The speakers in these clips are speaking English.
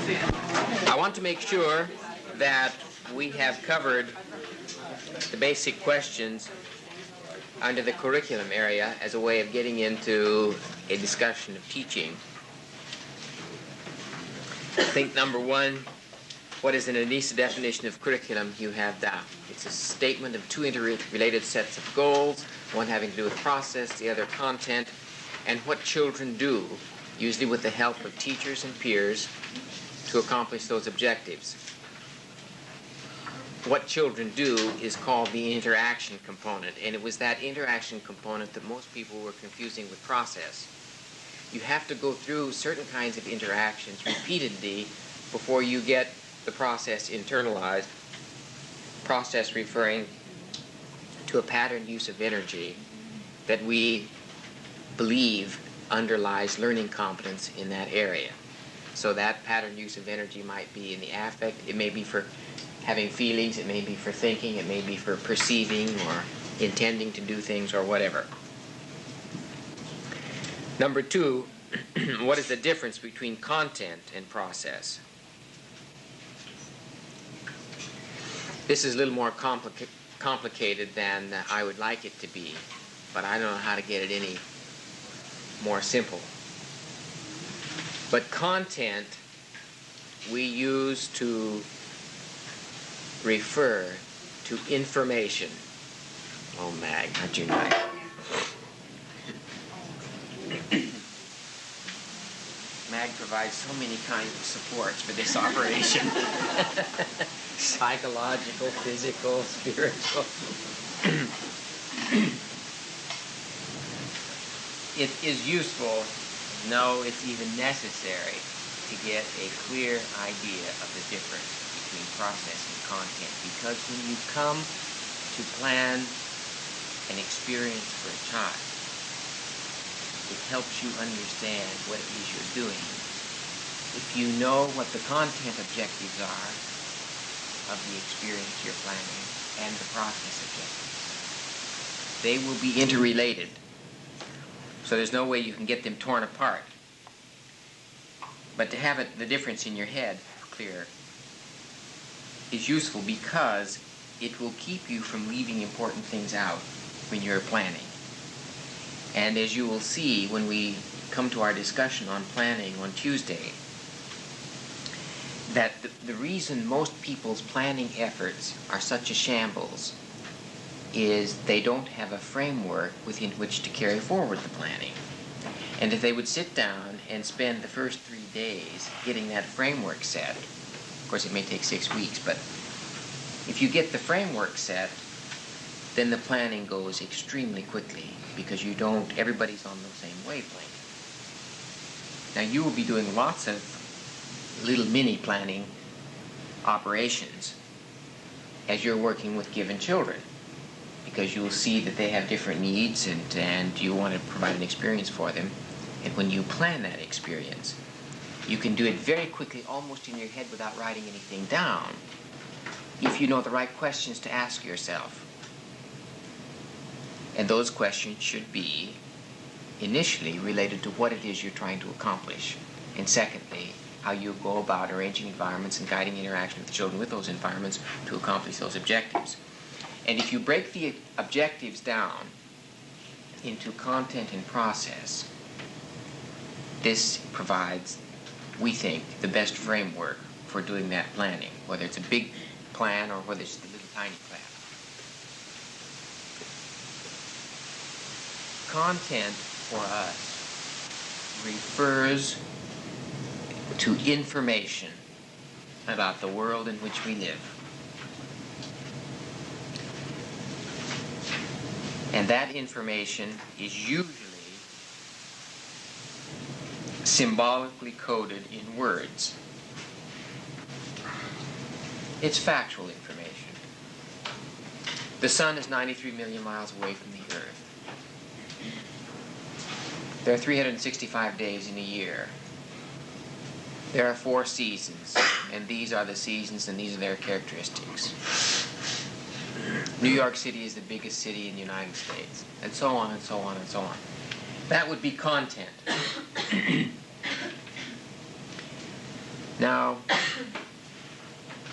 I want to make sure that we have covered the basic questions under the curriculum area as a way of getting into a discussion of teaching. I think number one, what is an Anisa definition of curriculum you have down? It's a statement of two interrelated sets of goals, one having to do with process, the other content, and what children do, usually with the help of teachers and peers, to accomplish those objectives. What children do is called the interaction component, and it was that interaction component that most people were confusing with process. You have to go through certain kinds of interactions repeatedly before you get the process internalized. Process referring to a pattern use of energy that we believe underlies learning competence in that area. So that pattern use of energy might be in the affect, it may be for having feelings, it may be for thinking, it may be for perceiving or intending to do things or whatever. Number two, what is the difference between content and process? This is a little more complicated than I would like it to be, but I don't know how to get it any more simple. But content we use to refer to information. Oh, Mag, not you nice. Mag provides so many kinds of supports for this operation. Psychological, physical, spiritual. It is useful, no, it's even necessary to get a clear idea of the difference between process and content, because when you come to plan an experience for a child, it helps you understand what it is you're doing. If you know what the content objectives are of the experience you're planning and the process objectives, they will be interrelated. So there's no way you can get them torn apart. But to have the difference in your head clear is useful because it will keep you from leaving important things out when you're planning. And as you will see when we come to our discussion on planning on Tuesday, that the reason most people's planning efforts are such a shambles is they don't have a framework within which to carry forward the planning. And if they would sit down and spend the first 3 days getting that framework set, of course it may take 6 weeks, but if you get the framework set, then the planning goes extremely quickly because everybody's on the same wavelength. Now you will be doing lots of little mini planning operations as you're working with given children, because you'll see that they have different needs and you want to provide an experience for them. And when you plan that experience, you can do it very quickly, almost in your head without writing anything down, if you know the right questions to ask yourself. And those questions should be initially related to what it is you're trying to accomplish, and secondly, how you go about arranging environments and guiding interaction with the children with those environments to accomplish those objectives. And if you break the objectives down into content and process, this provides, we think, the best framework for doing that planning, whether it's a big plan or whether it's a little tiny plan. Content for us refers to information about the world in which we live. And that information is usually symbolically coded in words. It's factual information. The sun is 93 million miles away from the Earth. There are 365 days in a year. There are 4 seasons, and these are the seasons and these are their characteristics. New York City is the biggest city in the United States, and so on and so on and so on. That would be content. Now,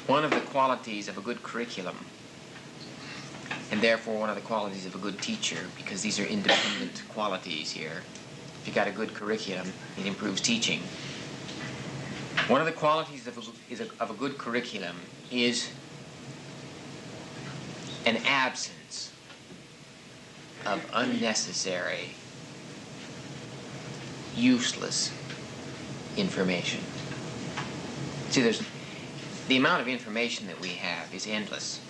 one of the qualities of a good curriculum, and therefore one of the qualities of a good teacher, because these are independent qualities here, if you got a good curriculum, it improves teaching. One of the qualities of a good curriculum is an absence of unnecessary, useless information. See, the amount of information that we have is endless.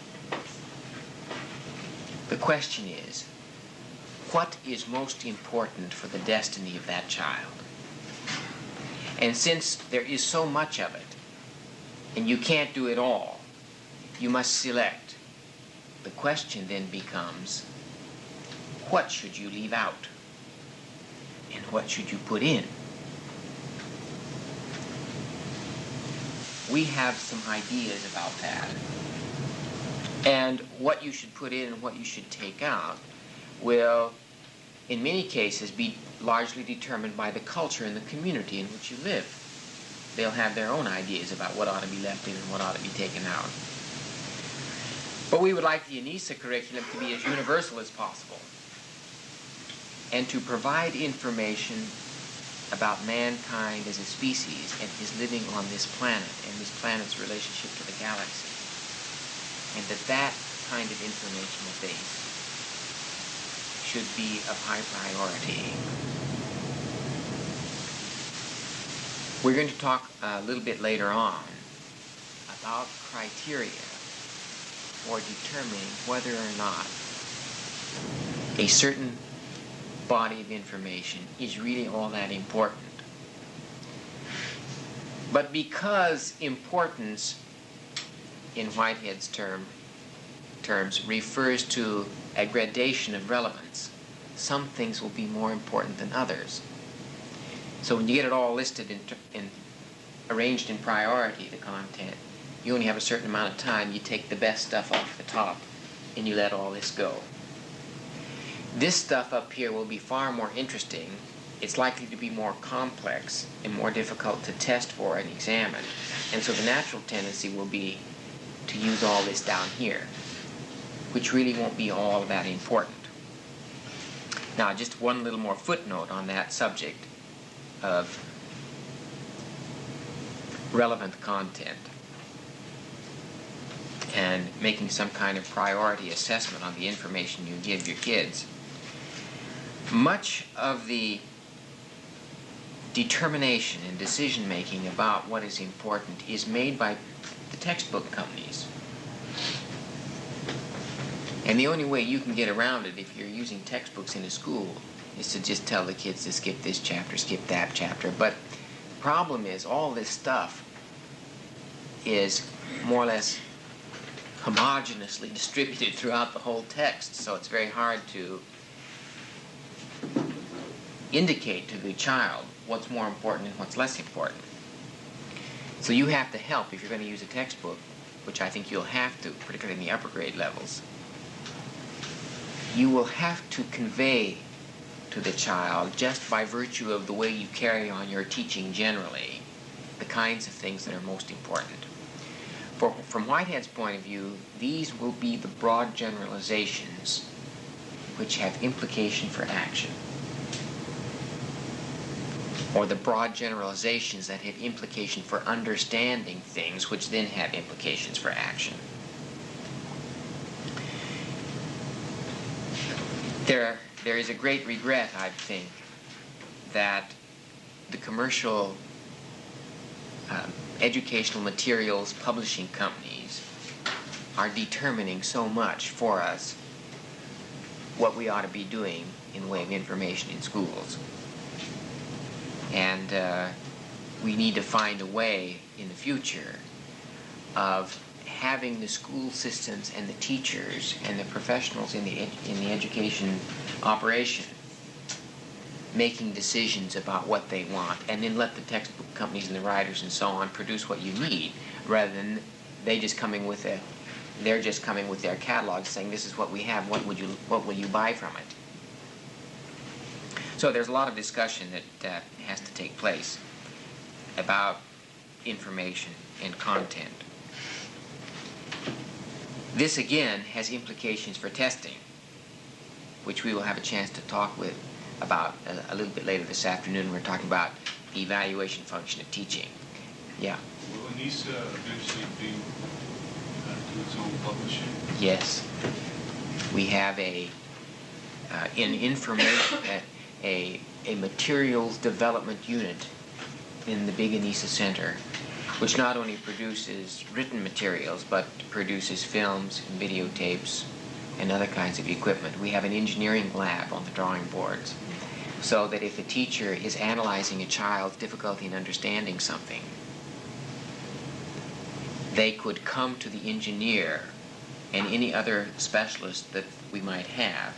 The question is, what is most important for the destiny of that child? And since there is so much of it, and you can't do it all, you must select. The question then becomes, what should you leave out? And what should you put in? We have some ideas about that. And what you should put in and what you should take out will, in many cases, be largely determined by the culture and the community in which you live. They'll have their own ideas about what ought to be left in and what ought to be taken out. But we would like the Anisa curriculum to be as universal as possible and to provide information about mankind as a species and his living on this planet and this planet's relationship to the galaxy. And that kind of informational base should be of high priority. We're going to talk a little bit later on about criteria for determining whether or not a certain body of information is really all that important. But because importance in Whitehead's terms refers to a gradation of relevance, some things will be more important than others. So when you get it all listed and arranged in priority, the content, you only have a certain amount of time. You take the best stuff off the top and you let all this go. This stuff up here will be far more interesting. It's likely to be more complex and more difficult to test for and examine. And so the natural tendency will be to use all this down here, which really won't be all that important. Now, just one little more footnote on that subject of relevant content and making some kind of priority assessment on the information you give your kids. Much of the determination and decision-making about what is important is made by the textbook companies. And the only way you can get around it if you're using textbooks in a school is to just tell the kids to skip this chapter, skip that chapter. But the problem is all this stuff is more or less homogeneously distributed throughout the whole text, so it's very hard to indicate to the child what's more important and what's less important. So you have to help if you're going to use a textbook, which I think you'll have to, particularly in the upper grade levels. You will have to convey to the child, just by virtue of the way you carry on your teaching generally, the kinds of things that are most important. From Whitehead's point of view, these will be the broad generalizations which have implication for action, or the broad generalizations that have implication for understanding things, which then have implications for action. There is a great regret, I think, that the commercial educational materials publishing companies are determining so much for us what we ought to be doing in the way of information in schools. And we need to find a way in the future of having the school systems and the teachers and the professionals in the education operation making decisions about what they want, and then let the textbook companies and the writers and so on produce what you need, rather than they're just coming with their catalog saying, this is what we have, what will you buy from it? So there's a lot of discussion that has to take place about information and content. This again has implications for testing, which we will have a chance to talk about a little bit later this afternoon. We're talking about the evaluation function of teaching. Yeah? Will Anisa eventually do its own publishing? Yes. We have a materials development unit in the big Anisa Center, which not only produces written materials, but produces films and videotapes and other kinds of equipment. We have an engineering lab on the drawing boards, so that if a teacher is analyzing a child's difficulty in understanding something, they could come to the engineer and any other specialist that we might have,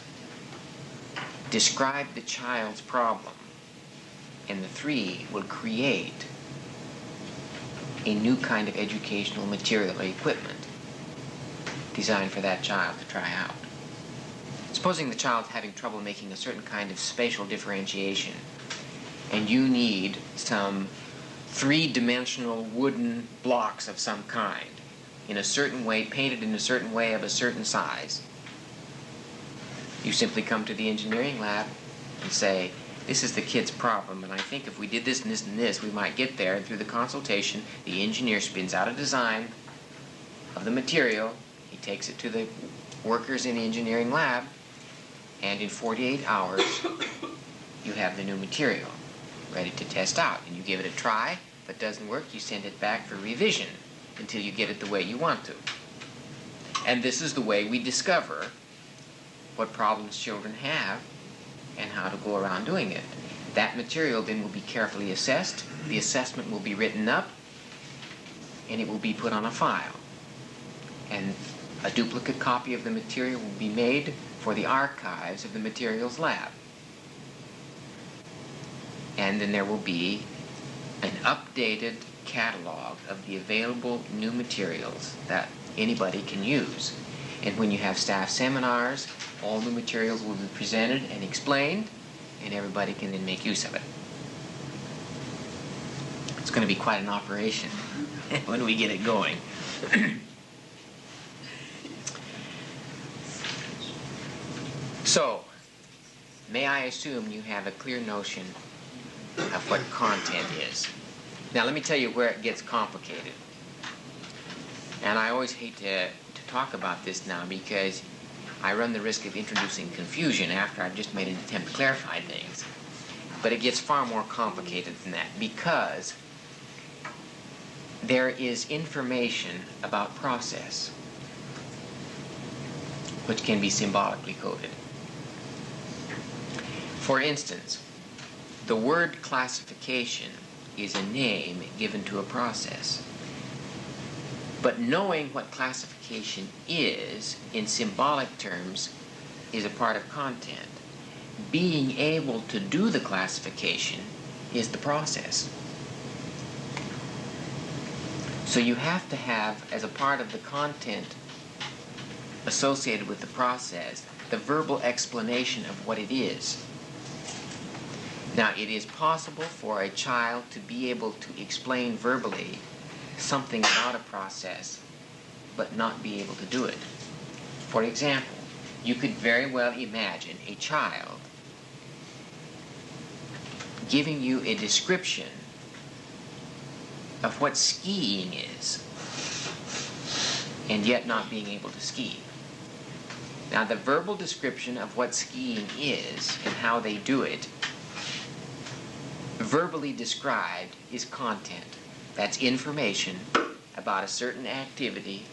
describe the child's problem, and the three will create a new kind of educational material or equipment designed for that child to try out. Supposing the child's having trouble making a certain kind of spatial differentiation, and you need some three-dimensional wooden blocks of some kind, in a certain way, painted in a certain way of a certain size. You simply come to the engineering lab and say, this is the kid's problem, and I think if we did this and this and this, we might get there. And through the consultation, the engineer spins out a design of the material. He takes it to the workers in the engineering lab, and in 48 hours, you have the new material ready to test out. And you give it a try. If it doesn't work, you send it back for revision until you get it the way you want to. And this is the way we discover what problems children have and how to go around doing it. That material then will be carefully assessed, the assessment will be written up, and it will be put on a file. And a duplicate copy of the material will be made for the archives of the materials lab. And then there will be an updated catalog of the available new materials that anybody can use. And when you have staff seminars, all the materials will be presented and explained, and everybody can then make use of it. It's going to be quite an operation when we get it going. So, may I assume you have a clear notion of what content is? Now, let me tell you where it gets complicated. And I always hate to talk about this now, because I run the risk of introducing confusion after I've just made an attempt to clarify things. But it gets far more complicated than that, because there is information about process which can be symbolically coded. For instance, the word classification is a name given to a process. But knowing what classification is in symbolic terms is a part of content. Being able to do the classification is the process. So you have to have, as a part of the content associated with the process, the verbal explanation of what it is. Now, it is possible for a child to be able to explain verbally something about a process, but not be able to do it. For example, you could very well imagine a child giving you a description of what skiing is, and yet not being able to ski. Now, the verbal description of what skiing is and how they do it, verbally described, is content. That's information about a certain activity,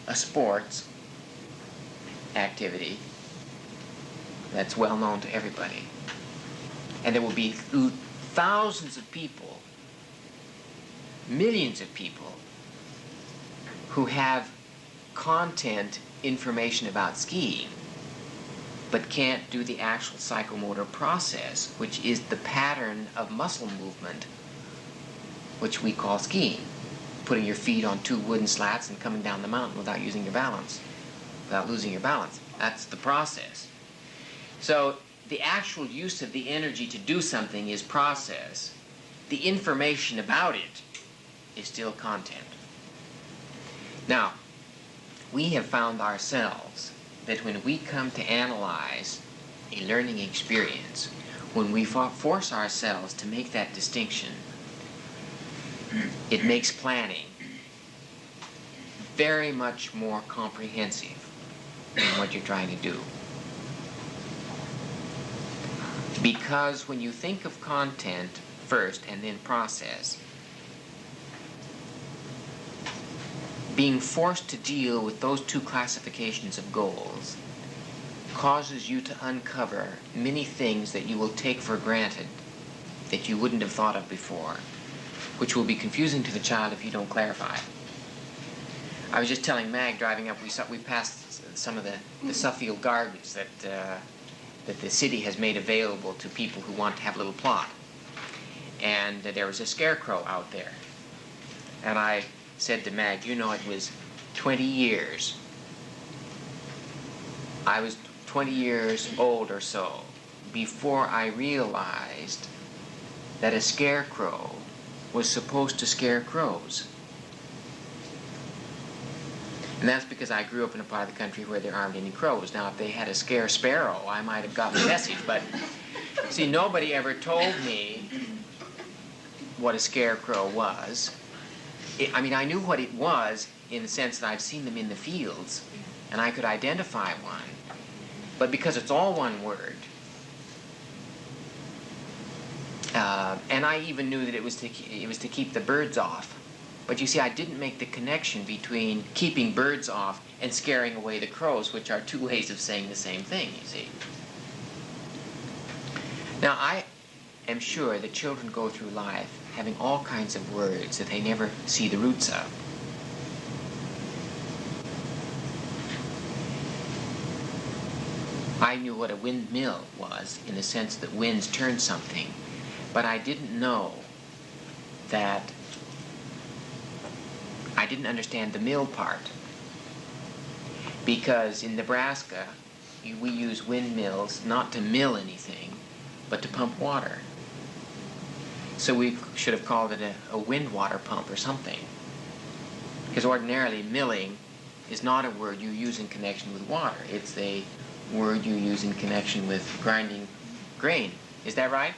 a sports activity that's well known to everybody. And there will be thousands of people, millions of people, who have content information about skiing, but can't do the actual psychomotor process, which is the pattern of muscle movement, which we call skiing. Putting your feet on two wooden slats and coming down the mountain without using your balance, without losing your balance. That's the process. So the actual use of the energy to do something is process. The information about it is still content. Now, we have found ourselves that when we come to analyze a learning experience, when we force ourselves to make that distinction, it makes planning very much more comprehensive than what you're trying to do. Because when you think of content first and then process, being forced to deal with those two classifications of goals causes you to uncover many things that you will take for granted that you wouldn't have thought of before, which will be confusing to the child if you don't clarify. I was just telling Mag driving up, we passed some of the Suffield gardens that the city has made available to people who want to have a little plot. And there was a scarecrow out there. And I said to Mag, you know, it was 20 years. I was 20 years old or so before I realized that a scarecrow was supposed to scare crows. And that's because I grew up in a part of the country where there aren't any crows. Now, if they had a scare sparrow, I might have gotten the message. But, see, nobody ever told me what a scarecrow was. I mean, I knew what it was in the sense that I've seen them in the fields, and I could identify one. But because it's all one word, and I even knew that it was to keep the birds off. But you see, I didn't make the connection between keeping birds off and scaring away the crows, which are two ways of saying the same thing, you see. Now, I am sure that children go through life having all kinds of words that they never see the roots of. I knew what a windmill was in the sense that winds turn something, but I didn't know that I didn't understand the mill part, because in Nebraska we use windmills not to mill anything but to pump water. So we should have called it a wind water pump or something, because ordinarily milling is not a word you use in connection with water. It's a word you use in connection with grinding grain. Is that right?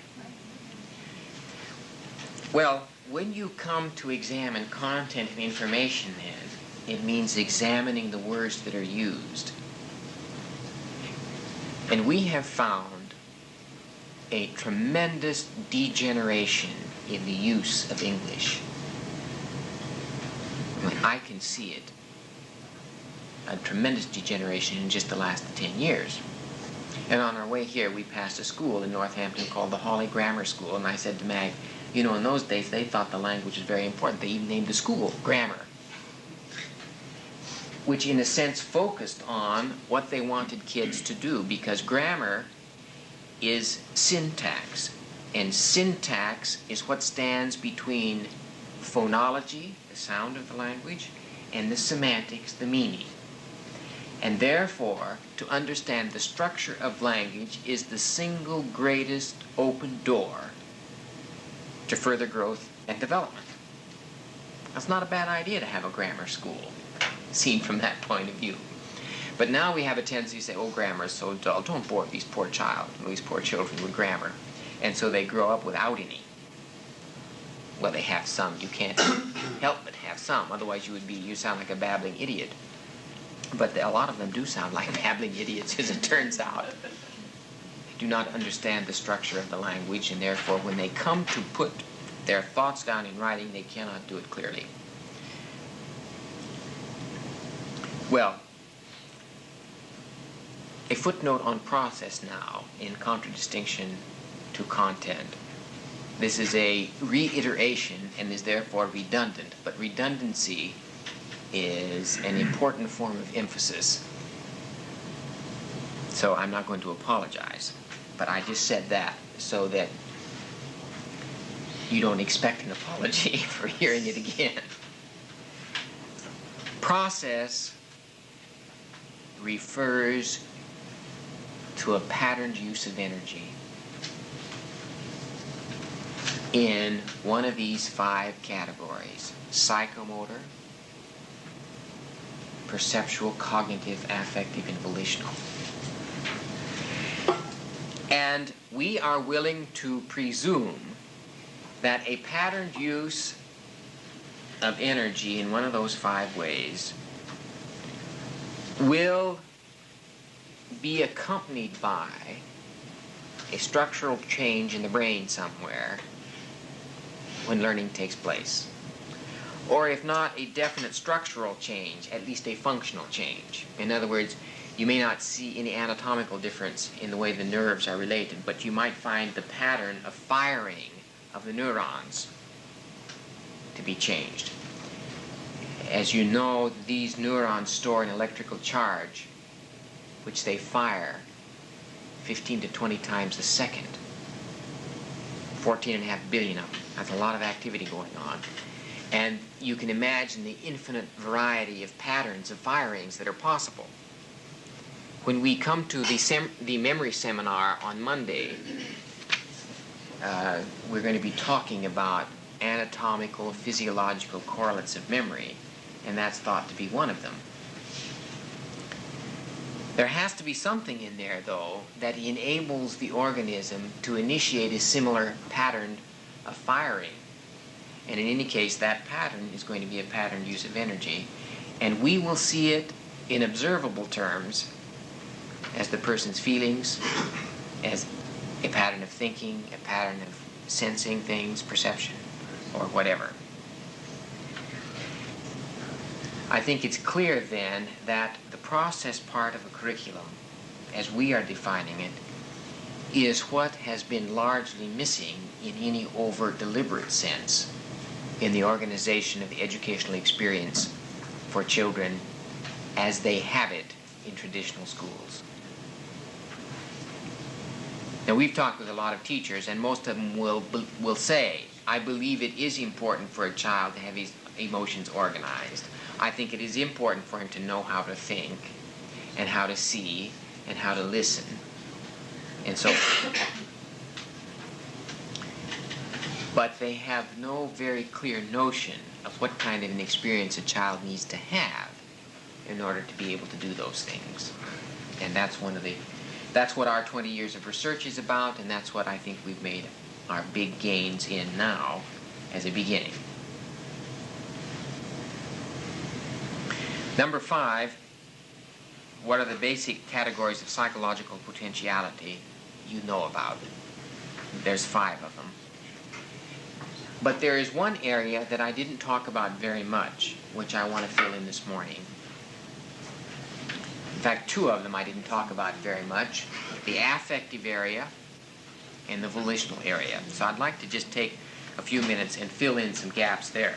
Well, when you come to examine content and information, then, it means examining the words that are used. And we have found a tremendous degeneration in the use of English. I mean, I can see it. A tremendous degeneration in just the last 10 years. And on our way here, we passed a school in Northampton called the Hawley Grammar School, and I said to Mag, you know, in those days, they thought the language was very important. They even named the school Grammar, which in a sense focused on what they wanted kids to do, because grammar is syntax, and syntax is what stands between phonology, the sound of the language, and the semantics, the meaning. And therefore, to understand the structure of language is the single greatest open door to further growth and development. That's not a bad idea to have a grammar school, seen from that point of view. But now we have a tendency to say, oh, grammar is so dull. Don't bore these poor children with grammar. And so they grow up without any. Well, they have some. You can't help but have some. Otherwise you sound like a babbling idiot. But a lot of them do sound like babbling idiots, as it turns out. They do not understand the structure of the language, and therefore when they come to put their thoughts down in writing, they cannot do it clearly. Well, a footnote on process now, in contradistinction to content. This is a reiteration and is therefore redundant, but redundancy is an important form of emphasis. So I'm not going to apologize, but I just said that so that you don't expect an apology for hearing it again. Process refers to a patterned use of energy. in one of these 5 categories: psychomotor, perceptual, cognitive, affective, and volitional. And we are willing to presume that a patterned use of energy in one of those 5 ways will be accompanied by a structural change in the brain somewhere when learning takes place. Or if not a definite structural change, at least a functional change. In other words, you may not see any anatomical difference in the way the nerves are related, but you might find the pattern of firing of the neurons to be changed. As you know, these neurons store an electrical charge which they fire 15 to 20 times a second. 14.5 billion of them. That's a lot of activity going on. And you can imagine the infinite variety of patterns of firings that are possible. When we come to the memory seminar on Monday, we're going to be talking about anatomical, physiological correlates of memory, and that's thought to be one of them. There has to be something in there, though, that enables the organism to initiate a similar pattern of firing. And in any case, that pattern is going to be a patterned use of energy. And we will see it in observable terms as the person's feelings, as a pattern of thinking, a pattern of sensing things, perception, or whatever. I think it's clear then that the process part of a curriculum, as we are defining it, is what has been largely missing in any overt deliberate sense in the organization of the educational experience for children as they have it in traditional schools. Now, we've talked with a lot of teachers, and most of them will say, I believe it is important for a child to have his emotions organized. I think it is important for him to know how to think, and how to see, and how to listen, and so forth. But they have no very clear notion of what kind of an experience a child needs to have in order to be able to do those things. And that's what our 20 years of research is about, and that's what I think we've made our big gains in now as a beginning. Number 5, what are the basic categories of psychological potentiality you know about? There's 5 of them. But there is one area that I didn't talk about very much, which I want to fill in this morning. In fact, 2 of them I didn't talk about very much, the affective area and the volitional area. So I'd like to just take a few minutes and fill in some gaps there.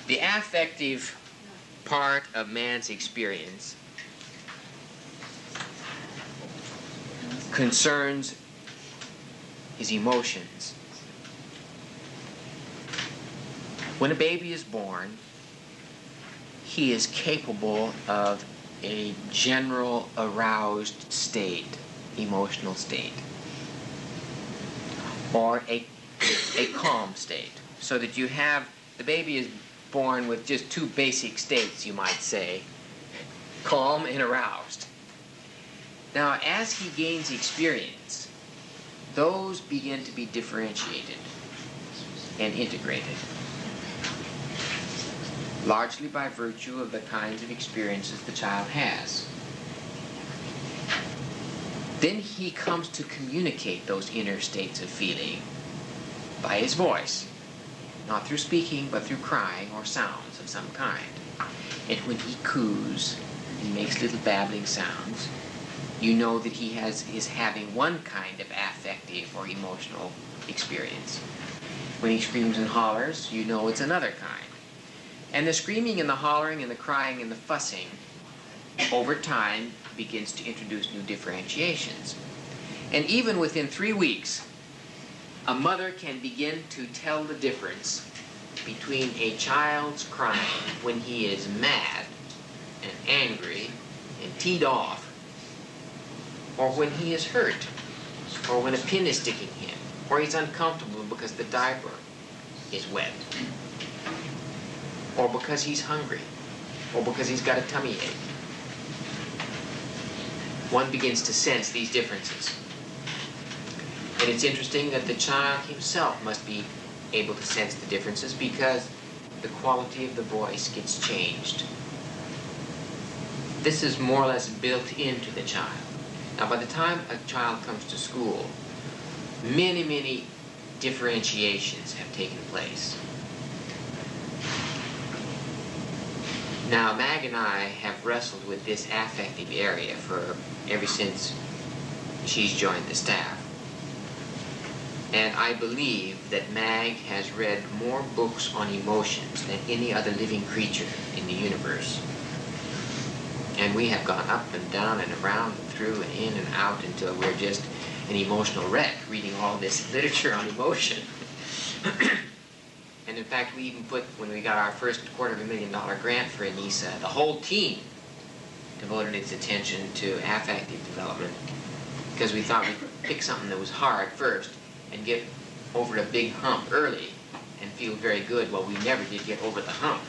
The affective part of man's experience concerns his emotions. When a baby is born, he is capable of a general aroused state, emotional state, or a calm state, so that you have, the baby is born with just 2 basic states, you might say, calm and aroused. Now, as he gains experience, those begin to be differentiated and integrated, largely by virtue of the kinds of experiences the child has. Then he comes to communicate those inner states of feeling by his voice, not through speaking, but through crying or sounds of some kind. And when he coos and makes little babbling sounds, you know that he is having one kind of affective or emotional experience. When he screams and hollers, you know it's another kind. And the screaming and the hollering and the crying and the fussing, over time, begins to introduce new differentiations. And even within 3 weeks, a mother can begin to tell the difference between a child's crying when he is mad and angry and teed off, or when he is hurt, or when a pin is sticking him, or he's uncomfortable because the diaper is wet, or because he's hungry, or because he's got a tummy ache. One begins to sense these differences. And it's interesting that the child himself must be able to sense the differences because the quality of the voice gets changed. This is more or less built into the child. Now, by the time a child comes to school, many, many differentiations have taken place. Now, Mag and I have wrestled with this affective area ever since she's joined the staff. And I believe that Mag has read more books on emotions than any other living creature in the universe. And we have gone up and down and around and through and in and out until we're just an emotional wreck reading all this literature on emotion. And in fact, we even put, when we got our first $250,000 grant for Anisa, the whole team devoted its attention to affective development because we thought we'd pick something that was hard first and get over a big hump early and feel very good. Well, we never did get over the hump.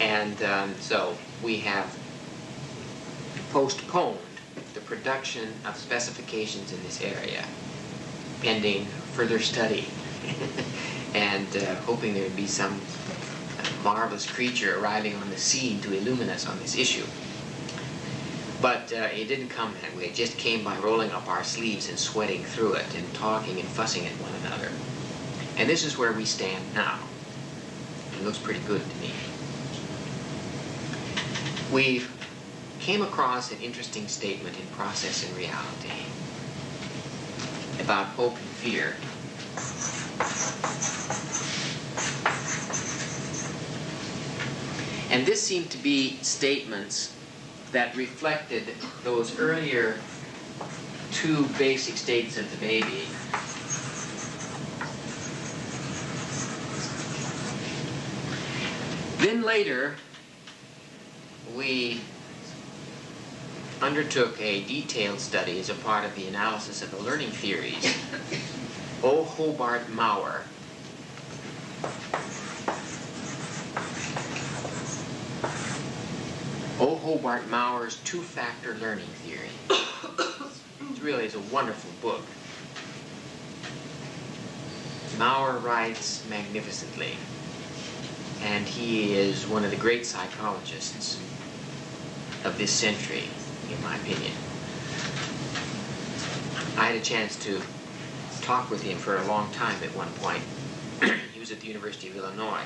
And so we have postponed the production of specifications in this area pending further study and hoping there would be some marvelous creature arriving on the scene to illumine us on this issue. But it didn't come that way. It just came by rolling up our sleeves and sweating through it and talking and fussing at one another. And this is where we stand now. It looks pretty good to me. We came across an interesting statement in Process and Reality about hope and fear. And this seemed to be statements that reflected those earlier two basic states of the baby. Then later, we undertook a detailed study as a part of the analysis of the learning theories. O. Hobart Maurer O. Hobart Maurer's two-factor learning theory. It really is a wonderful book. Maurer writes magnificently, and he is one of the great psychologists of this century, in my opinion. I had a chance to talk with him for a long time at one point. He was at the University of Illinois.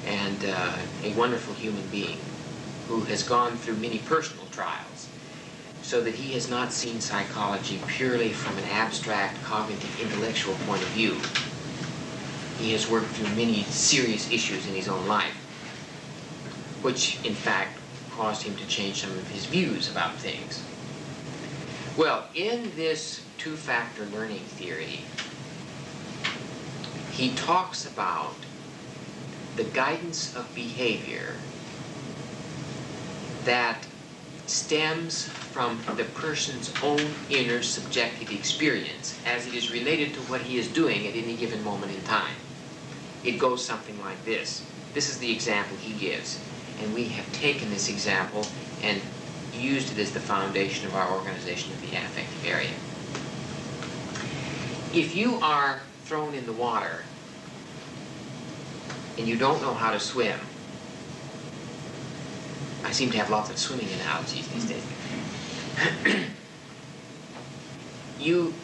And a wonderful human being who has gone through many personal trials so that he has not seen psychology purely from an abstract, cognitive, intellectual point of view. He has worked through many serious issues in his own life, which in fact caused him to change some of his views about things. Well, in this two-factor learning theory, he talks about the guidance of behavior that stems from the person's own inner subjective experience as it is related to what he is doing at any given moment in time. It goes something like this. This is the example he gives, and we have taken this example and used it as the foundation of our organization of the affective area. If you are thrown in the water and you don't know how to swim, I seem to have lots of swimming analogies these days. You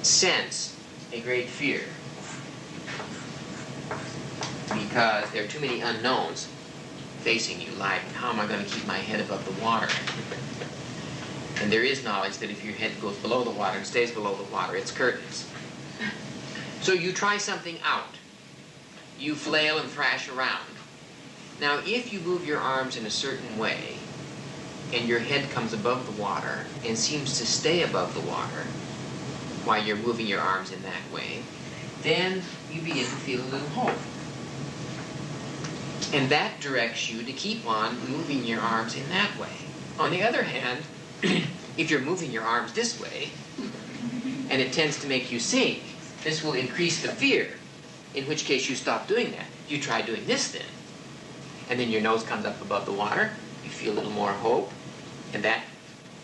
sense a great fear because there are too many unknowns facing you, like how am I going to keep my head above the water? And there is knowledge that if your head goes below the water and stays below the water, it's curtains. So you try something out. You flail and thrash around. Now, if you move your arms in a certain way, and your head comes above the water and seems to stay above the water while you're moving your arms in that way, then you begin to feel a little hope. And that directs you to keep on moving your arms in that way. On the other hand, if you're moving your arms this way, and it tends to make you sink, this will increase the fear, in which case you stop doing that. You try doing this then. And then your nose comes up above the water, you feel a little more hope, and that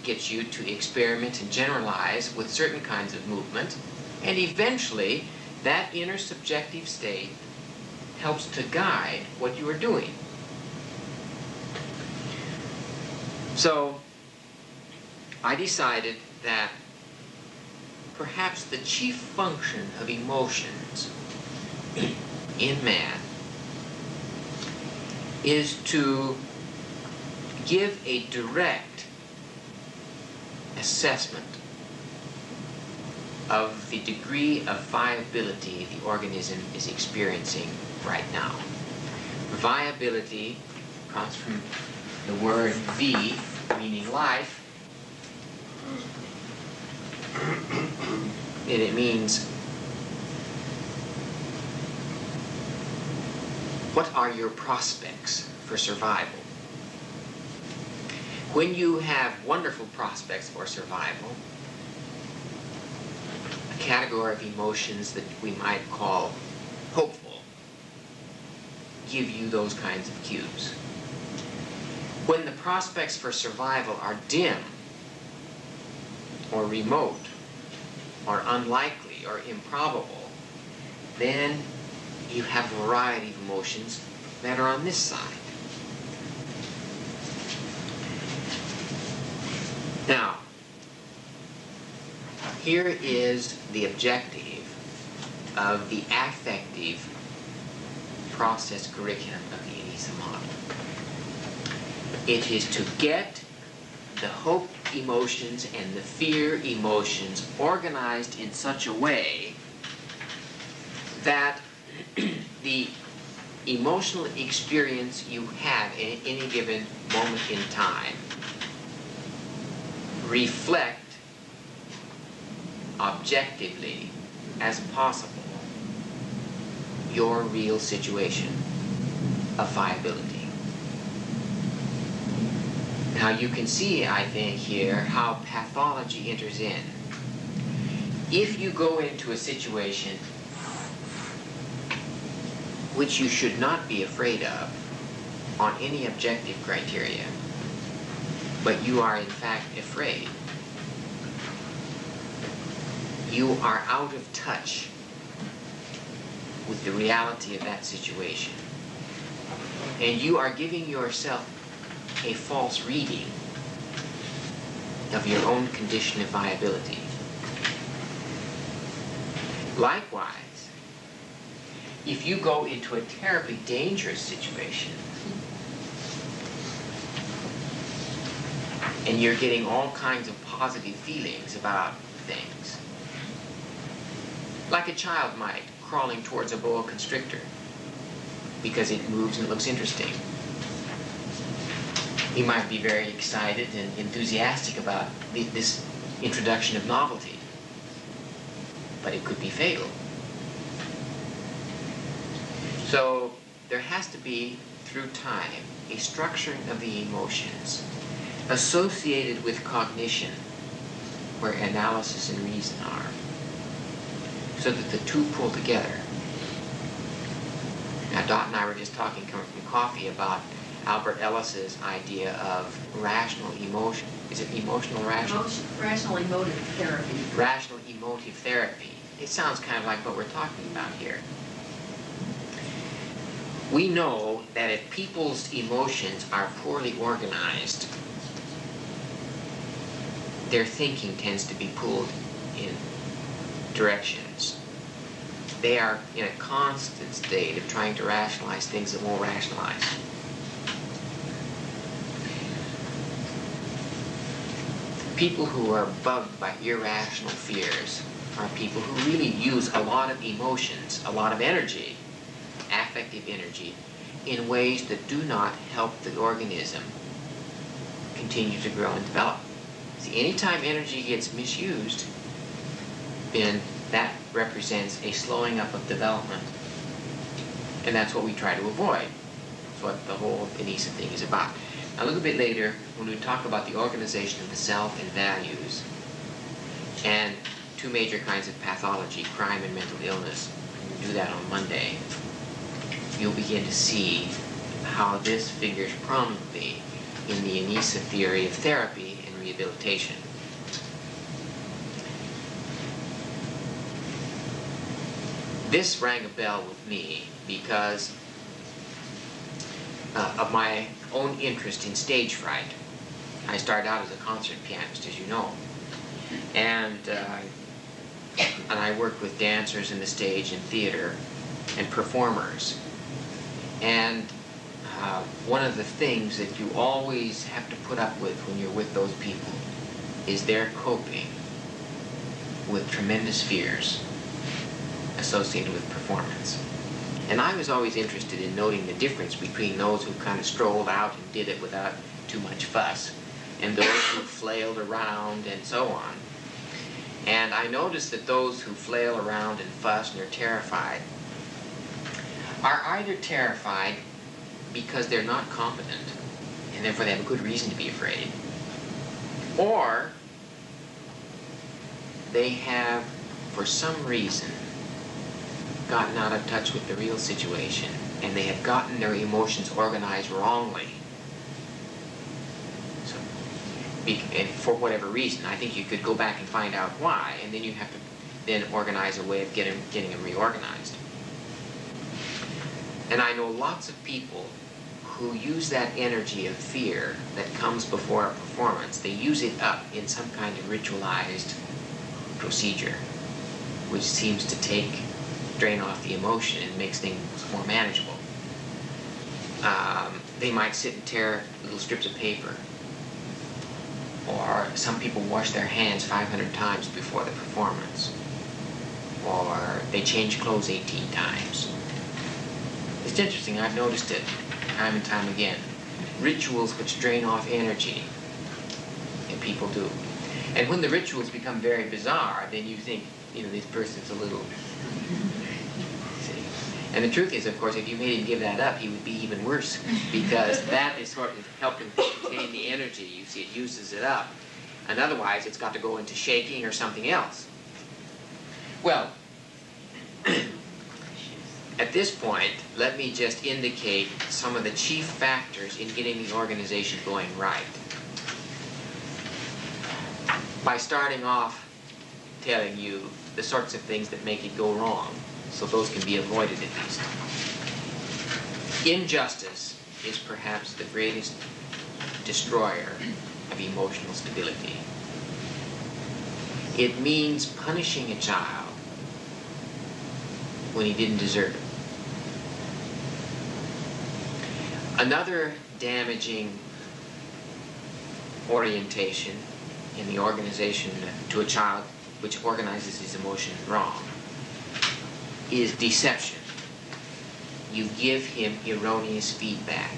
gets you to experiment and generalize with certain kinds of movement, and eventually that inner subjective state helps to guide what you are doing. So I decided that perhaps the chief function of emotions in man is to give a direct assessment of the degree of viability the organism is experiencing right now. Viability comes from the word vi, meaning life, and it means what are your prospects for survival? When you have wonderful prospects for survival, a category of emotions that we might call hopeful give you those kinds of cues. When the prospects for survival are dim, or remote, or unlikely, or improbable, then you have a variety of emotions that are on this side. Now, here is the objective of the affective process curriculum of the Anisa-Model. It is to get the hope emotions and the fear emotions organized in such a way that the emotional experience you have in any given moment in time reflect objectively as possible your real situation of viability. Now you can see, I think, here how pathology enters in. If you go into a situation which you should not be afraid of on any objective criteria, but you are in fact afraid, you are out of touch with the reality of that situation. And you are giving yourself a false reading of your own condition of viability. Likewise, if you go into a terribly dangerous situation and you're getting all kinds of positive feelings about things, like a child might crawling towards a boa constrictor because it moves and it looks interesting. He might be very excited and enthusiastic about this introduction of novelty, but it could be fatal. So there has to be, through time, a structuring of the emotions associated with cognition where analysis and reason are, so that the two pull together. Now Dot and I were just talking, coming from coffee, about Albert Ellis's idea of rational emotion. Is it emotional rational? Rational emotive therapy. Rational emotive therapy. It sounds kind of like what we're talking about here. We know that if people's emotions are poorly organized, their thinking tends to be pulled in directions. They are in a constant state of trying to rationalize things that won't rationalize. People who are bugged by irrational fears are people who really use a lot of emotions, a lot of energy, affective energy, in ways that do not help the organism continue to grow and develop. See, anytime energy gets misused, then that represents a slowing up of development. And that's what we try to avoid. That's what the whole Anisa thing is about. Now, a little bit later, when we talk about the organization of the self and values, and two major kinds of pathology, crime and mental illness, we'll do that on Monday, you'll begin to see how this figures prominently in the Anisa theory of therapy and rehabilitation. This rang a bell with me because of my own interest in stage fright. I started out as a concert pianist, as you know, and I worked with dancers in the stage and theater and performers. And one of the things that you always have to put up with when you're with those people is their coping with tremendous fears associated with performance. And I was always interested in noting the difference between those who kind of strolled out and did it without too much fuss, and those who flailed around and so on. And I noticed that those who flail around and fuss and are terrified are either terrified because they're not competent, and therefore they have a good reason to be afraid, or they have, for some reason, gotten out of touch with the real situation, and they have gotten their emotions organized wrongly. So, and for whatever reason, I think you could go back and find out why, and then you have to then organize a way of getting them reorganized. And I know lots of people who use that energy of fear that comes before a performance, they use it up in some kind of ritualized procedure, which seems to drain off the emotion and makes things more manageable. They might sit and tear little strips of paper, or some people wash their hands 500 times before the performance, or they change clothes 18 times. It's interesting, I've noticed it time and time again. Rituals which drain off energy, and people do. And when the rituals become very bizarre, then you think, you know, this person's a little... See? And the truth is, of course, if you made him give that up, he would be even worse, because that is sort of helping contain the energy. You see, it uses it up. And otherwise, it's got to go into shaking or something else. Well, at this point, let me just indicate some of the chief factors in getting the organization going right. By starting off telling you the sorts of things that make it go wrong, so those can be avoided at least. Injustice is perhaps the greatest destroyer of emotional stability. It means punishing a child when he didn't deserve it. Another damaging orientation in the organization to a child which organizes his emotions wrong is deception. You give him erroneous feedback.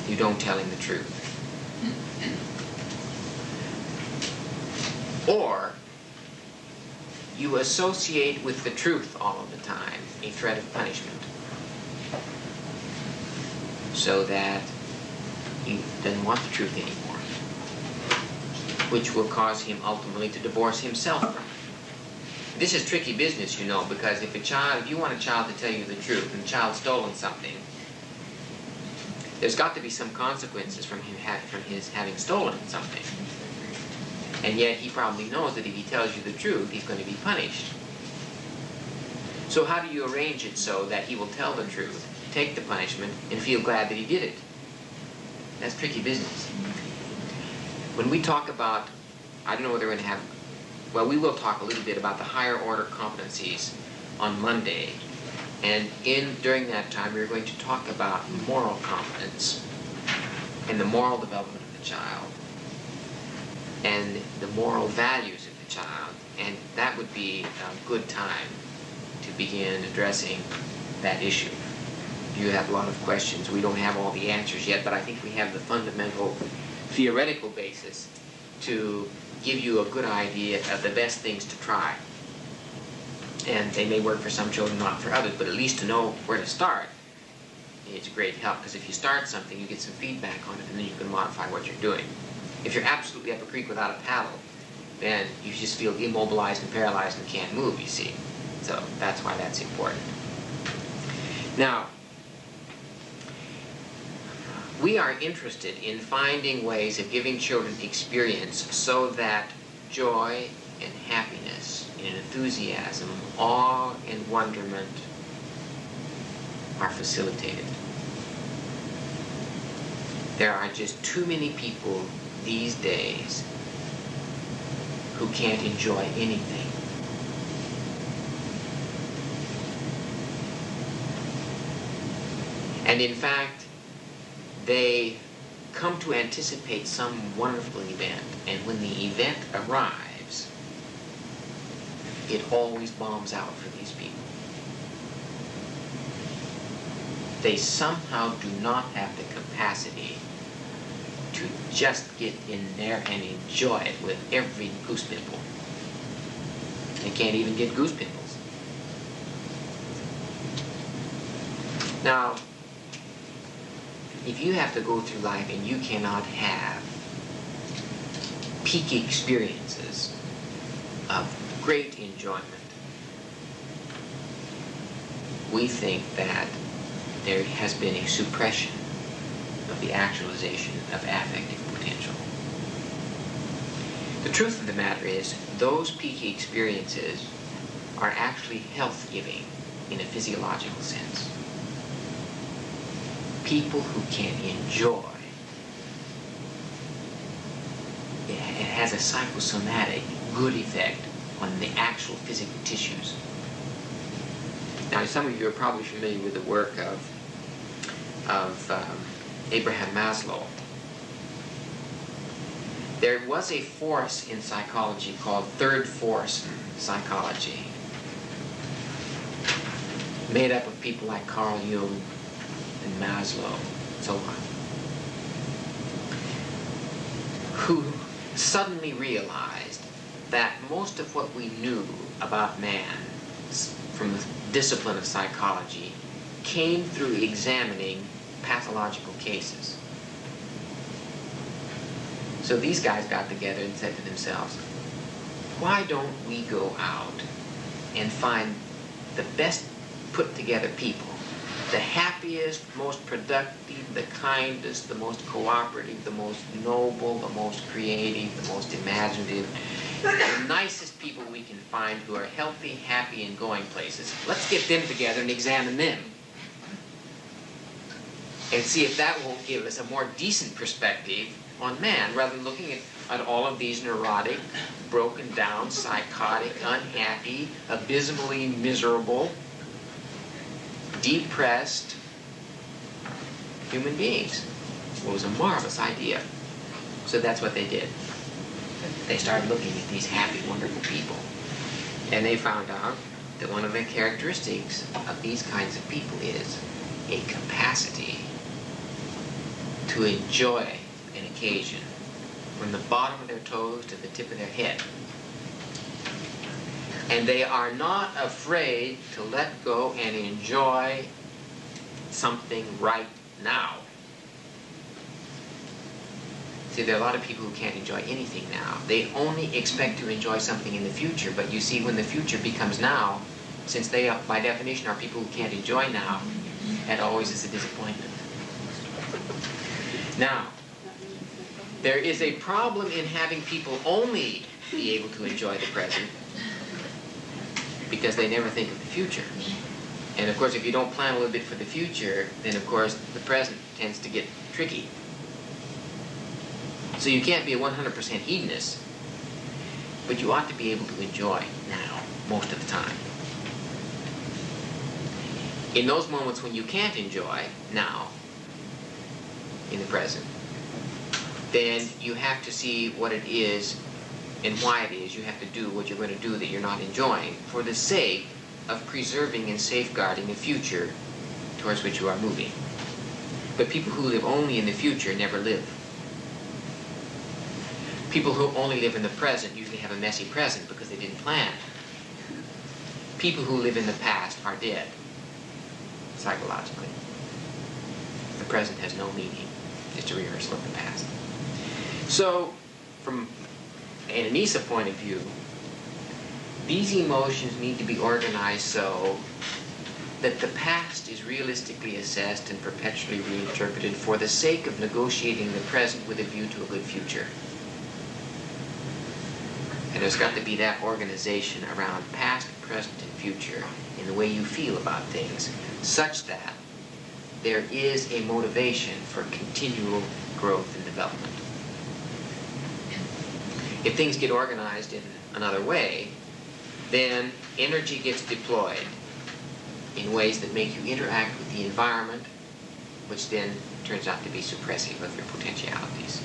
You don't tell him the truth. Or you associate with the truth all of the time a threat of punishment, so that he doesn't want the truth anymore, which will cause him ultimately to divorce himself from it. This is tricky business, you know, because if you want a child to tell you the truth and the child's stolen something, there's got to be some consequences from his having stolen something. And yet he probably knows that if he tells you the truth, he's going to be punished. So how do you arrange it so that he will tell the truth, take the punishment, and feel glad that he did it? That's tricky business. When we talk about, I don't know whether we're going to have, well, we will talk a little bit about the higher order competencies on Monday. And during that time, we're going to talk about moral competence and the moral development of the child and the moral values of the child. And that would be a good time to begin addressing that issue. You have a lot of questions. We don't have all the answers yet, but I think we have the fundamental theoretical basis to give you a good idea of the best things to try. And they may work for some children, not for others, but at least to know where to start, it's a great help, because if you start something, you get some feedback on it, and then you can modify what you're doing. If you're absolutely up a creek without a paddle, then you just feel immobilized and paralyzed and can't move, you see. So that's why that's important. Now, we are interested in finding ways of giving children experience so that joy and happiness and enthusiasm, awe and wonderment are facilitated. There are just too many people these days who can't enjoy anything. And in fact, they come to anticipate some wonderful event, and when the event arrives, it always bombs out for these people. They somehow do not have the capacity to just get in there and enjoy it with every goose pimple. They can't even get goose pimples. Now, if you have to go through life and you cannot have peak experiences of great enjoyment, we think that there has been a suppression of the actualization of affective potential. The truth of the matter is, those peak experiences are actually health-giving in a physiological sense. People who can enjoy, it has a psychosomatic good effect on the actual physical tissues. Now, some of you are probably familiar with the work of Abraham Maslow. There was a force in psychology called third force psychology, made up of people like Carl Jung and Maslow, and so on, who suddenly realized that most of what we knew about man from the discipline of psychology came through examining pathological cases. So these guys got together and said to themselves, why don't we go out and find the best put together people, the happiest, most productive, the kindest, the most cooperative, the most noble, the most creative, the most imaginative, the nicest people we can find who are healthy, happy, and going places. Let's get them together and examine them. And see if that won't give us a more decent perspective on man, rather than looking at all of these neurotic, broken down, psychotic, unhappy, abysmally miserable, depressed human beings. It was a marvelous idea. So that's what they did. They started looking at these happy, wonderful people. And they found out that one of the characteristics of these kinds of people is a capacity to enjoy an occasion from the bottom of their toes to the tip of their head. And they are not afraid to let go and enjoy something right now. See, there are a lot of people who can't enjoy anything now. They only expect to enjoy something in the future, but you see, when the future becomes now, since they, by definition, are people who can't enjoy now, that always is a disappointment. Now, there is a problem in having people only be able to enjoy the present, because they never think of the future. And of course, if you don't plan a little bit for the future, then of course the present tends to get tricky. So you can't be a 100% hedonist, but you ought to be able to enjoy now, most of the time. In those moments when you can't enjoy now, in the present, then you have to see what it is and why it is you have to do what you're going to do that you're not enjoying for the sake of preserving and safeguarding a future towards which you are moving. But people who live only in the future never live. People who only live in the present usually have a messy present because they didn't plan. People who live in the past are dead, psychologically. The present has no meaning, just a rehearsal of the past. So, from an Anisa point of view, these emotions need to be organized so that the past is realistically assessed and perpetually reinterpreted for the sake of negotiating the present with a view to a good future. And there's got to be that organization around past, present, and future in the way you feel about things, such that there is a motivation for continual growth and development. If things get organized in another way, then energy gets deployed in ways that make you interact with the environment, which then turns out to be suppressive of your potentialities.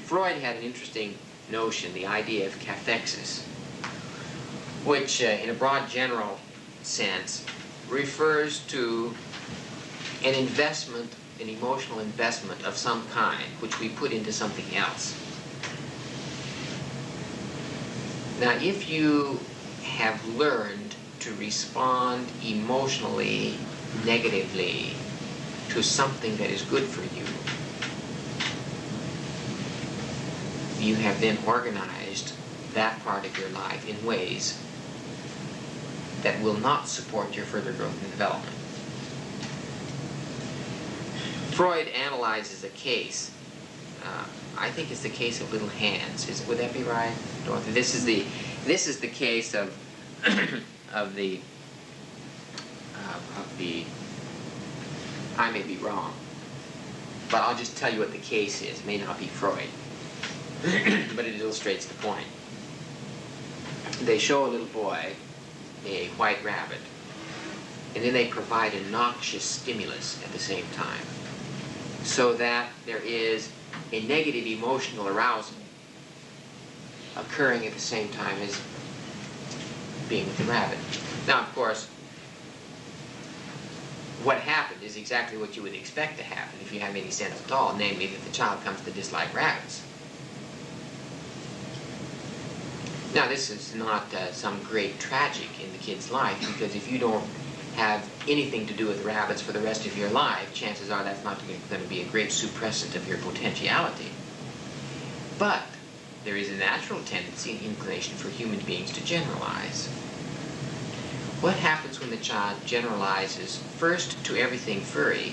Freud had an interesting notion, the idea of cathexis, which in a broad general sense refers to an investment, an emotional investment of some kind, which we put into something else. Now, if you have learned to respond emotionally negatively to something that is good for you, you have then organized that part of your life in ways that will not support your further growth and development. Freud analyzes a case. I think it's the case of little hands. Would that be right, Dorothy? This is the case of of the I may be wrong, but I'll just tell you what the case is. It may not be Freud, but it illustrates the point. They show a little boy a white rabbit, and then they provide a noxious stimulus at the same time, so that there is a negative emotional arousal occurring at the same time as being with the rabbit. Now, of course, what happened is exactly what you would expect to happen if you have any sense at all, namely that the child comes to dislike rabbits. Now, this is not some great tragic in the kid's life, because if you don't have anything to do with rabbits for the rest of your life, chances are that's not going to be a great suppressant of your potentiality. But there is a natural tendency and inclination for human beings to generalize. What happens when the child generalizes first to everything furry,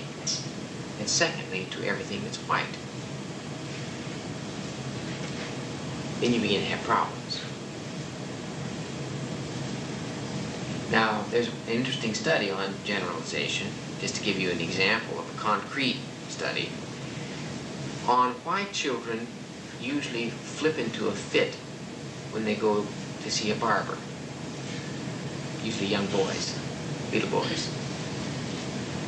and secondly to everything that's white? Then you begin to have problems. Now, there's an interesting study on generalization, just to give you an example of a concrete study, on why children usually flip into a fit when they go to see a barber. Usually young boys, little boys.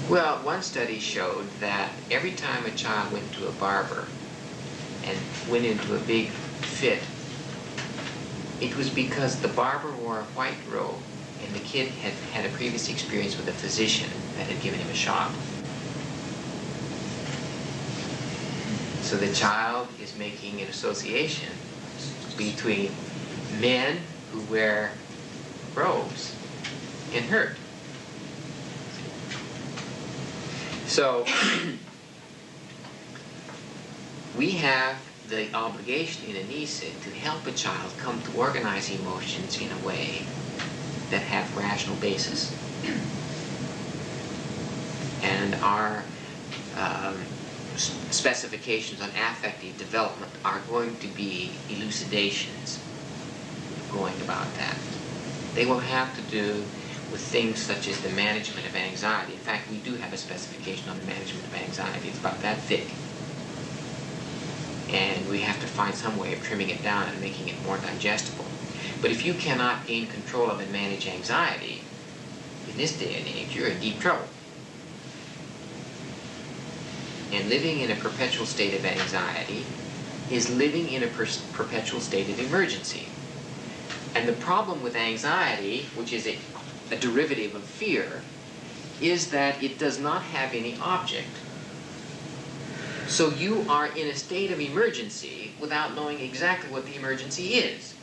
Well, one study showed that every time a child went to a barber and went into a big fit, it was because the barber wore a white robe and the kid had had a previous experience with a physician that had given him a shot. So the child is making an association between men who wear robes and hurt. So we have the obligation in Anisa to help a child come to organize emotions in a way that have rational basis. And our specifications on affective development are going to be elucidations going about that. They will have to do with things such as the management of anxiety. In fact, we do have a specification on the management of anxiety. It's about that thick. And we have to find some way of trimming it down and making it more digestible. But if you cannot gain control of and manage anxiety, in this day and age, you're in deep trouble. And living in a perpetual state of anxiety is living in a perpetual state of emergency. And the problem with anxiety, which is a derivative of fear, is that it does not have any object. So you are in a state of emergency without knowing exactly what the emergency is.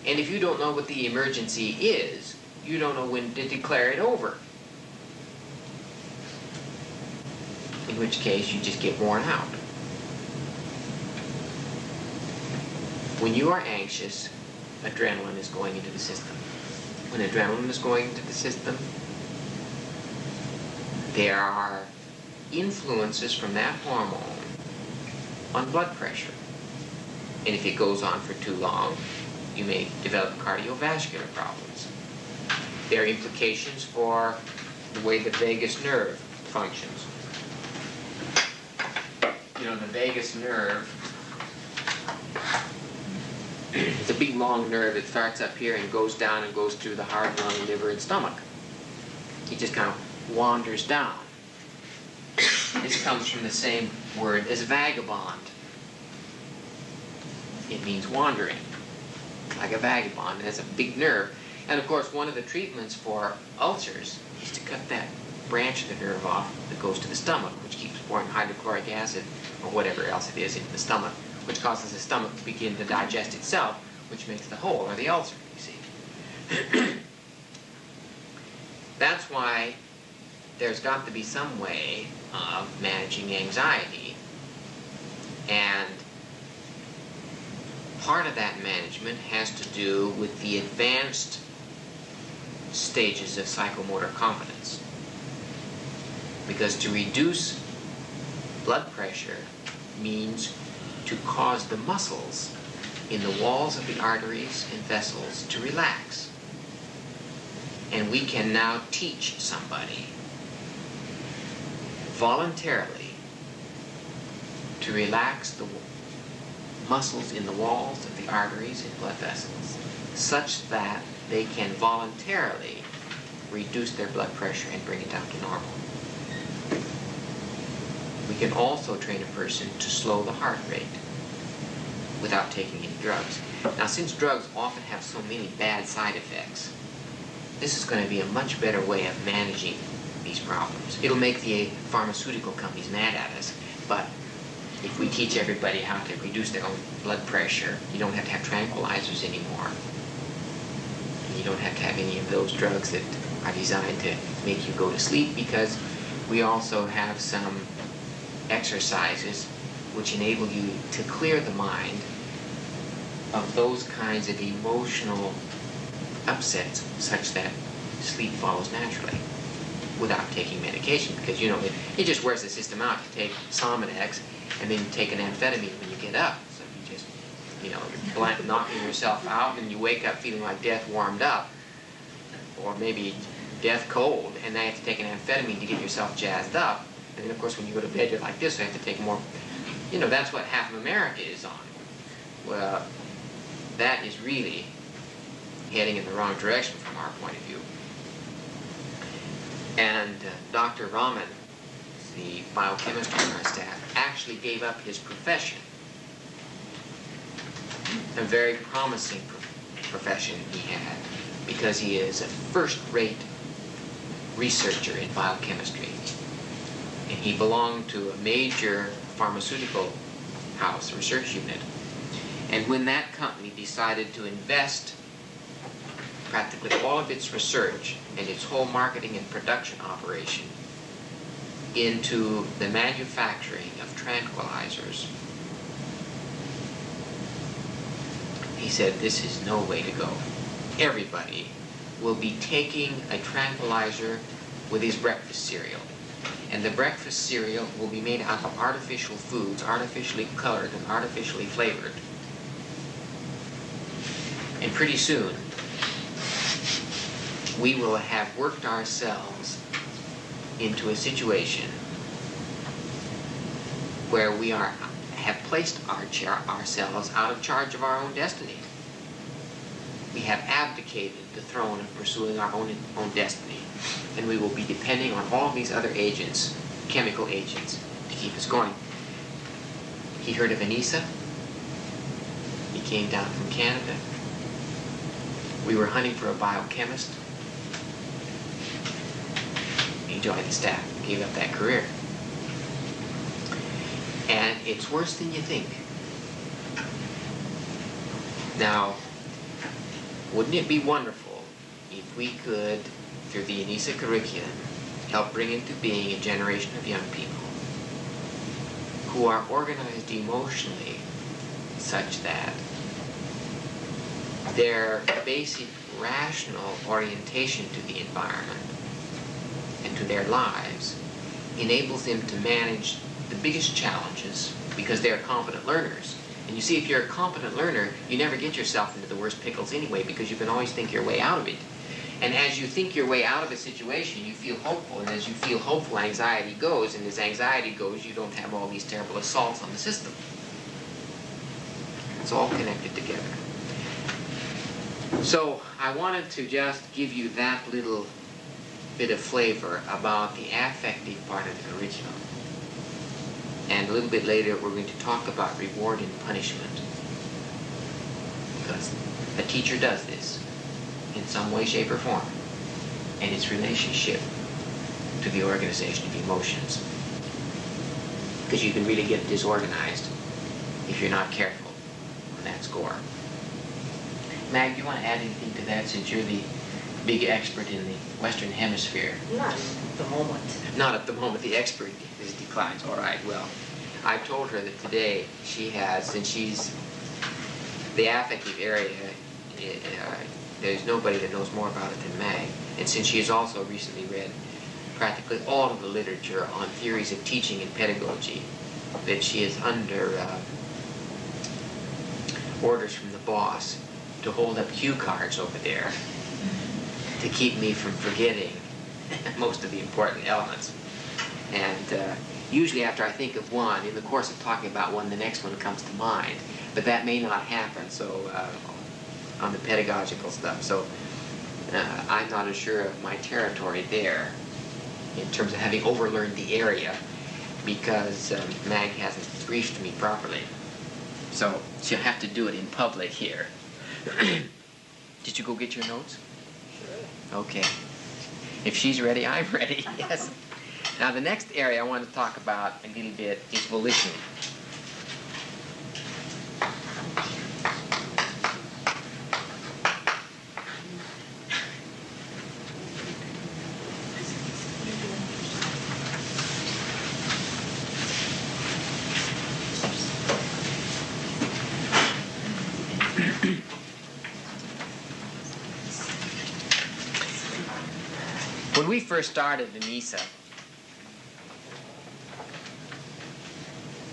And if you don't know what the emergency is, you don't know when to declare it over. In which case, you just get worn out. When you are anxious, adrenaline is going into the system. When adrenaline is going into the system, there are influences from that hormone on blood pressure. And if it goes on for too long, you may develop cardiovascular problems. There are implications for the way the vagus nerve functions. You know, the vagus nerve is a big long nerve that starts up here and goes down and goes through the heart, lung, liver, and stomach. It just kind of wanders down. This comes from the same word as vagabond. It means wandering, like a vagabond. It has a big nerve. And of course, one of the treatments for ulcers is to cut that branch of the nerve off that goes to the stomach, which keeps pouring hydrochloric acid or whatever else it is into the stomach, which causes the stomach to begin to digest itself, which makes the hole or the ulcer, you see. That's why there's got to be some way of managing anxiety, and part of that management has to do with the advanced stages of psychomotor competence. Because to reduce blood pressure means to cause the muscles in the walls of the arteries and vessels to relax. And we can now teach somebody voluntarily to relax the muscles in the walls of the arteries and blood vessels such that they can voluntarily reduce their blood pressure and bring it down to normal. We can also train a person to slow the heart rate without taking any drugs. Now, since drugs often have so many bad side effects, this is going to be a much better way of managing these problems. It'll make the pharmaceutical companies mad at us, but if we teach everybody how to reduce their own blood pressure, you don't have to have tranquilizers anymore. You don't have to have any of those drugs that are designed to make you go to sleep, because we also have some exercises which enable you to clear the mind of those kinds of emotional upsets such that sleep follows naturally without taking medication. Because, you know, it just wears the system out. You take Somanex and then you take an amphetamine when you get up. So you just, you know, you're knocking yourself out and you wake up feeling like death warmed up, or maybe death cold, and now you have to take an amphetamine to get yourself jazzed up. And then, of course, when you go to bed, you're like this, so you have to take more. You know, that's what half of America is on. Well, that is really heading in the wrong direction from our point of view. And Dr. Raman, the biochemist on our staff, actually gave up his profession, a very promising profession he had, because he is a first-rate researcher in biochemistry. And he belonged to a major pharmaceutical house, research unit. And when that company decided to invest practically all of its research and its whole marketing and production operation into the manufacturing of tranquilizers, he said, this is no way to go. Everybody will be taking a tranquilizer with his breakfast cereal. And the breakfast cereal will be made out of artificial foods, artificially colored and artificially flavored. And pretty soon, we will have worked ourselves into a situation where we have placed ourselves out of charge of our own destiny. We have abdicated the throne of pursuing our own destiny, and we will be depending on all these other agents, chemical agents, to keep us going. He heard of Anisa. He came down from Canada. We were hunting for a biochemist. He joined the staff, gave up that career. And it's worse than you think. Now, wouldn't it be wonderful if we could, through the Anisa curriculum, help bring into being a generation of young people who are organized emotionally such that their basic rational orientation to the environment and to their lives enables them to manage the biggest challenges because they're competent learners. And you see, if you're a competent learner, you never get yourself into the worst pickles anyway because you can always think your way out of it. And as you think your way out of a situation, you feel hopeful. And as you feel hopeful, anxiety goes. And as anxiety goes, you don't have all these terrible assaults on the system. It's all connected together. So I wanted to just give you that little bit of flavor about the affective part of the curriculum. And a little bit later, we're going to talk about reward and punishment. Because a teacher does this in some way, shape, or form. And its relationship to the organization of emotions. Because you can really get disorganized if you're not careful on that score. Mag, do you want to add anything to that since you're the big expert in the Western Hemisphere? Not at the moment. Not at the moment. The expert is declines. All right, well, I told her that today she has, since she's the affective area, there's nobody that knows more about it than Mag. And since she has also recently read practically all of the literature on theories of teaching and pedagogy, that she is under orders from the boss to hold up cue cards over there to keep me from forgetting most of the important elements. And usually after I think of one, in the course of talking about one, the next one comes to mind. But that may not happen so on the pedagogical stuff. So I'm not as sure of my territory there in terms of having overlearned the area because Mag hasn't briefed me properly. So she'll have to do it in public here. Did you go get your notes? Sure. Okay. If she's ready, I'm ready. Yes. Now the next area I want to talk about a little bit is volition. When we first started Anisa,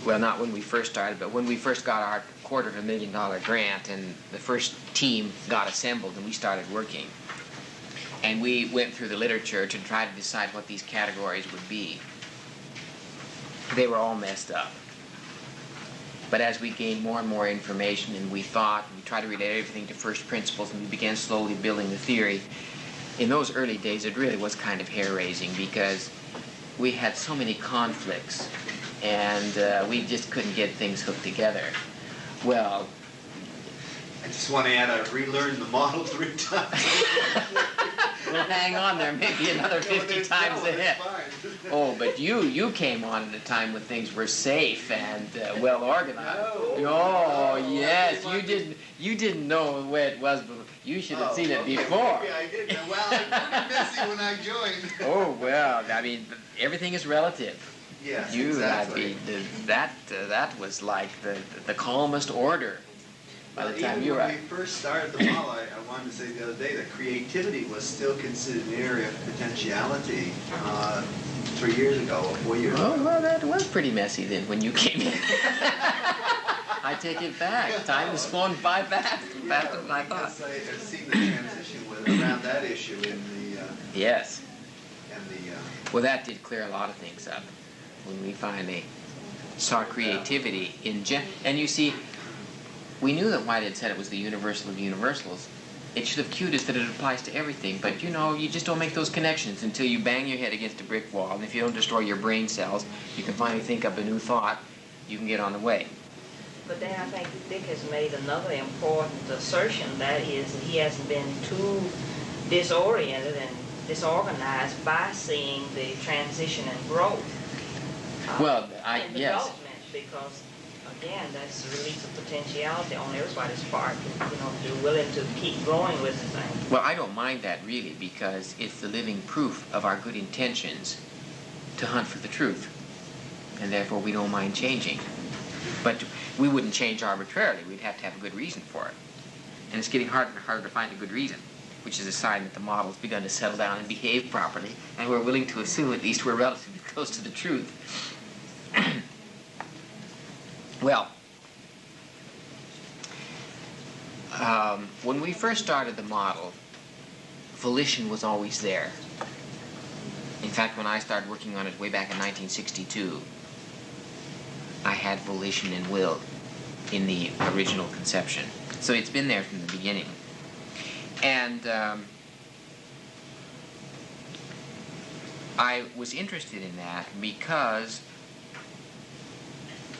well, not when we first started, but when we first got our $250,000 grant and the first team got assembled and we started working, and we went through the literature to try to decide what these categories would be, they were all messed up. But as we gained more and more information and we thought, and we tried to relate everything to first principles and we began slowly building the theory, in those early days it really was kind of hair-raising because we had so many conflicts and we just couldn't get things hooked together. Well, I just want to add, I've relearned the model 3 times. Well, hang on there, maybe another 50 times ahead. Oh, but you came on at a time when things were safe and well organized. Oh, yes, you didn't know the way it was, but you should have seen it before. Maybe I did. Well, I was messy when I joined. Oh, well, I mean, everything is relative. Yes, You, exactly. I mean, that was like the calmest order by the time you were. When we first started the model, I wanted to say the other day that creativity was still considered an area of potentiality 3 years ago, or 4 years ago. Oh, well, that was pretty messy then when you came in. I take it back. Time has flown by faster than I thought. Because I've seen the transition around that issue in the... Yes. And the... Well, that did clear a lot of things up when we finally saw creativity in and you see, we knew that White had said it was the universal of universals. It should have cued us that it applies to everything, but you know, you just don't make those connections until you bang your head against a brick wall, and if you don't destroy your brain cells, you can finally think up a new thought, you can get on the way. But then I think Dick has made another important assertion, that is that he hasn't been too disoriented and disorganized by seeing the transition and growth. Well, in yes. development. because, again, that's the release of potentiality on everybody's part, they're willing to keep growing with the thing. Well, I don't mind that really, because it's the living proof of our good intentions to hunt for the truth, and therefore we don't mind changing. But we wouldn't change arbitrarily. We'd have to have a good reason for it. And it's getting harder and harder to find a good reason, which is a sign that the model's begun to settle down and behave properly, and we're willing to assume at least we're relatively close to the truth. Well, when we first started the model, volition was always there. In fact, when I started working on it way back in 1962, I had volition and will in the original conception. So it's been there from the beginning. And I was interested in that because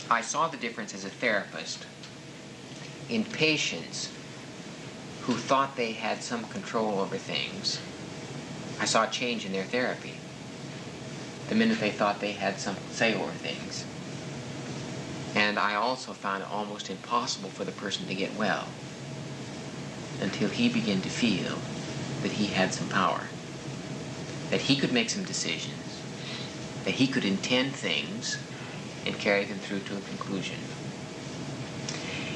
I saw the difference as a therapist in patients who thought they had some control over things. I saw a change in their therapy the minute they thought they had some say over things. And I also found it almost impossible for the person to get well until he began to feel that he had some power, that he could make some decisions, that he could intend things and carry them through to a conclusion.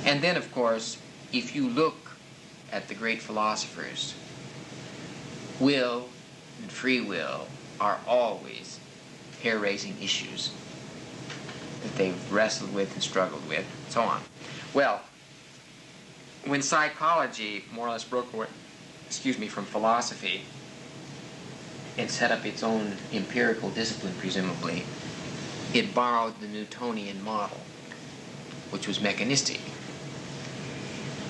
And then, of course, if you look at the great philosophers, will and free will are always hair-raising issues that they've wrestled with and struggled with, and so on. Well, when psychology more or less broke away, from philosophy and set up its own empirical discipline, presumably, it borrowed the Newtonian model, which was mechanistic.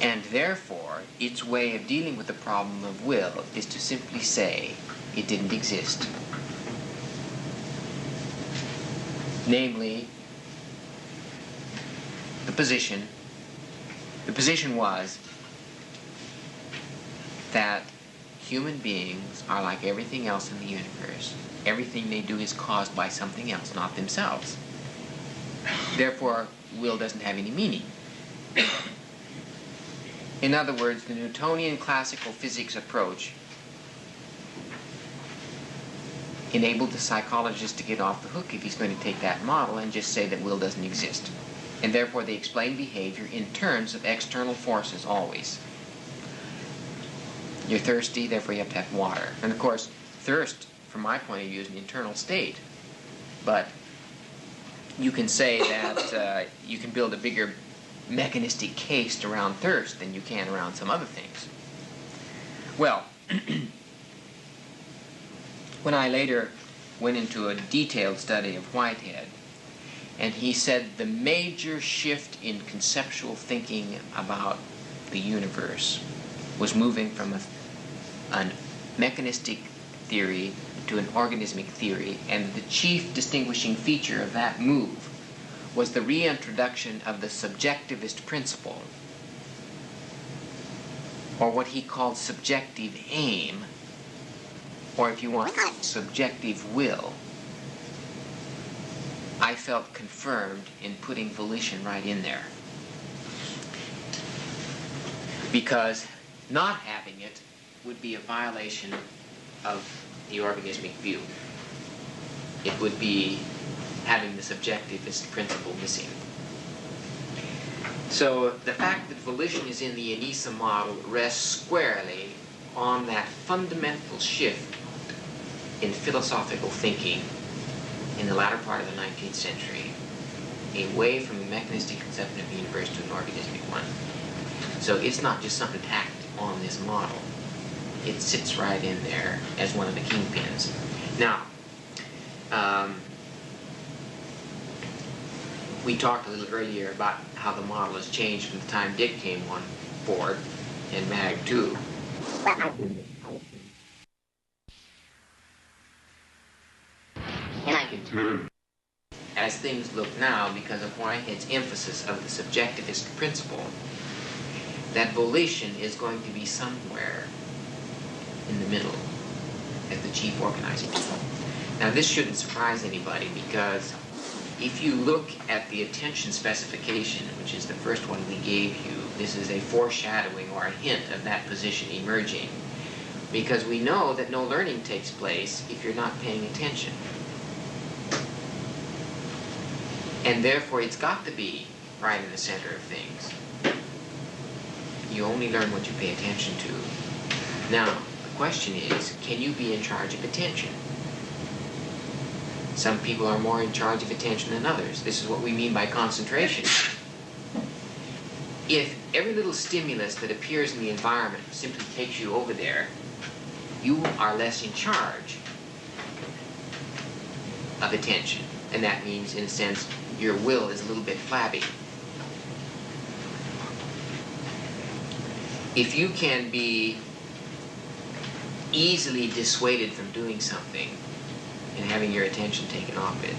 And therefore, its way of dealing with the problem of will is to simply say it didn't exist. Namely, the position was that human beings are like everything else in the universe. Everything they do is caused by something else, not themselves. Therefore, will doesn't have any meaning. In other words, the Newtonian classical physics approach enabled the psychologist to get off the hook if he's going to take that model and just say that will doesn't exist. And therefore they explain behavior in terms of external forces always. You're thirsty, therefore you have to have water. And of course, thirst, from my point of view, is an internal state. But you can say that you can build a bigger mechanistic case around thirst than you can around some other things. Well, when I later went into a detailed study of Whitehead, and he said the major shift in conceptual thinking about the universe was moving from a mechanistic theory to an organismic theory, and the chief distinguishing feature of that move was the reintroduction of the subjectivist principle, or what he called subjective aim, or if you want, subjective will. I felt confirmed in putting volition right in there. Because not having it would be a violation of the organismic view. It would be having the subjectivist principle missing. So the fact that volition is in the Anisa-Model rests squarely on that fundamental shift in philosophical thinking in the latter part of the 19th century, away from the mechanistic conception of the universe to an organismic one. So it's not just something tacked on this model. It sits right in there as one of the kingpins. Now, we talked a little earlier about how the model has changed from the time Dick came on board and Mag too. As things look now, because of Whitehead's emphasis of the subjectivist principle, that volition is going to be somewhere in the middle as the chief organizing principle. Now this shouldn't surprise anybody, because if you look at the attention specification, which is the first one we gave you, this is a foreshadowing or a hint of that position emerging, because we know that no learning takes place if you're not paying attention. And therefore, it's got to be right in the center of things. You only learn what you pay attention to. Now, the question is, can you be in charge of attention? Some people are more in charge of attention than others. This is what we mean by concentration. If every little stimulus that appears in the environment simply takes you over there, you are less in charge of attention. And that means, in a sense, your will is a little bit flabby. If you can be easily dissuaded from doing something and having your attention taken off it,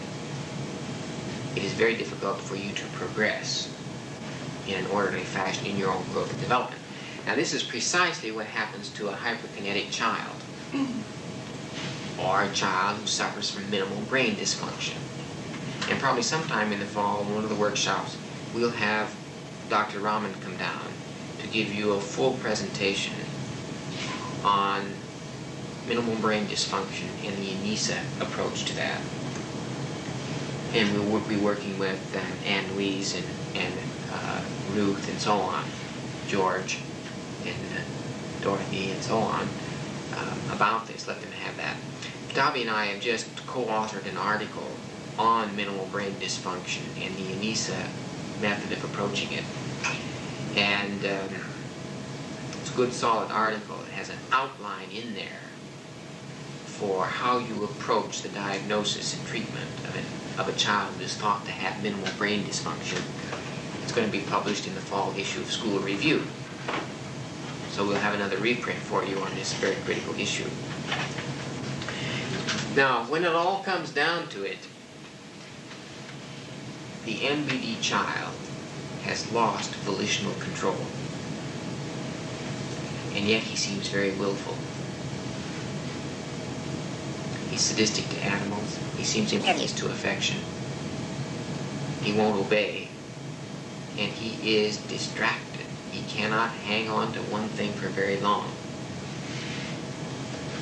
it is very difficult for you to progress in an orderly fashion in your own growth and development. Now, this is precisely what happens to a hyperkinetic child or a child who suffers from minimal brain dysfunction. And probably sometime in the fall, in one of the workshops, we'll have Dr. Raman come down to give you a full presentation on minimal brain dysfunction and the Anisa approach to that. And we'll be working with Ann Louise and Ruth and so on, George and Dorothy and so on, about this. Let them have that. Dobby and I have just co-authored an article on minimal brain dysfunction and the Anisa method of approaching it. And it's a good solid article. It has an outline in there for how you approach the diagnosis and treatment of a child who is thought to have minimal brain dysfunction. It's going to be published in the fall issue of School Review. So we'll have another reprint for you on this very critical issue. Now, when it all comes down to it, the MBD child has lost volitional control. And yet he seems very willful. He's sadistic to animals. He seems impervious to affection. He won't obey. And he is distracted. He cannot hang on to one thing for very long.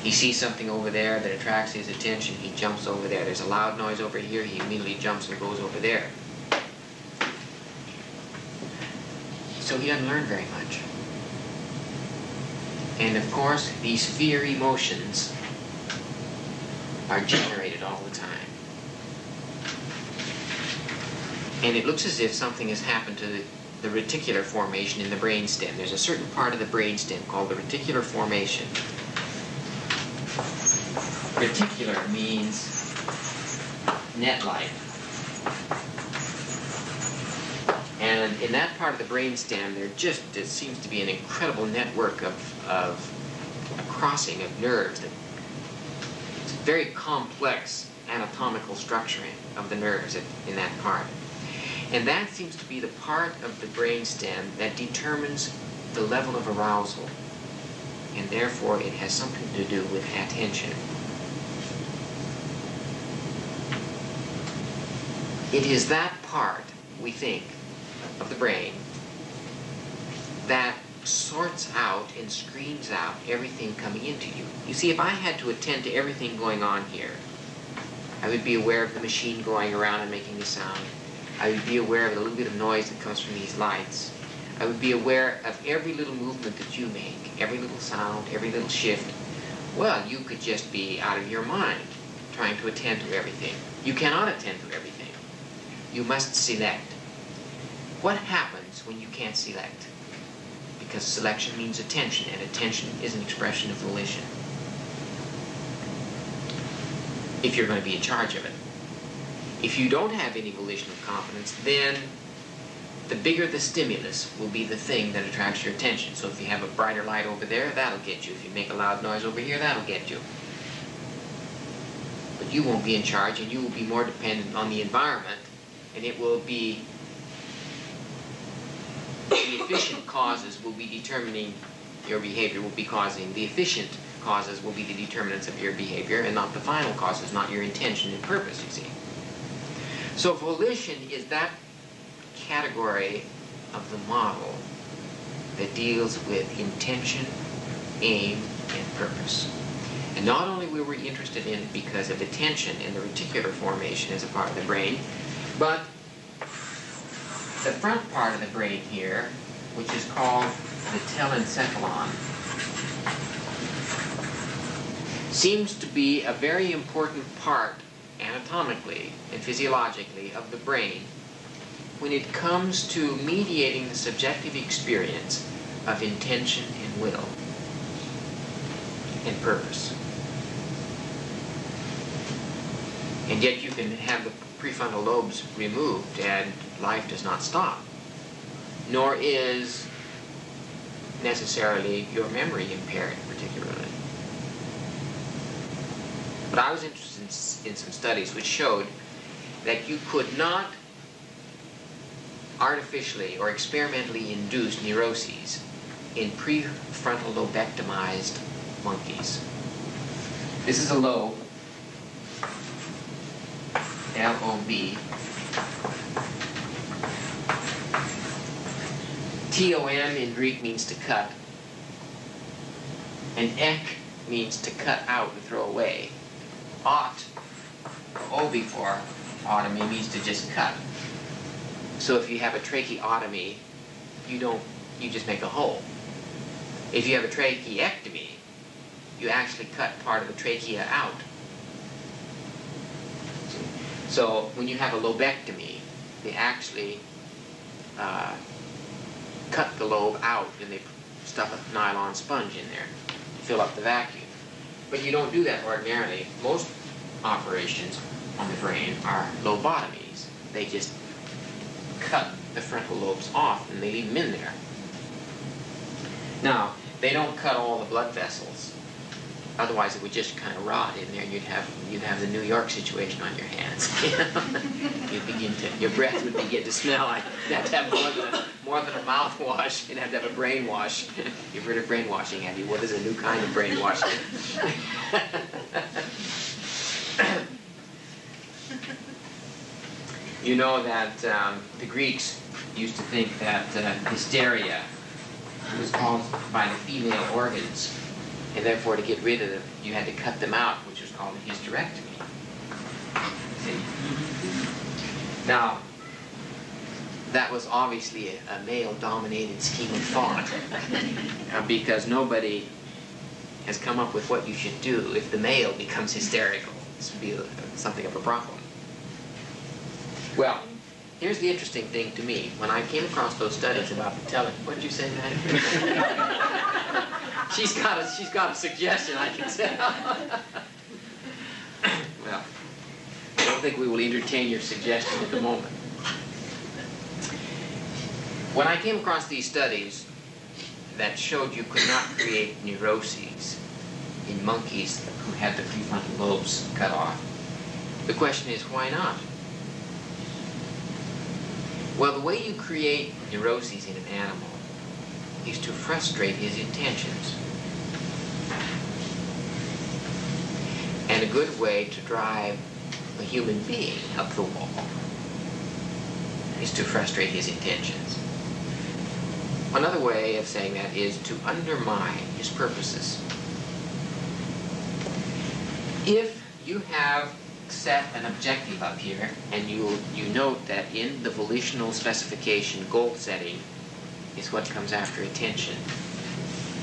He sees something over there that attracts his attention. He jumps over there. There's a loud noise over here. He immediately jumps and goes over there. So he doesn't learn very much. And of course, these fear emotions are generated all the time. And it looks as if something has happened to the reticular formation in the brainstem. There's a certain part of the brainstem called the reticular formation. Reticular means net-like. And in that part of the brainstem, there seems to be an incredible network of a crossing of nerves. It's very complex anatomical structuring of the nerves in that part. And that seems to be the part of the brainstem that determines the level of arousal. And therefore, it has something to do with attention. It is that part, we think, of the brain that sorts out and screens out everything coming into you. You see, if I had to attend to everything going on here, I would be aware of the machine going around and making a sound. I would be aware of the little bit of noise that comes from these lights. I would be aware of every little movement that you make, every little sound, every little shift. Well, you could just be out of your mind trying to attend to everything. You cannot attend to everything. You must select. What happens when you can't select? Because selection means attention, and attention is an expression of volition. If you're going to be in charge of it. If you don't have any volitional competence, then the bigger the stimulus will be the thing that attracts your attention. So if you have a brighter light over there, that'll get you. If you make a loud noise over here, that'll get you. But you won't be in charge, and you will be more dependent on the environment, and it will be the efficient causes will be determining your behavior, will be causing the efficient causes will be the determinants of your behavior, and not the final causes, not your intention and purpose, you see. So volition is that category of the model that deals with intention, aim, and purpose. And not only were we interested in it because of attention and the reticular formation as a part of the brain, but the front part of the brain here, which is called the telencephalon, seems to be a very important part anatomically and physiologically of the brain when it comes to mediating the subjective experience of intention and will and purpose. And yet you can have the prefrontal lobes removed and life does not stop, nor is necessarily your memory impaired particularly. But I was interested in some studies which showed that you could not artificially or experimentally induce neuroses in prefrontal lobectomized monkeys. This is a lobe, L-O-B. T-O-M in Greek means to cut, and ek means to cut out and throw away. Ot, O before otomy, means to just cut. So if you have a tracheotomy, you just make a hole. If you have a tracheectomy, you actually cut part of the trachea out. So when you have a lobectomy, they actually cut the lobe out and they stuff a nylon sponge in there to fill up the vacuum. But you don't do that ordinarily. Most operations on the brain are lobotomies. They just cut the frontal lobes off and they leave them in there. Now, they don't cut all the blood vessels. Otherwise, it would just kind of rot in there, and you'd have the New York situation on your hands. Your breath would begin to smell like you'd have to have more than a mouthwash. You'd have to have a brainwash. You've heard of brainwashing, have you? What is a new kind of brainwashing? You know that the Greeks used to think that hysteria was caused by the female organs, and therefore to get rid of them, you had to cut them out, which was called a hysterectomy. See? Now, that was obviously a male-dominated scheme of thought, because nobody has come up with what you should do if the male becomes hysterical. This would be something of a problem. Well, here's the interesting thing to me. When I came across those studies about the what did you say, Matt? She's got a suggestion, I can tell. Well, I don't think we will entertain your suggestion at the moment. When I came across these studies that showed you could not create neuroses in monkeys who had the prefrontal lobes cut off, the question is, why not? Well, the way you create neuroses in an animal is to frustrate his intentions. And a good way to drive a human being up the wall is to frustrate his intentions. Another way of saying that is to undermine his purposes. If you have set an objective up here, and you note that in the volitional specification, goal setting is what comes after attention.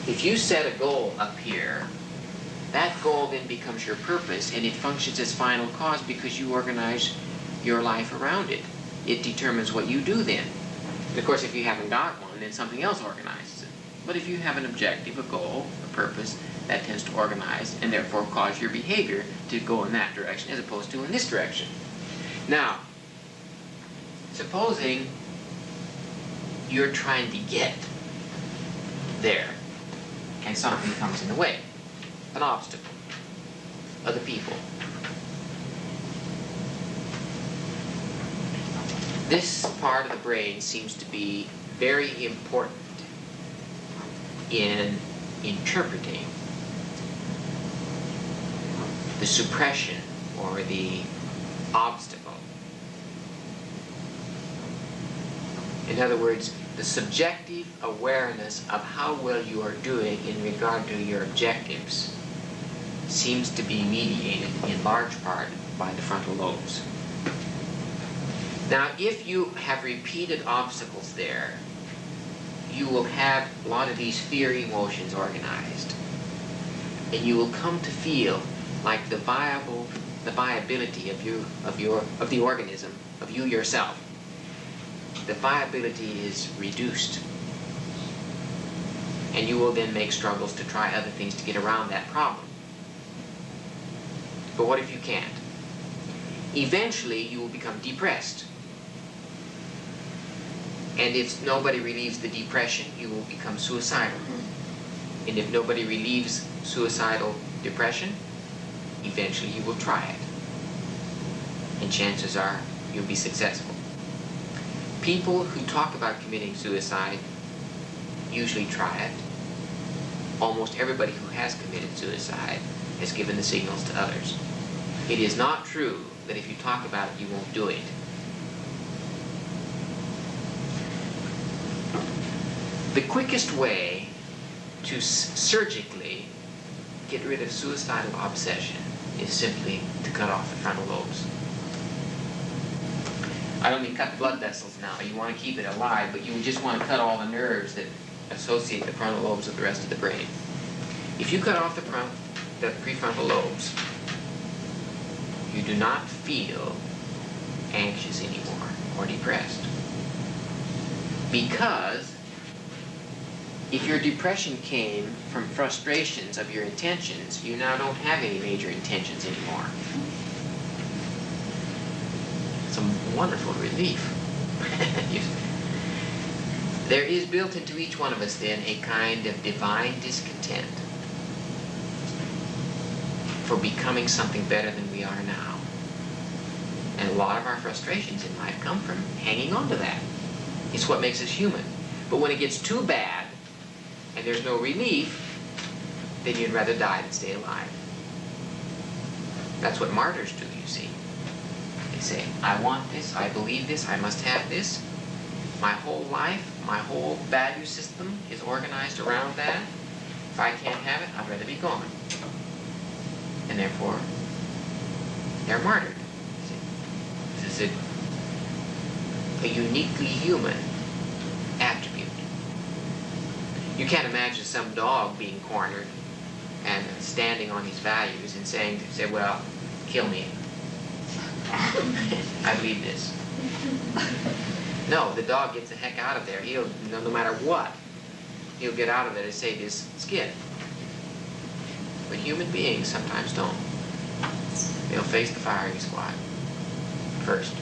If you set a goal up here, that goal then becomes your purpose, and it functions as final cause because you organize your life around it. It determines what you do then. And of course, if you haven't got one, then something else organizes it. But if you have an objective, a goal, a purpose, that tends to organize and therefore cause your behavior to go in that direction as opposed to in this direction. Now, supposing you're trying to get there and something comes in the way, an obstacle, other people. This part of the brain seems to be very important in interpreting the suppression or the obstacle In other words, the subjective awareness of how well you are doing in regard to your objectives seems to be mediated in large part by the frontal lobes. Now, if you have repeated obstacles there, you will have a lot of these fear emotions organized. And you will come to feel like the viability of the organism, of you yourself, the viability is reduced. And you will then make struggles to try other things to get around that problem. But what if you can't? Eventually, you will become depressed. And if nobody relieves the depression, you will become suicidal. And if nobody relieves suicidal depression, eventually you will try it. And chances are you'll be successful. People who talk about committing suicide usually try it. Almost everybody who has committed suicide has given the signals to others. It is not true that if you talk about it, you won't do it. The quickest way to surgically get rid of suicidal obsession is simply to cut off the frontal lobes. I don't mean cut the blood vessels now. You want to keep it alive, but you just want to cut all the nerves that associate the frontal lobes with the rest of the brain. If you cut off the prefrontal lobes, you do not feel anxious anymore or depressed. Because if your depression came from frustrations of your intentions, you now don't have any major intentions anymore. It's a wonderful relief. There is built into each one of us then a kind of divine discontent for becoming something better than we are now. And a lot of our frustrations in life come from hanging on to that. It's what makes us human. But when it gets too bad, and there's no relief, then you'd rather die than stay alive. That's what martyrs do, you see. They say, I want this, I believe this, I must have this. My whole life, my whole value system is organized around that. If I can't have it, I'd rather be gone. And therefore, they're martyred. This is a uniquely human attribute. You can't imagine some dog being cornered and standing on his values and saying, well, kill me. I believe this. No, the dog gets the heck out of there. He'll, no matter what, he'll get out of there to save his skin. But human beings sometimes don't. They'll face the firing squad first.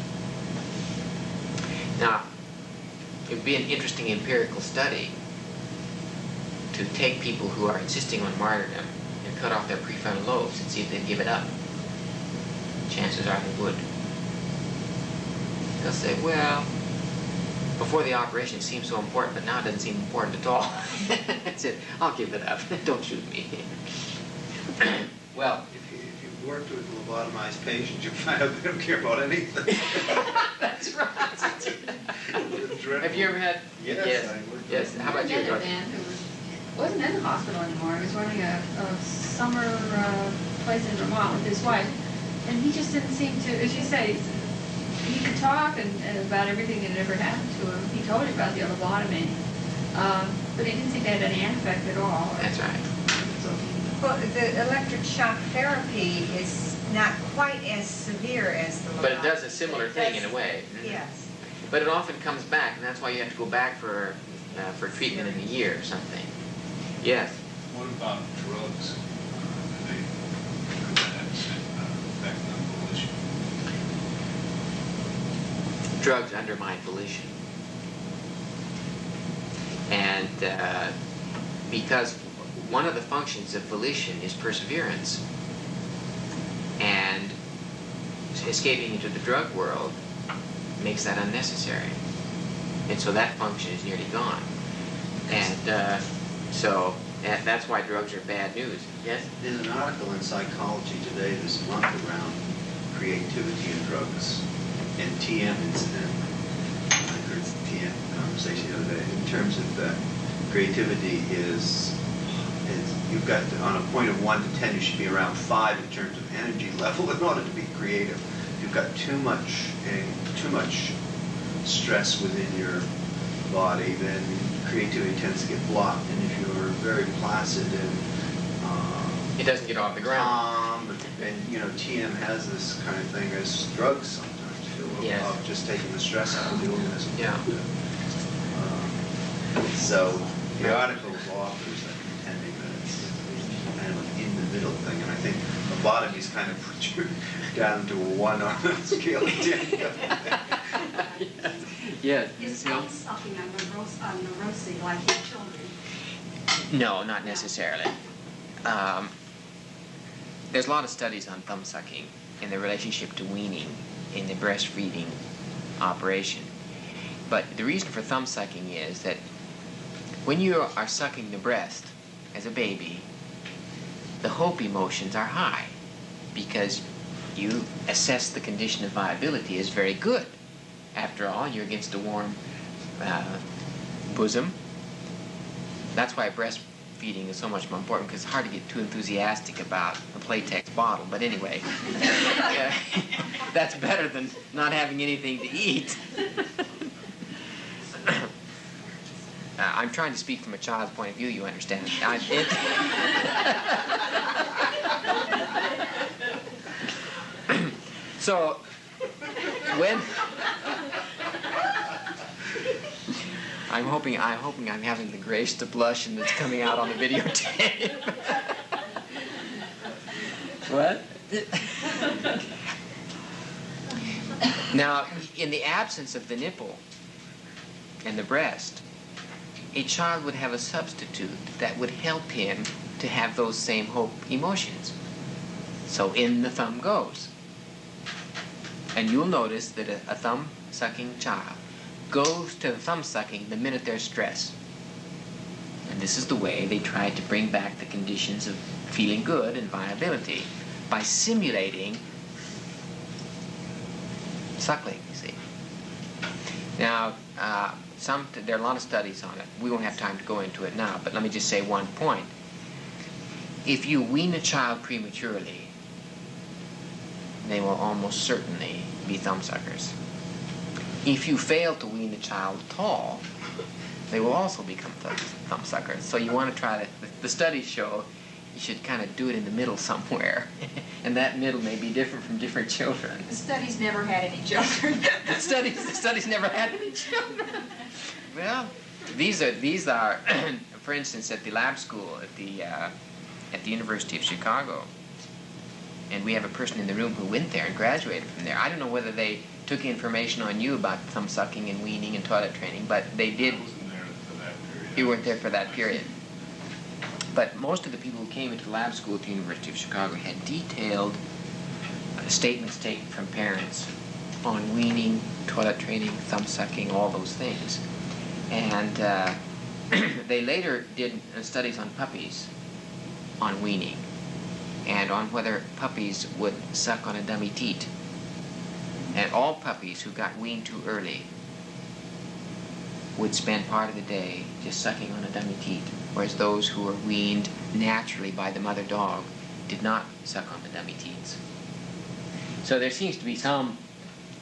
Now, it would be an interesting empirical study to take people who are insisting on martyrdom and cut off their prefrontal lobes and see if they'd give it up. Chances are they would. They'll say, well, before the operation it seemed so important, but now it doesn't seem important at all. That's it. I'll give it up. Don't shoot me. Well, If you worked with lobotomized patients, you'll find out they don't care about anything. that's right. Have you ever had? Yes, I worked Yes. with How about you? I met a man who wasn't in the hospital anymore. He was running a summer place in Vermont with his wife, and he just didn't seem to, as you say, he could talk and about everything that had ever happened to him. He told you about the lobotomy, but he didn't seem to have any affect at all. That's right. So, Well, the electric shock therapy is not quite as severe as the But it does a lobotomy. similar It thing does- in a way. Yes. But it often comes back, and that's why you have to go back for treatment in a year or something. Yes. What about drugs? Could that have effect on volition? Drugs undermine volition. And because one of the functions of volition is perseverance, and escaping into the drug world makes that unnecessary. And so that function is nearly gone. And so that's why drugs are bad news. Yes? There's an article in Psychology Today this month around creativity and drugs and TM incident. I heard TM Stacy the other day, in terms of creativity is you've got on a point of 1 to 10, you should be around 5 in terms of energy level in order to be creative. If you've got too much stress within your body, then creativity tends to get blocked. And if you're very placid and It doesn't get off the ground. calm, and TM has this kind of thing as drugs sometimes, Yes. of just taking the stress out of the organism. Yeah. So the article offers that contending that it's kind of an in the middle thing, and I think lobotomies kind of put you down to a 1 on the scale of 10. Yes. Is thumb sucking a neurosis like in children? No, not necessarily. There's a lot of studies on thumb sucking and the relationship to weaning in the breastfeeding operation. But the reason for thumb sucking is that when you are sucking the breast as a baby, the hope emotions are high because you assess the condition of viability as very good. After all, you're against a warm bosom. That's why breastfeeding is so much more important, because it's hard to get too enthusiastic about a Playtex bottle. But anyway, yeah, that's better than not having anything to eat. I'm trying to speak from a child's point of view, you understand. So, when I'm hoping I'm having the grace to blush and it's coming out on the videotape. What? Now, in the absence of the nipple and the breast, a child would have a substitute that would help him to have those same hope emotions. So in the thumb goes. And you'll notice that a thumb-sucking child goes to the thumb-sucking the minute there's stress. And this is the way they try to bring back the conditions of feeling good and viability, by simulating suckling, you see. Now, there are a lot of studies on it. We won't have time to go into it now, but let me just say one point. If you wean a child prematurely, they will almost certainly be thumbsuckers. If you fail to wean the child at all, they will also become thumbsuckers. So you want to try to, the studies show you should kind of do it in the middle somewhere. And that middle may be different from different children. The studies never had any children. The studies never had any children. Well, these are, for instance, at the lab school at the University of Chicago. And we have a person in the room who went there and graduated from there. I don't know whether they took information on you about thumb sucking and weaning and toilet training, but they did. I wasn't there for that period. You weren't there for that period. But most of the people who came into the lab school at the University of Chicago had detailed statements taken from parents on weaning, toilet training, thumb sucking, all those things. And they later did studies on puppies on weaning, and on whether puppies would suck on a dummy teat. And all puppies who got weaned too early would spend part of the day just sucking on a dummy teat, whereas those who were weaned naturally by the mother dog did not suck on the dummy teats. So there seems to be some,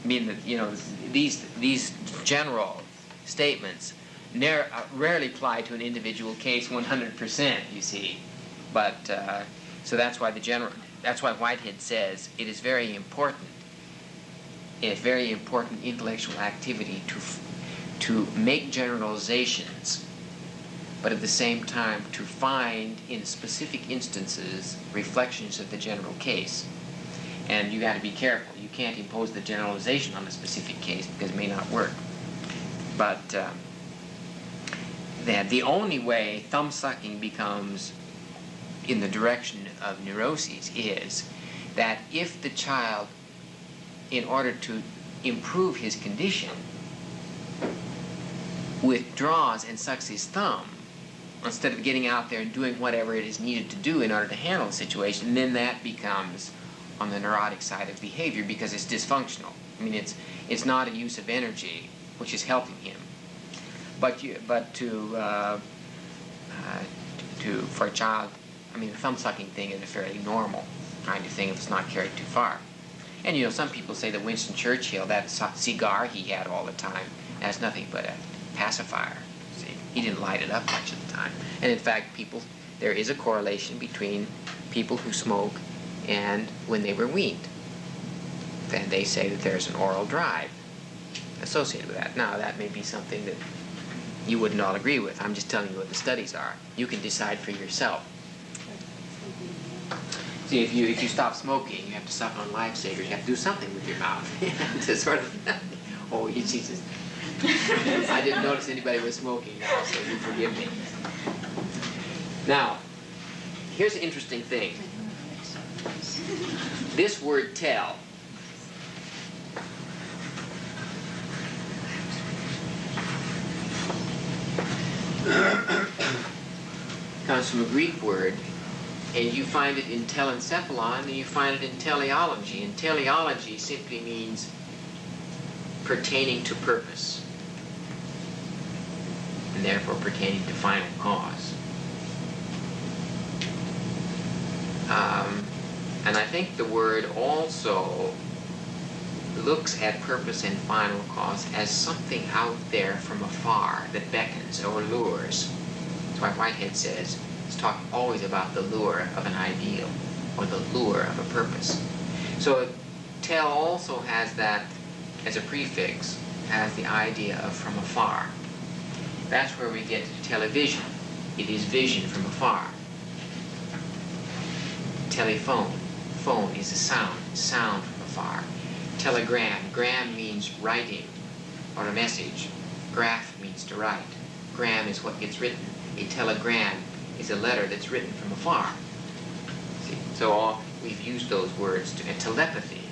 I mean, you know, these general statements rarely apply to an individual case 100%, you see. But so that's why Whitehead says it is very important. It's very important intellectual activity to make generalizations, but at the same time to find in specific instances reflections of the general case. And you got to be careful. You can't impose the generalization on a specific case because it may not work. But the only way thumb sucking becomes in the direction of neuroses is that if the child, in order to improve his condition, withdraws and sucks his thumb instead of getting out there and doing whatever it is needed to do in order to handle the situation, then that becomes on the neurotic side of behavior because it's dysfunctional. I mean, it's not a use of energy which is helping him. for a child, I mean, the thumb sucking thing is a fairly normal kind of thing if it's not carried too far. And you know, some people say that Winston Churchill, that cigar he had all the time, that's nothing but a pacifier. See, he didn't light it up much of the time. And in fact, there is a correlation between people who smoke and when they were weaned. Then they say that there's an oral drive associated with that. Now, that may be something that you wouldn't all agree with. I'm just telling you what the studies are. You can decide for yourself. See, if you stop smoking, you have to suck on lifesavers. You have to do something with your mouth to sort of. Oh, Jesus! I didn't notice anybody was smoking now, so you forgive me. Now, here's an interesting thing. This word "tell" comes from a Greek word, and you find it in telencephalon, and you find it in teleology. And teleology simply means pertaining to purpose, and therefore pertaining to final cause. And I think the word also looks at purpose and final cause as something out there from afar that beckons or lures. That's why Whitehead says it's talking always about the lure of an ideal or the lure of a purpose. So tell also has that as a prefix, has the idea of from afar. That's where we get to television. It is vision from afar. Telephone. Phone is a sound from afar. Telegram. Gram means writing or a message. Graph means to write. Gram is what gets written. A telegram is a letter that's written from afar. See? So we've used those words to telepathy.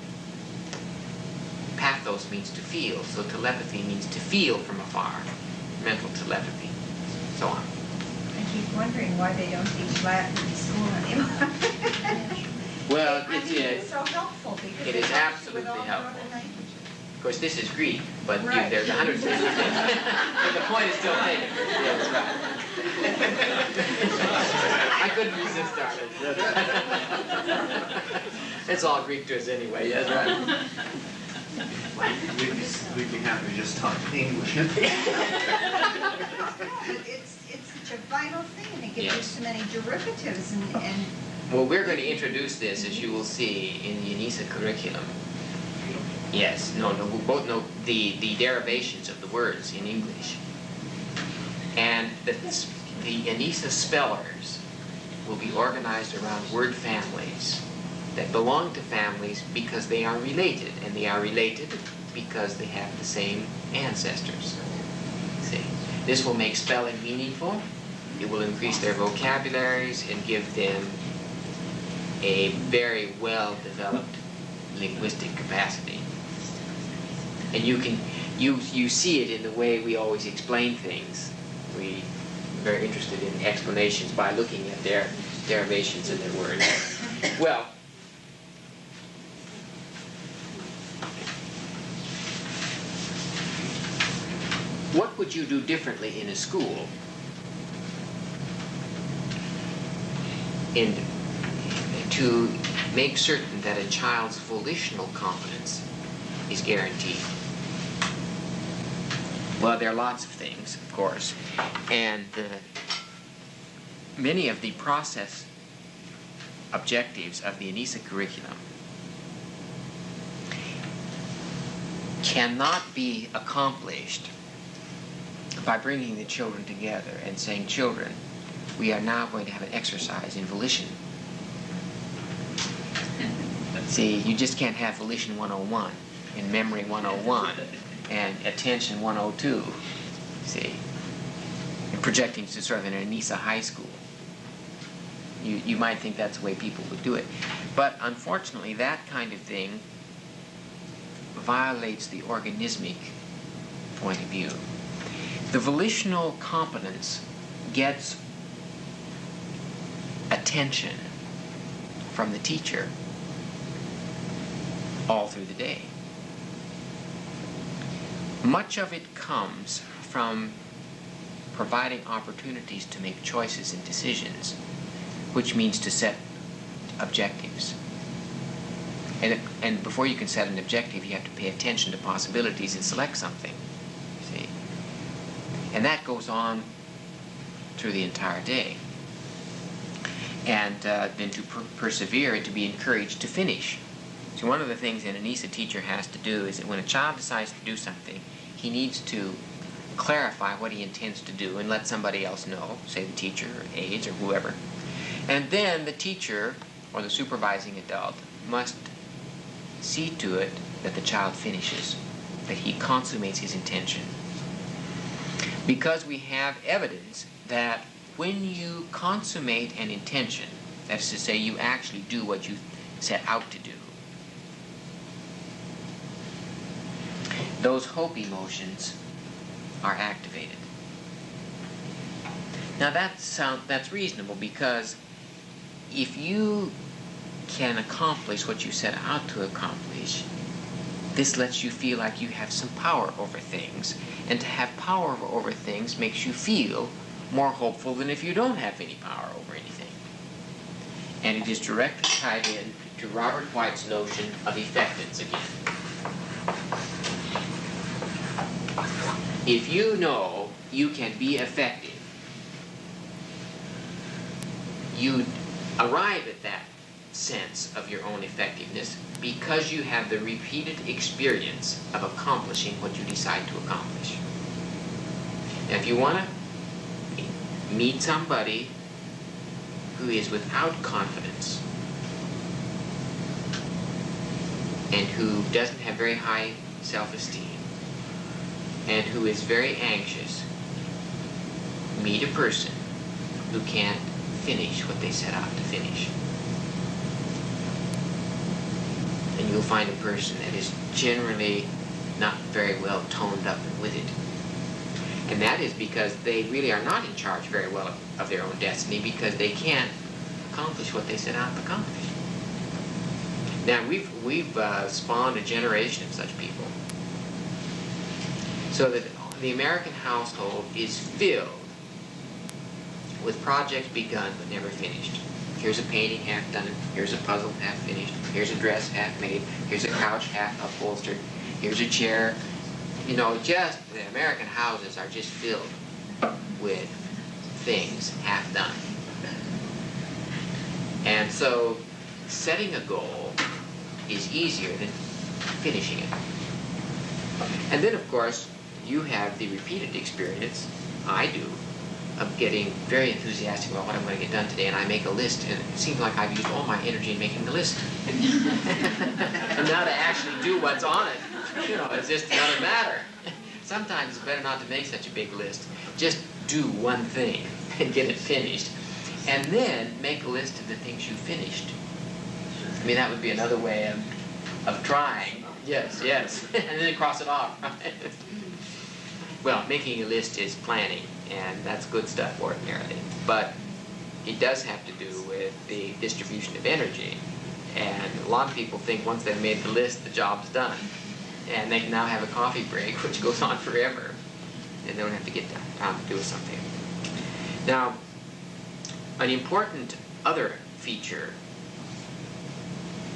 Pathos means to feel, so telepathy means to feel from afar. Mental telepathy. So on. I keep wondering why they don't teach Latin in school anymore. Well, it's so helpful because it is absolutely helpful. Of course, this is Greek, but right. There's 150 things. But the point is still taken. Yeah, that's right. I couldn't resist that. It's all Greek to us anyway. Yes, right. We'd be happy to just talk English. It's such a vital thing, and it gives you Yes. so many derivatives and Well, we're going to introduce this, as you will see, in the Anisa curriculum. Yes, we both know the derivations of the words in English. And the Anisa spellers will be organized around word families that belong to families because they are related, and they are related because they have the same ancestors. See, this will make spelling meaningful. It will increase their vocabularies and give them a very well-developed linguistic capacity. And you see it in the way we always explain things. We're very interested in explanations by looking at their derivations of their words. Well, what would you do differently in a school to make certain that a child's volitional competence is guaranteed? Well, there are lots of things, of course, and many of the process objectives of the Anisa curriculum cannot be accomplished by bringing the children together and saying, children, we are now going to have an exercise in volition. See, you just can't have volition 101 and memory 101 and attention 102, see, and projecting to sort of an Anisa high school. You might think that's the way people would do it. But unfortunately, that kind of thing violates the organismic point of view. The volitional competence gets attention from the teacher all through the day. Much of it comes from providing opportunities to make choices and decisions, which means to set objectives. And before you can set an objective, you have to pay attention to possibilities and select something, see? And that goes on through the entire day. And then to persevere and to be encouraged to finish. So one of the things an Anisa teacher has to do is that when a child decides to do something, he needs to clarify what he intends to do and let somebody else know, say the teacher or aides or whoever. And then the teacher or the supervising adult must see to it that the child finishes, that he consummates his intention. Because we have evidence that when you consummate an intention, that is to say you actually do what you set out to do, those hope emotions are activated. Now that's reasonable, because if you can accomplish what you set out to accomplish, this lets you feel like you have some power over things. And to have power over things makes you feel more hopeful than if you don't have any power over anything. And it is directly tied in to Robert White's notion of effectiveness again. If you know you can be effective, you arrive at that sense of your own effectiveness because you have the repeated experience of accomplishing what you decide to accomplish. Now, if you want to meet somebody who is without confidence and who doesn't have very high self-esteem and who is very anxious, meet a person who can't finish what they set out to finish. And you'll find a person that is generally not very well toned up and witted. And that is because they really are not in charge very well of their own destiny, because they can't accomplish what they set out to accomplish. Now, we've spawned a generation of such people. So that the American household is filled with projects begun but never finished. Here's a painting half done, here's a puzzle half finished, here's a dress half made, here's a couch half upholstered, here's a chair. You know, just the American houses are just filled with things half done. And so setting a goal is easier than finishing it. And then, of course, you have the repeated experience, I do, of getting very enthusiastic about what I'm going to get done today, and I make a list, and it seems like I've used all my energy in making the list. And now to actually do what's on it, you know, it's just another matter. Sometimes it's better not to make such a big list. Just do one thing and get it finished. And then make a list of the things you finished. I mean, that would be another way of trying. Yes, yes. And then cross it off. Well, making a list is planning, and that's good stuff ordinarily. But it does have to do with the distribution of energy. And a lot of people think once they've made the list, the job's done. And they can now have a coffee break, which goes on forever. And they don't have to get time to do something. Now, an important other feature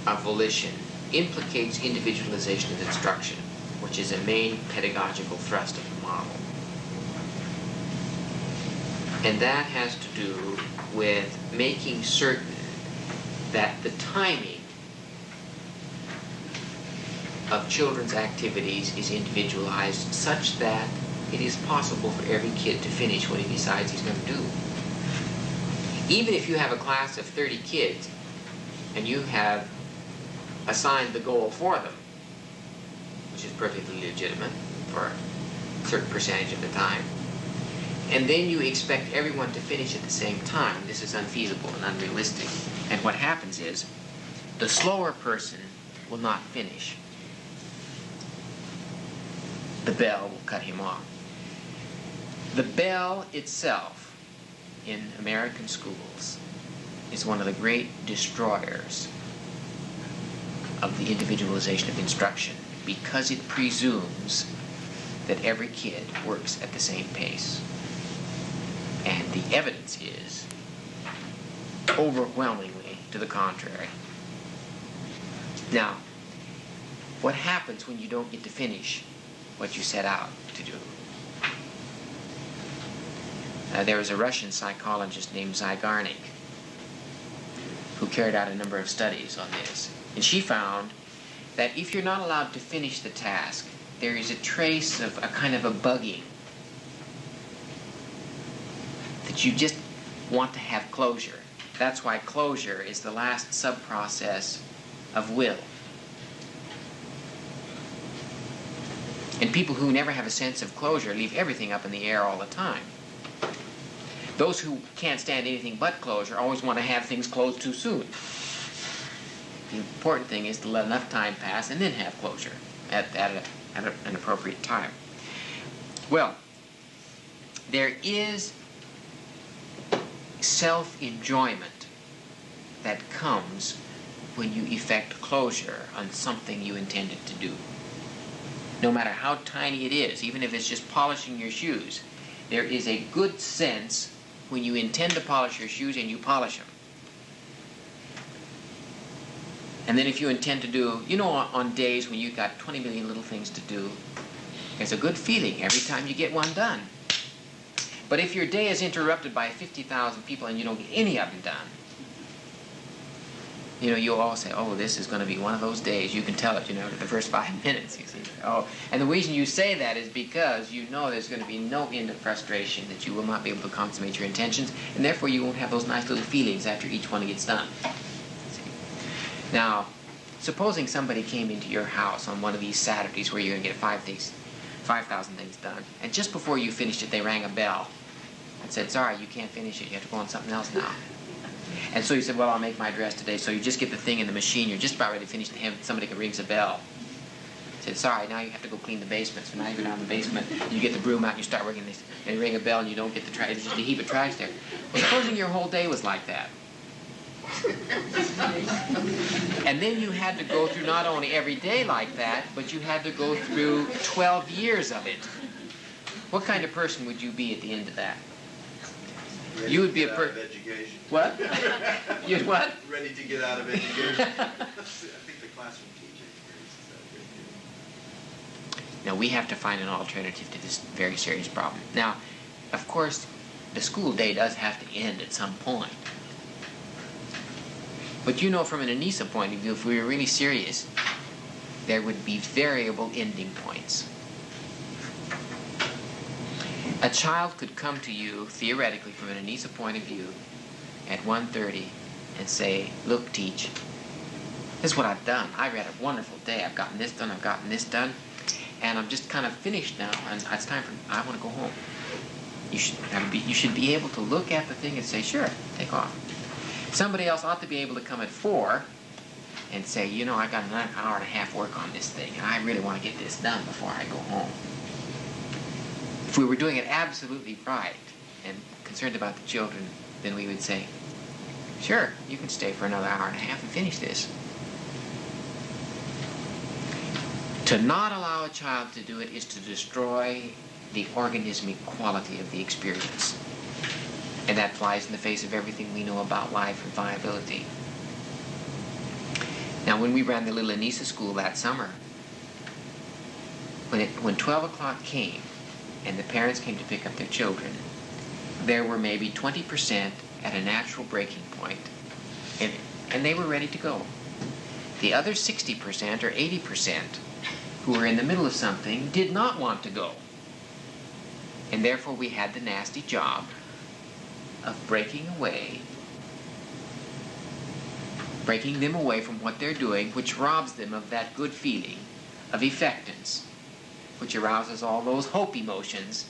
of volition implicates individualization of instruction, which is a main pedagogical thrust of the model. And that has to do with making certain that the timing of children's activities is individualized such that it is possible for every kid to finish what he decides he's going to do. Even if you have a class of 30 kids and you have assigned the goal for them, which is perfectly legitimate for a certain percentage of the time, and then you expect everyone to finish at the same time, this is unfeasible and unrealistic. And what happens is the slower person will not finish. The bell will cut him off. The bell itself in American schools is one of the great destroyers of the individualization of instruction, because it presumes that every kid works at the same pace. And the evidence is overwhelmingly to the contrary. Now, what happens when you don't get to finish what you set out to do? There was a Russian psychologist named Zygarnik who carried out a number of studies on this. And she found that if you're not allowed to finish the task, there is a trace of a kind of a bugging. That you just want to have closure. That's why closure is the last sub-process of will. And people who never have a sense of closure leave everything up in the air all the time. Those who can't stand anything but closure always want to have things closed too soon. The important thing is to let enough time pass and then have closure at an appropriate time. Well, there is self-enjoyment that comes when you effect closure on something you intended to do. No matter how tiny it is, even if it's just polishing your shoes, there is a good sense when you intend to polish your shoes and you polish them. And then if you intend to do, you know, on days when you've got 20 million little things to do, there's a good feeling every time you get one done. But if your day is interrupted by 50,000 people and you don't get any of them done, you know, you'll all say, oh, this is going to be one of those days. You can tell it, you know, after the first 5 minutes. You see, oh, and the reason you say that is because you know there's going to be no end of frustration, that you will not be able to consummate your intentions, and therefore you won't have those nice little feelings after each one gets done. See? Now, supposing somebody came into your house on one of these Saturdays where you're going to get 5,000 things done, and just before you finished it, they rang a bell and said, sorry, you can't finish it. You have to go on something else now. And so you said, well, I'll make my dress today. So you just get the thing in the machine. You're just about ready to finish the hem. Somebody rings a bell. Said, sorry, now you have to go clean the basement. So now you go down the basement. You get the broom out and you start working this. And you ring a bell and you don't get the trash. There's just a heap of trash there. Well, supposing your whole day was like that. And then you had to go through not only every day like that, but you had to go through 12 years of it. What kind of person would you be at the end of that? Ready You would to be get a out of education. What? You'd what? Ready to get out of education. I think the classroom teaching is that. Now, we have to find an alternative to this very serious problem. Now, of course, the school day does have to end at some point. But you know, from an Anisa point of view, if we were really serious, there would be variable ending points. A child could come to you, theoretically, from an Anisa point of view, at 1:30 and say, look, teach, this is what I've done. I've had a wonderful day. I've gotten this done, I've gotten this done, and I'm just kind of finished now, and it's time for, I want to go home. You should be able to look at the thing and say, sure, take off. Somebody else ought to be able to come at 4 and say, you know, I got an hour and a half work on this thing, and I really want to get this done before I go home. If we were doing it absolutely right and concerned about the children, then we would say, sure, you can stay for another hour and a half and finish this. To not allow a child to do it is to destroy the organismic quality of the experience. And that flies in the face of everything we know about life and viability. Now, when we ran the little Anisa school that summer, when 12 o'clock came and the parents came to pick up their children, there were maybe 20% at a natural breaking point, and they were ready to go. The other 60% or 80% who were in the middle of something did not want to go. And therefore we had the nasty job of breaking them away from what they're doing, which robs them of that good feeling of effectiveness, which arouses all those hope emotions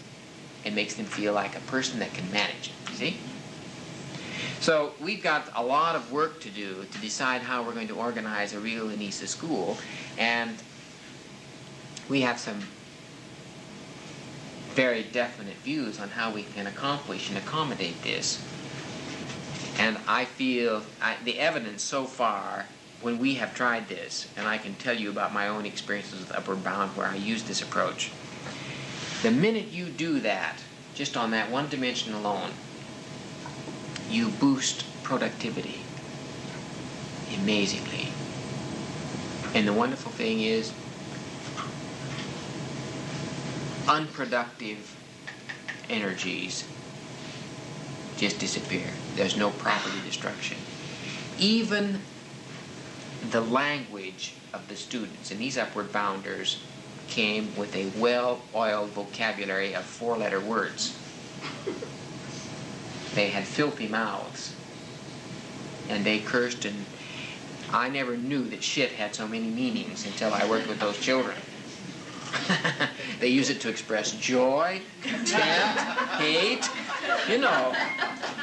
and makes them feel like a person that can manage it, you see? So we've got a lot of work to do to decide how we're going to organize a real Anisa school, and we have some very definite views on how we can accomplish and accommodate this. And I feel the evidence so far, when we have tried this, and I can tell you about my own experiences with Upward Bound where I used this approach, the minute you do that, just on that one dimension alone, you boost productivity amazingly. And the wonderful thing is, unproductive energies just disappear. There's no property destruction. Even the language of the students, and these upward bounders came with a well-oiled vocabulary of 4-letter words. They had filthy mouths, and they cursed, and I never knew that shit had so many meanings until I worked with those children. They use it to express joy, contempt, hate, you know,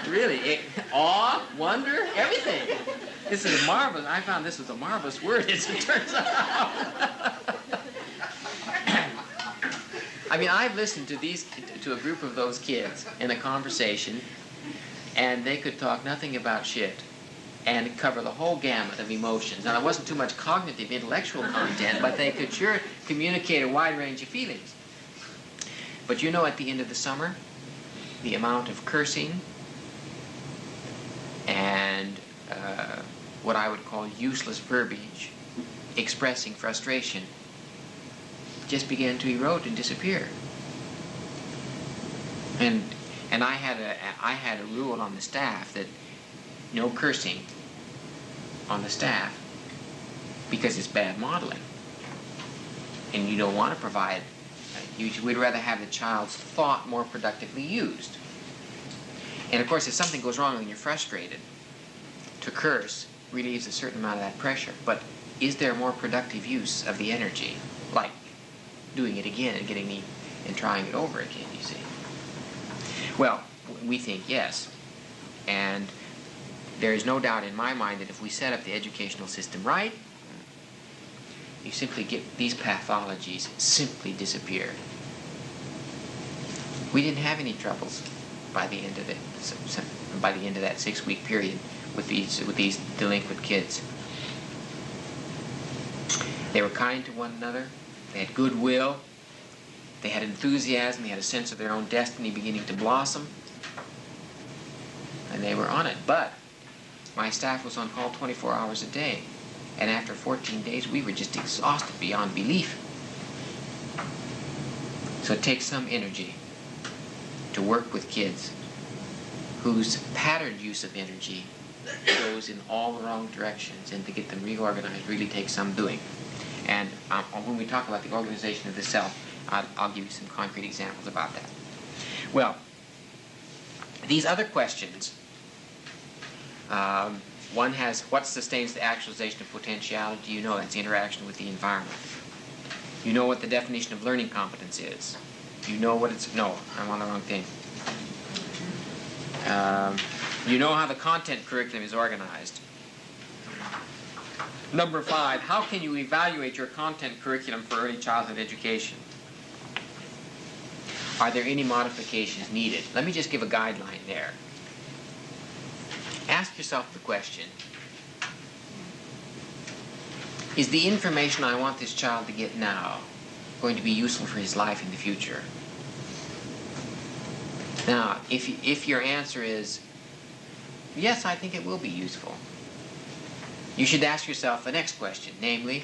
really, awe, wonder, everything. This is marvelous. I found this was a marvelous word, as it turns out. I mean, I've listened to a group of those kids in a conversation, and they could talk nothing about shit and cover the whole gamut of emotions. Now, it wasn't too much cognitive, intellectual content, but they could sure communicate a wide range of feelings. But you know, at the end of the summer, the amount of cursing and what I would call useless verbiage expressing frustration just began to erode and disappear. And I had a rule on the staff that no cursing on the staff, because it's bad modeling. And you don't want to provide, we'd rather have the child's thought more productively used. And of course, if something goes wrong and you're frustrated, to curse relieves a certain amount of that pressure. But is there more productive use of the energy? Like doing it again and trying it over again, you see. Well, we think yes. And there is no doubt in my mind that if we set up the educational system right, you simply get these pathologies simply disappear. We didn't have any troubles by the end of it, by the end of that 6-week period with these delinquent kids. They were kind to one another. They had goodwill. They had enthusiasm. They had a sense of their own destiny beginning to blossom. And they were on it. But my staff was on call 24 hours a day. And after 14 days, we were just exhausted beyond belief. So it takes some energy to work with kids whose patterned use of energy goes in all the wrong directions, and to get them reorganized really takes some doing. And when we talk about the organization of the self, I'll give you some concrete examples about that. Well, these other questions, one has, what sustains the actualization of potentiality? You know, that's interaction with the environment. You know what the definition of learning competence is. You know what it's, no, I'm on the wrong thing. You know how the content curriculum is organized. Number 5, how can you evaluate your content curriculum for early childhood education? Are there any modifications needed? Let me just give a guideline there. Ask yourself the question, is the information I want this child to get now going to be useful for his life in the future? Now, if your answer is, yes, I think it will be useful, you should ask yourself the next question, namely,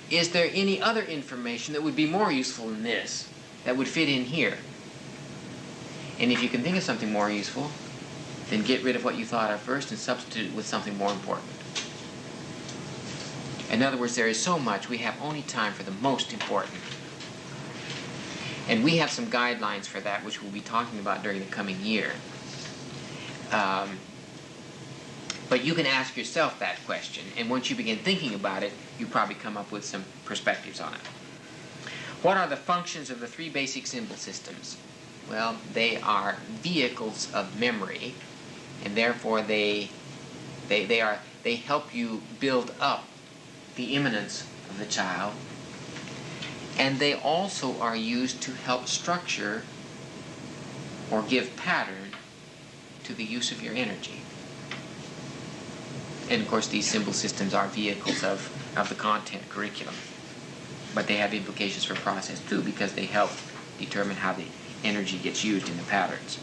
is there any other information that would be more useful than this, that would fit in here? And if you can think of something more useful, then get rid of what you thought of first and substitute it with something more important. In other words, there is so much, we have only time for the most important. And we have some guidelines for that, which we'll be talking about during the coming year. But you can ask yourself that question, and once you begin thinking about it, you probably come up with some perspectives on it. What are the functions of the 3 basic symbol systems? Well, they are vehicles of memory, and therefore they help you build up the immanence of the child, and they also are used to help structure or give pattern to the use of your energy. And of course, these symbol systems are vehicles of the content curriculum, but they have implications for process too, because they help determine how the energy gets used in the patterns.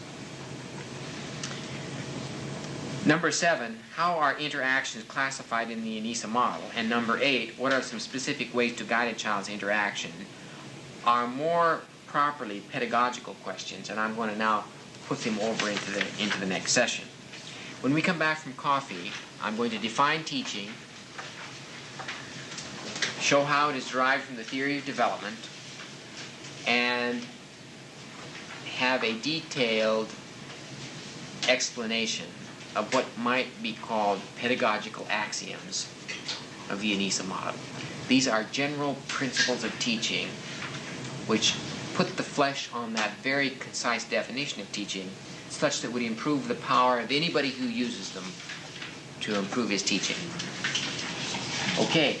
Number 7, how are interactions classified in the Anisa-Model? And number 8, what are some specific ways to guide a child's interaction? Are more properly pedagogical questions, and I'm going to now put them over into the next session. When we come back from coffee, I'm going to define teaching, show how it is derived from the theory of development, and have a detailed explanation of what might be called pedagogical axioms of the Anisa-Model. These are general principles of teaching which put the flesh on that very concise definition of teaching such that would improve the power of anybody who uses them to improve his teaching. Okay,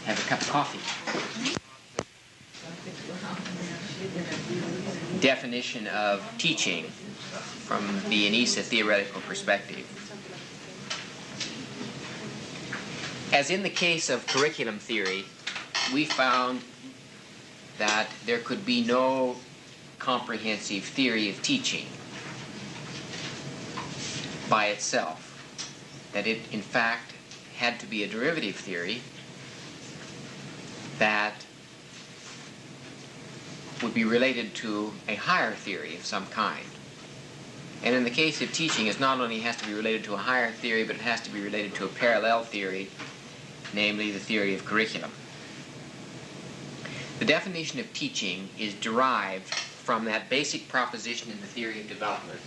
have a cup of coffee. Definition of teaching from the Anisa theoretical perspective. As in the case of curriculum theory, we found that there could be no comprehensive theory of teaching by itself, that it in fact had to be a derivative theory that would be related to a higher theory of some kind. And in the case of teaching, it not only has to be related to a higher theory, but it has to be related to a parallel theory, namely the theory of curriculum. The definition of teaching is derived from that basic proposition in the theory of development,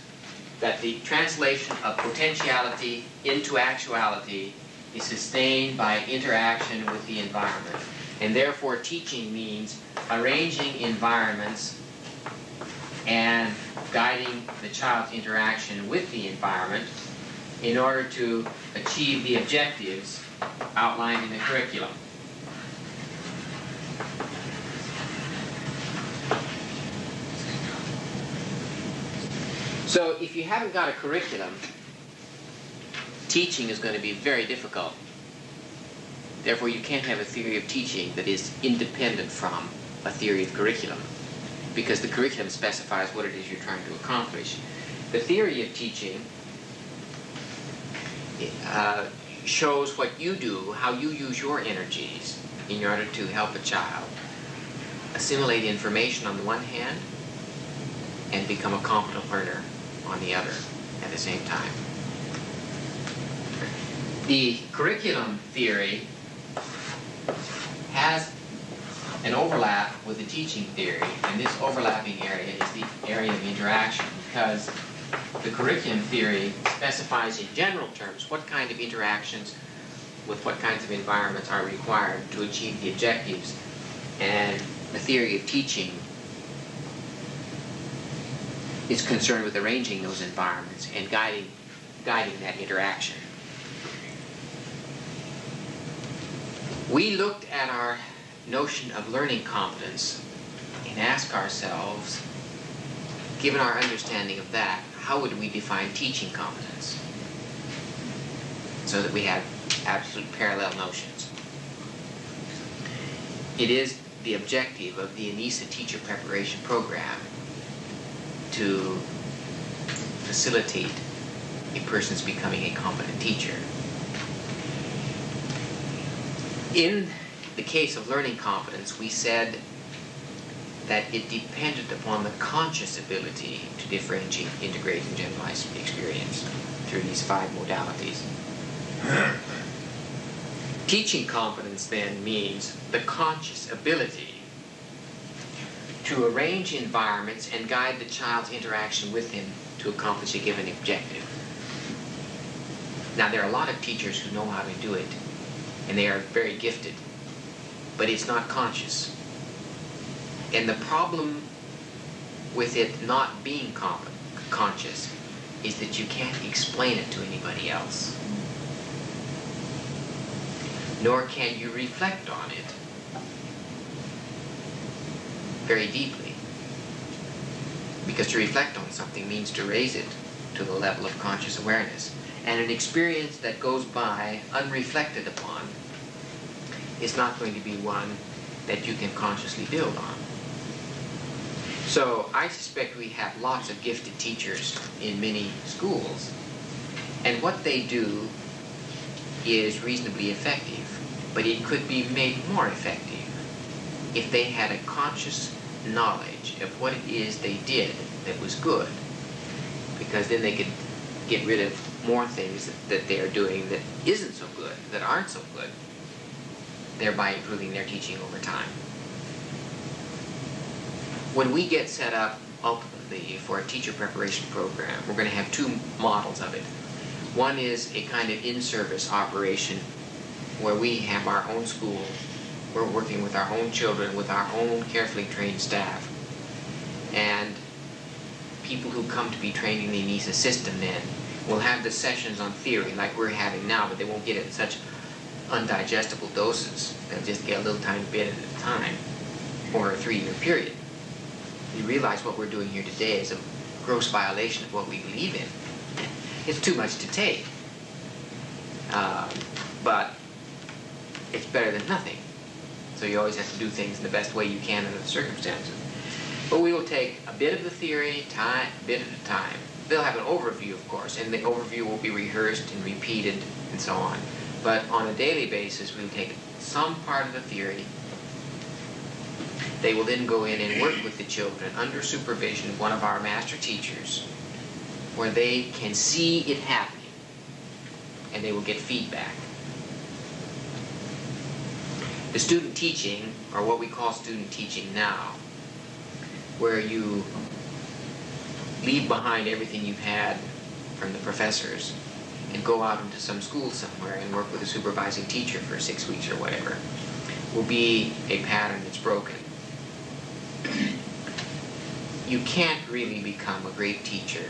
that the translation of potentiality into actuality is sustained by interaction with the environment. And therefore teaching means arranging environments and guiding the child's interaction with the environment in order to achieve the objectives outlined in the curriculum. So if you haven't got a curriculum, teaching is going to be very difficult. Therefore, you can't have a theory of teaching that is independent from a theory of curriculum, because the curriculum specifies what it is you're trying to accomplish. The theory of teaching shows what you do, how you use your energies in order to help a child assimilate information on the one hand and become a competent learner on the other at the same time. The curriculum theory has an overlap with the teaching theory, and this overlapping area is the area of interaction, because the curriculum theory specifies in general terms what kind of interactions with what kinds of environments are required to achieve the objectives, and the theory of teaching is concerned with arranging those environments and guiding that interaction. We looked at our notion of learning competence and asked ourselves, given our understanding of that, how would we define teaching competence so that we have absolute parallel notions? It is the objective of the Anisa teacher preparation program to facilitate a person's becoming a competent teacher. In the case of learning competence, we said that it depended upon the conscious ability to differentiate, integrate, and generalize experience through these 5 modalities. Teaching competence then means the conscious ability to arrange environments and guide the child's interaction with him to accomplish a given objective. Now, there are a lot of teachers who know how to do it, and they are very gifted, but it's not conscious. And the problem with it not being conscious is that you can't explain it to anybody else, nor can you reflect on it very deeply, because to reflect on something means to raise it to the level of conscious awareness. And an experience that goes by unreflected upon is not going to be one that you can consciously build on. So I suspect we have lots of gifted teachers in many schools, And what they do is reasonably effective, but it could be made more effective if they had a conscious knowledge of what it is they did that was good, because then they could get rid of more things that they are doing that isn't so good, that aren't so good, thereby improving their teaching over time. When we get set up ultimately for a teacher preparation program, we're going to have two models of it. One is a kind of in-service operation where we have our own school, we're working with our own children, with our own carefully trained staff, and people who come to be trained in the Anisa system then will have the sessions on theory like we're having now, but they won't get it in such undigestible doses. They'll just get a little tiny bit at a time for a 3-year period. You realize what we're doing here today is a gross violation of what we believe in. It's too much to take. But it's better than nothing. So you always have to do things in the best way you can under the circumstances. But we will take a bit of the theory, a bit at a time. They'll have an overview, of course, and the overview will be rehearsed and repeated and so on. But on a daily basis, we'll take some part of the theory. They will then go in and work with the children under supervision of one of our master teachers, where they can see it happening, and they will get feedback. The student teaching, or what we call student teaching now, where you leave behind everything you've had from the professors and go out into some school somewhere and work with a supervising teacher for 6 weeks or whatever, will be a pattern that's broken. You can't really become a great teacher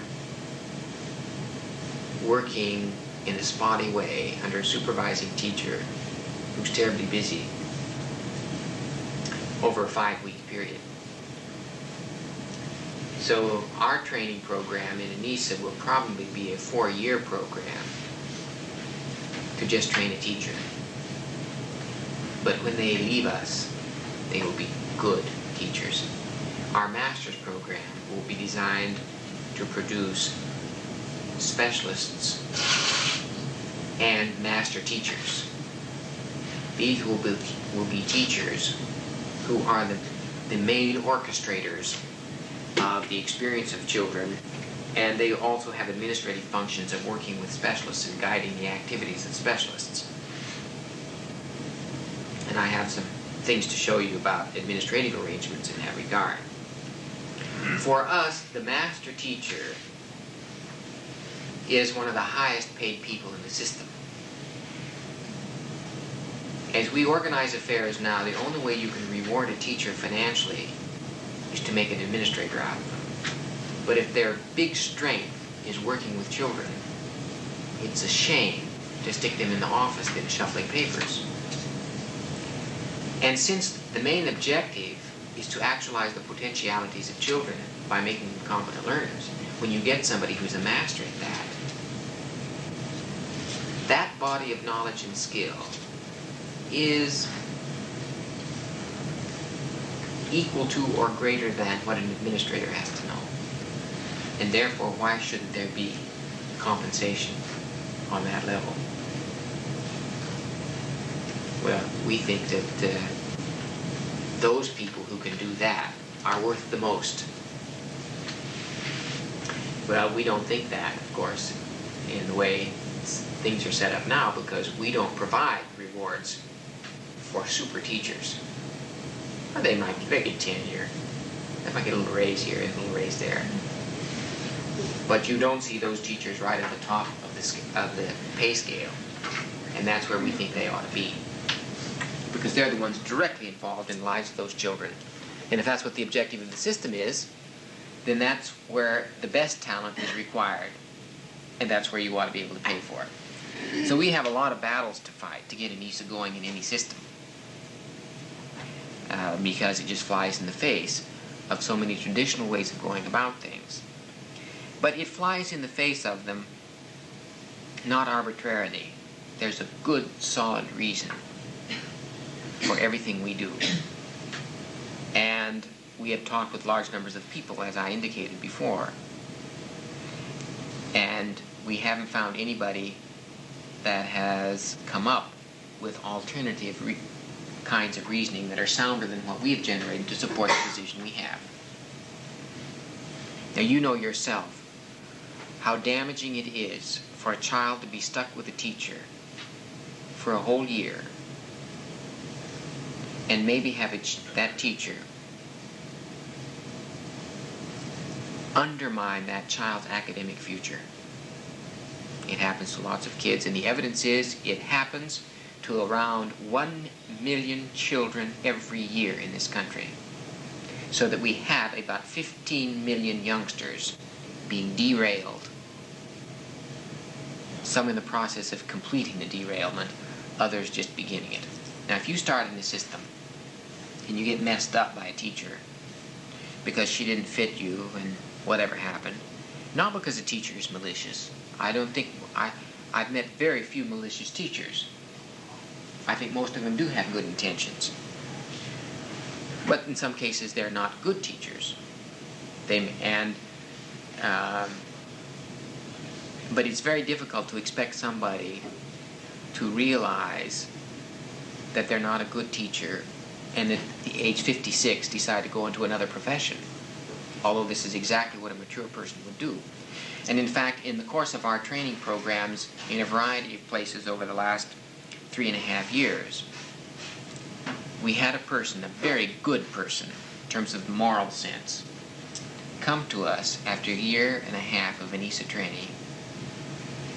working in a spotty way under a supervising teacher who's terribly busy over a 5-week period. So our training program in Anisa will probably be a 4-year program to just train a teacher. But when they leave us, they will be good teachers. Our master's program will be designed to produce specialists and master teachers. These will be teachers who are the main orchestrators of the experience of children, and they also have administrative functions of working with specialists and guiding the activities of specialists. And I have some things to show you about administrative arrangements in that regard. For us, the master teacher is one of the highest paid people in the system. As we organize affairs now, the only way you can reward a teacher financially is to make an administrator out of them. But if their big strength is working with children, it's a shame to stick them in the office then shuffling papers. And since the main objective is to actualize the potentialities of children by making them competent learners, when you get somebody who's a master at that, that body of knowledge and skill is equal to or greater than what an administrator has to know. And therefore, why shouldn't there be compensation on that level? Well, we think that those people who can do that are worth the most. Well, we don't think that, of course, in the way things are set up now, because we don't provide rewards for super teachers. Well, they get tenure. They might get a little raise here, a little raise there. But you don't see those teachers right at the top of the pay scale, and that's where we think they ought to be, because they're the ones directly involved in the lives of those children. And if that's what the objective of the system is, then that's where the best talent is required, and that's where you ought to be able to pay for it. So we have a lot of battles to fight to get Anisa going in any system, because it just flies in the face of so many traditional ways of going about things. But it flies in the face of them not arbitrarily. There's a good, solid reason for everything we do. And we have talked with large numbers of people, as I indicated before. And And we haven't found anybody that has come up with alternative kinds of reasoning that are sounder than what we have generated to support the position we have. Now you know yourself how damaging it is for a child to be stuck with a teacher for a whole year and maybe have that teacher undermine that child's academic future. It happens to lots of kids, and the evidence is it happens to around 1 million children every year in this country. So that we have about 15 million youngsters being derailed, some in the process of completing the derailment, others just beginning it. Now if you start in the system and you get messed up by a teacher because she didn't fit you and whatever happened, not because the teacher is malicious. I've met very few malicious teachers. I think most of them do have good intentions. But in some cases they're not good teachers. But it's very difficult to expect somebody to realize that they're not a good teacher and at the age 56 decide to go into another profession. Although this is exactly what a mature person would do. And in fact, in the course of our training programs in a variety of places over the last 3.5 years, we had a person, a very good person in terms of moral sense, come to us after 1.5 years of Anisa training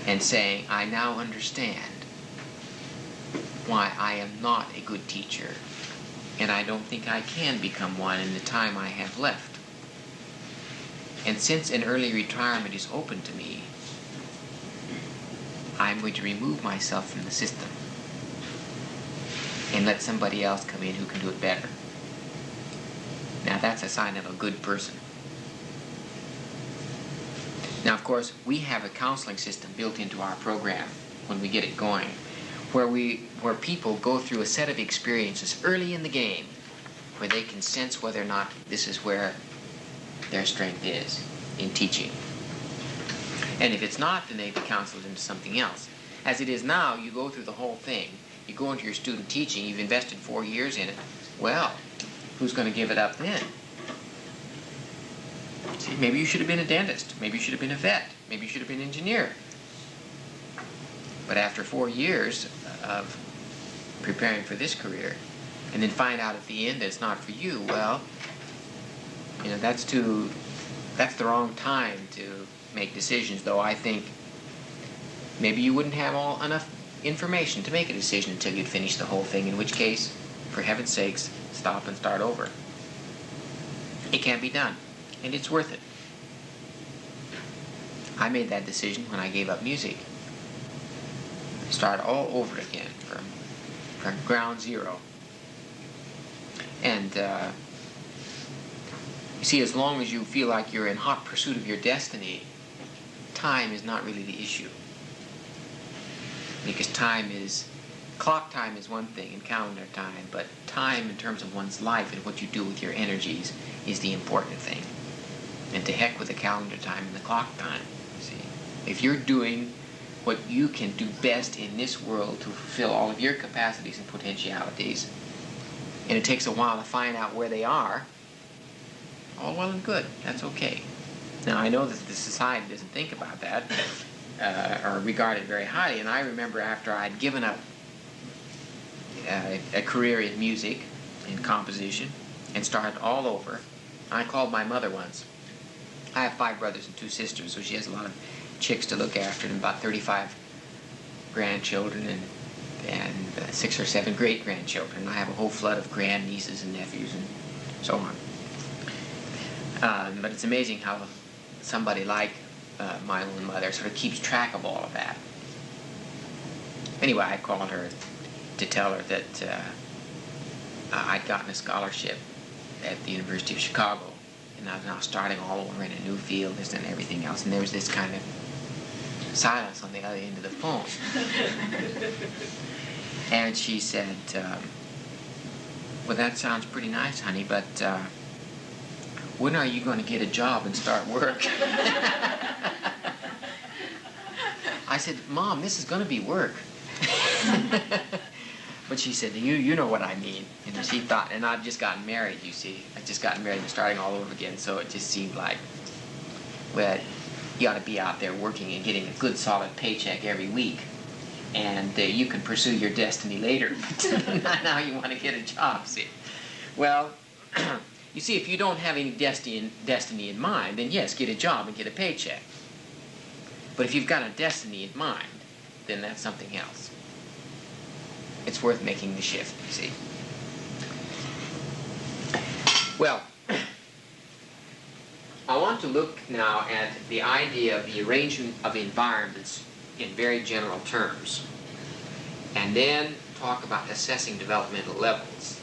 and saying, I now understand why I am not a good teacher, and I don't think I can become one in the time I have left. And since an early retirement is open to me, I'm going to remove myself from the system and let somebody else come in who can do it better. Now that's a sign of a good person. Now of course we have a counseling system built into our program when we get it going, where people go through a set of experiences early in the game where they can sense whether or not this is where their strength is in teaching. And if it's not, then they be counseled into something else. As it is now, you go through the whole thing. You go into your student teaching, you've invested 4 years in it. Well, who's going to give it up then? See, maybe you should have been a dentist. Maybe you should have been a vet. Maybe you should have been an engineer. But after 4 years of preparing for this career, and then find out at the end that it's not for you, well, you know, that's the wrong time to make decisions, though I think maybe you wouldn't have enough information to make a decision until you'd finished the whole thing, in which case, for heaven's sakes, stop and start over. It can be done, and it's worth it. I made that decision when I gave up music. Start all over again from ground zero. And you see, as long as you feel like you're in hot pursuit of your destiny, time is not really the issue. Because clock time is one thing and calendar time, but time in terms of one's life and what you do with your energies is the important thing. And to heck with the calendar time and the clock time, you see. If you're doing what you can do best in this world to fulfill all of your capacities and potentialities, and it takes a while to find out where they are, all well and good. That's okay. Now, I know that the society doesn't think about that or regard it very highly, and I remember after I'd given up a career in music, in composition, and started all over, I called my mother once. I have 5 brothers and 2 sisters, so she has a lot of chicks to look after, and about 35 grandchildren and 6 or 7 great-grandchildren. I have a whole flood of grandnieces and nephews and so on. But it's amazing how somebody like my own mother sort of keeps track of all of that. Anyway, I called her to tell her that I'd gotten a scholarship at the University of Chicago, and I was now starting all over in a new field and everything else, and there was this kind of silence on the other end of the phone. And she said, well, that sounds pretty nice, honey, but when are you going to get a job and start work? I said, Mom, this is going to be work. But she said, you know what I mean. And she thought, and I'd just gotten married, you see. I'd just gotten married and starting all over again, so it just seemed like, well, you ought to be out there working and getting a good solid paycheck every week. And you can pursue your destiny later. Not now you want to get a job, see. Well, you see, if you don't have any destiny in mind, then yes, get a job and get a paycheck. But if you've got a destiny in mind, then that's something else. It's worth making the shift, you see. Well, I want to look now at the idea of the arrangement of environments in very general terms, and then talk about assessing developmental levels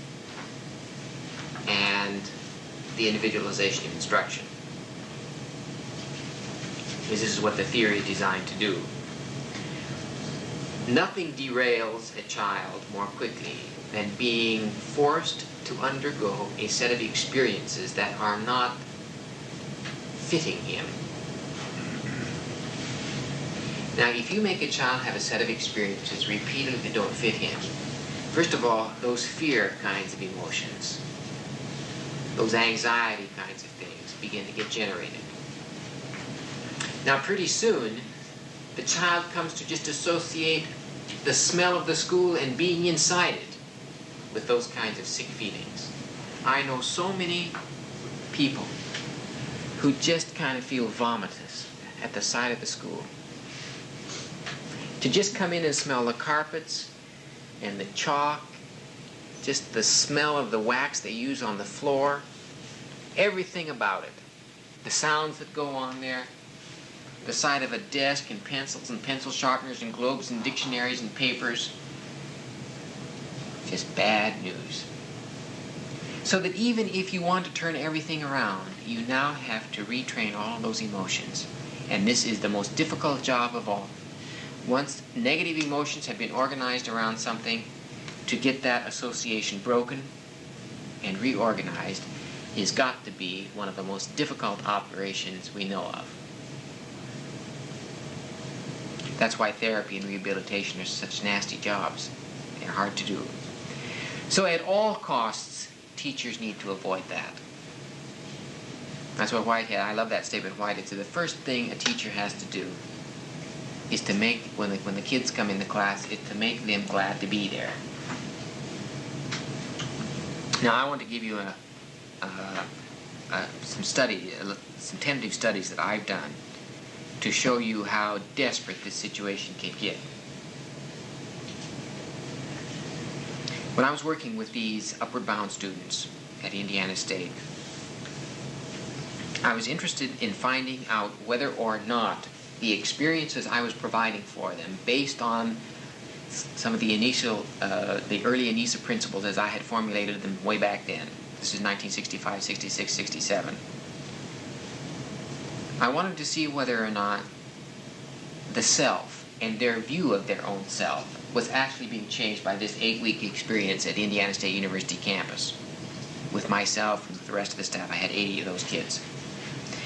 and the individualization of instruction. This is what the theory is designed to do. Nothing derails a child more quickly than being forced to undergo a set of experiences that are not fitting him. Now, if you make a child have a set of experiences repeatedly that don't fit him, first of all, those fear kinds of emotions, those anxiety kinds of things begin to get generated. Now, pretty soon, the child comes to just associate the smell of the school and being inside it with those kinds of sick feelings. I know so many people who just kind of feel vomitous at the sight of the school. To just come in and smell the carpets and the chalk, just the smell of the wax they use on the floor, everything about it, the sounds that go on there, the sight of a desk and pencils and pencil sharpeners and globes and dictionaries and papers, just bad news. So that even if you want to turn everything around, you now have to retrain all those emotions. And this is the most difficult job of all. Once negative emotions have been organized around something, to get that association broken and reorganized has got to be one of the most difficult operations we know of. That's why therapy and rehabilitation are such nasty jobs. They're hard to do. So at all costs, teachers need to avoid that. That's what Whitehead, I love that statement Whitehead said, the first thing a teacher has to do is to make, when the kids come into class, is to make them glad to be there. Now I want to give you some tentative studies that I've done to show you how desperate this situation can get. When I was working with these upward bound students at Indiana State, I was interested in finding out whether or not the experiences I was providing for them, based on some of the early Anisa principles as I had formulated them way back then. This is 1965, 66, 67. I wanted to see whether or not the self and their view of their own self was actually being changed by this 8-week experience at Indiana State University campus. With myself and with the rest of the staff, I had 80 of those kids.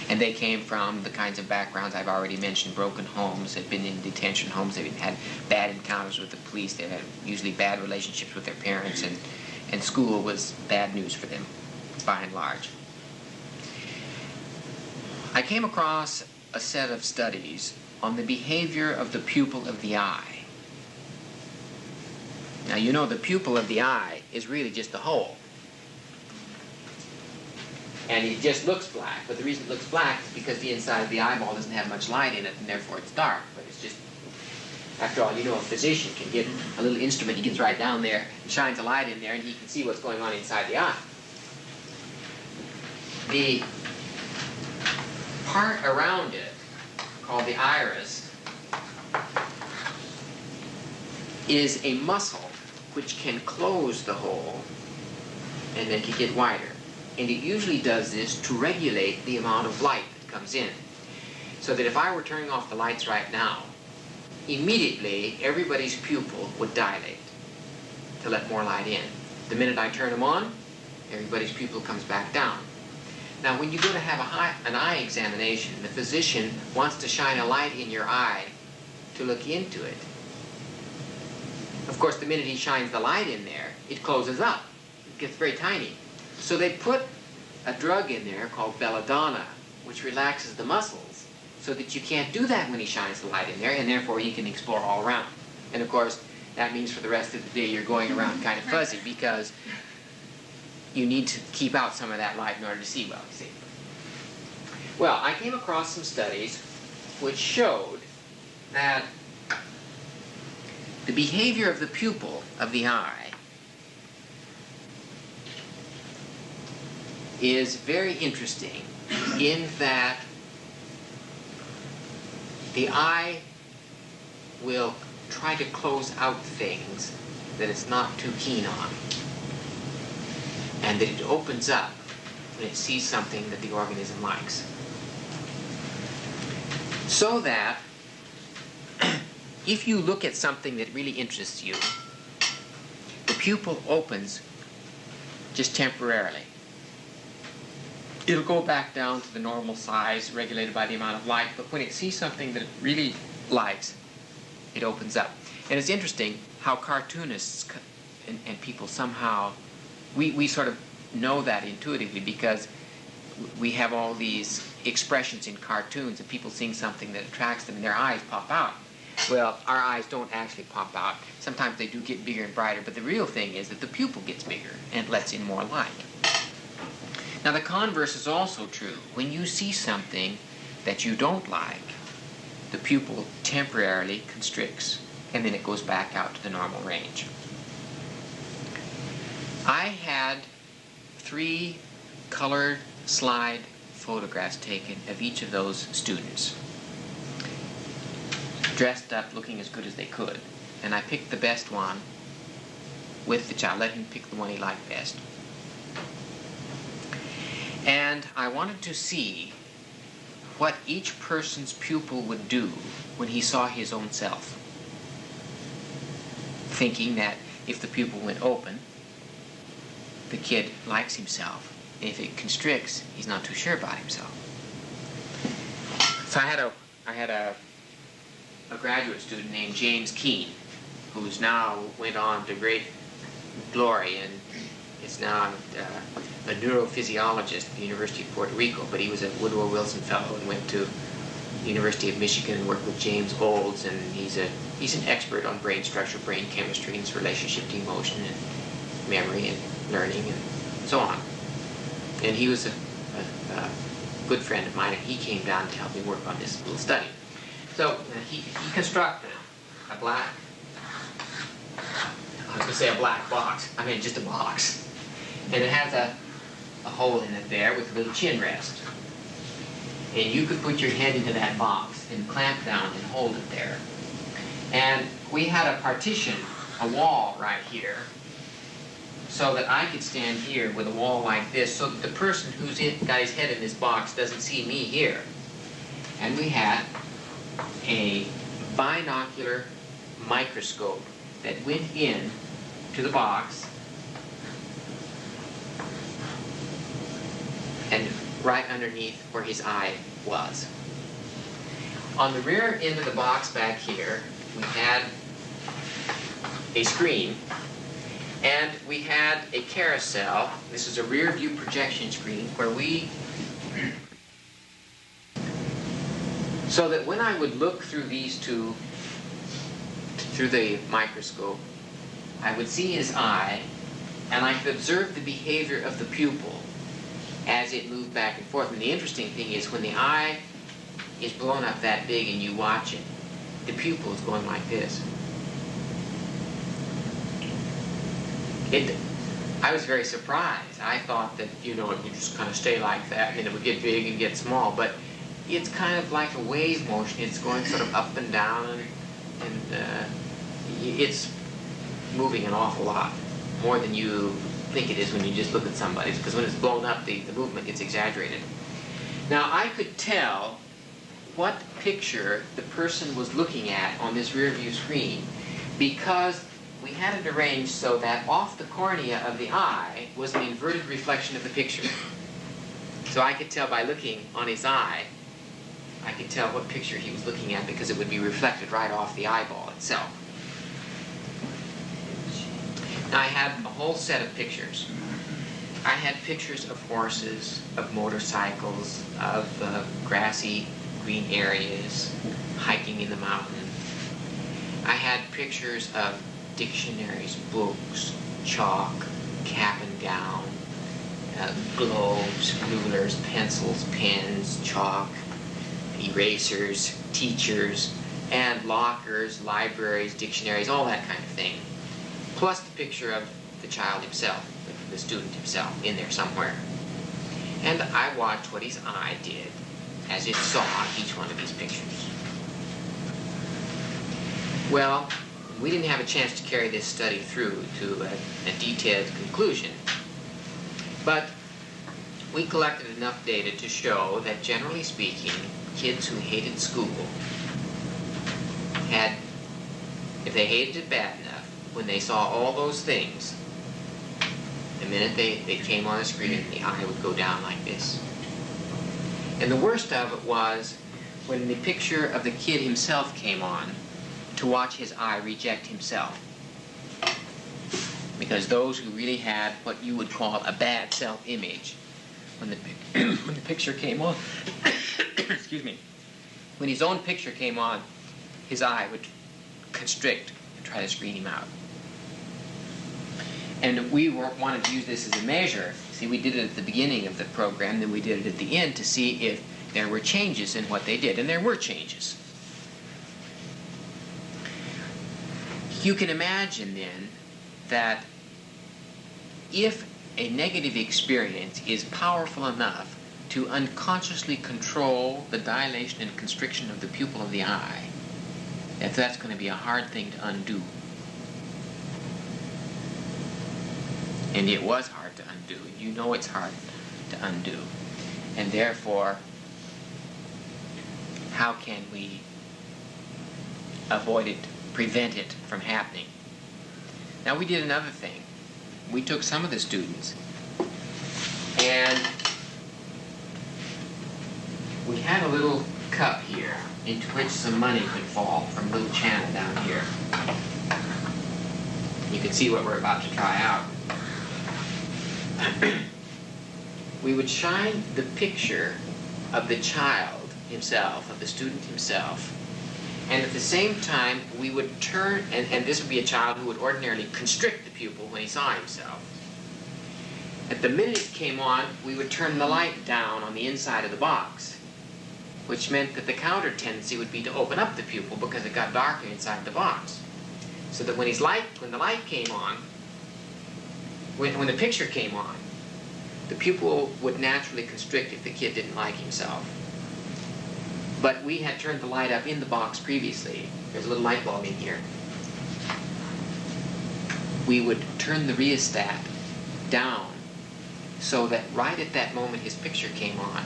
And they came from the kinds of backgrounds I've already mentioned: broken homes, had been in detention homes, they'd had bad encounters with the police, they had usually bad relationships with their parents, and school was bad news for them, by and large. I came across a set of studies on the behavior of the pupil of the eye. Now, you know, the pupil of the eye is really just a hole. And it just looks black, but the reason it looks black is because the inside of the eyeball doesn't have much light in it, and therefore it's dark. But it's just, after all, you know, a physician can get a little instrument, he gets right down there and shines a light in there, and he can see what's going on inside the eye. The part around it, called the iris, is a muscle which can close the hole and make it get wider. And it usually does this to regulate the amount of light that comes in. So that if I were turning off the lights right now, immediately everybody's pupil would dilate to let more light in. The minute I turn them on, everybody's pupil comes back down. Now, when you go to have an eye examination, the physician wants to shine a light in your eye to look into it. Of course, the minute he shines the light in there, it closes up. It gets very tiny. So they put a drug in there called belladonna, which relaxes the muscles, so that you can't do that when he shines the light in there, and therefore he can explore all around. And of course, that means for the rest of the day you're going around kind of fuzzy, because you need to keep out some of that light in order to see well, you see. Well, I came across some studies which showed that the behavior of the pupil of the eye is very interesting in that the eye will try to close out things that it's not too keen on, and that it opens up when it sees something that the organism likes. So that if you look at something that really interests you, the pupil opens just temporarily. It'll go back down to the normal size regulated by the amount of light, but when it sees something that it really likes, it opens up. And it's interesting how cartoonists and people somehow, we sort of know that intuitively, because we have all these expressions in cartoons of people seeing something that attracts them and their eyes pop out. Well, our eyes don't actually pop out. Sometimes they do get bigger and brighter, but the real thing is that the pupil gets bigger and lets in more light. Now the converse is also true. When you see something that you don't like, the pupil temporarily constricts, and then it goes back out to the normal range. I had 3 colored slide photographs taken of each of those students, dressed up, looking as good as they could. And I picked the best one with the child, let him pick the one he liked best. And I wanted to see what each person's pupil would do when he saw his own self, thinking that if the pupil went open, the kid likes himself. And if it constricts, he's not too sure about himself. So I had a graduate student named James Keene, who's now went on to great glory and is now a neurophysiologist at the University of Puerto Rico, but he was a Woodrow Wilson Fellow and went to the University of Michigan and worked with James Olds, and he's an expert on brain structure, brain chemistry, and its relationship to emotion and memory and learning and so on. And he was a good friend of mine, and he came down to help me work on this little study. So he constructed a black, I was going to say a black box, I mean just a box. And it has a hole in it there with a little chin rest. And you could put your head into that box and clamp down and hold it there. And we had a partition, a wall right here, so that I could stand here with a wall like this, so that the person who's got his head in this box doesn't see me here. And we had a binocular microscope that went in to the box and right underneath where his eye was. On the rear end of the box back here, we had a screen, and we had a carousel. This is a rear view projection screen where so that when I would look through these two, through the microscope, I would see his eye, and I could observe the behavior of the pupil as it moved back and forth. And the interesting thing is, when the eye is blown up that big and you watch it, the pupil is going like this. I was very surprised. I thought that, it would just kind of stay like that, and it would get big and get small, but it's kind of like a wave motion. It's going sort of up and down, and it's moving an awful lot, more than you think it is when you just look at somebody, because when it's blown up, the movement gets exaggerated. Now, I could tell what picture the person was looking at on this rear view screen, because we had it arranged so that off the cornea of the eye was an inverted reflection of the picture. So I could tell by looking on his eye I could tell what picture he was looking at because it would be reflected right off the eyeball itself. Now I had a whole set of pictures. I had pictures of horses, of motorcycles, of grassy green areas, hiking in the mountain. I had pictures of dictionaries, books, chalk, cap and gown, globes, rulers, pencils, pens, chalk, erasers, teachers, and lockers, libraries, dictionaries, all that kind of thing. Plus the picture of the child himself, the student himself, in there somewhere. And I watched what his eye did as it saw each one of these pictures. Well, we didn't have a chance to carry this study through to a detailed conclusion, but we collected enough data to show that, generally speaking, kids who hated school had, if they hated it bad enough, when they saw all those things, the minute they came on the screen, the eye would go down like this. And the worst of it was when the picture of the kid himself came on, to watch his eye reject himself. Because those who really had what you would call a bad self-image, when the picture came on, excuse me, when his own picture came on, his eye would constrict and try to screen him out. And we wanted to use this as a measure. See, we did it at the beginning of the program, then we did it at the end to see if there were changes in what they did, and there were changes. You can imagine then that if a negative experience is powerful enough to unconsciously control the dilation and constriction of the pupil of the eye, that's going to be a hard thing to undo. And it was hard to undo. You know it's hard to undo. And therefore, how can we avoid it, prevent it from happening? Now we did another thing. We took some of the students and we had a little cup here into which some money could fall from a little channel down here. You can see what we're about to try out. We would shine the picture of the child himself, of the student himself, and at the same time we would turn, and this would be a child who would ordinarily constrict the pupil when he saw himself. At the minute it came on, we would turn the light down on the inside of the box, which meant that the counter tendency would be to open up the pupil because it got darker inside the box. So that when the light came on, when the picture came on, the pupil would naturally constrict if the kid didn't like himself. But we had turned the light up in the box previously. There's a little light bulb in here. We would turn the rheostat down so that right at that moment his picture came on,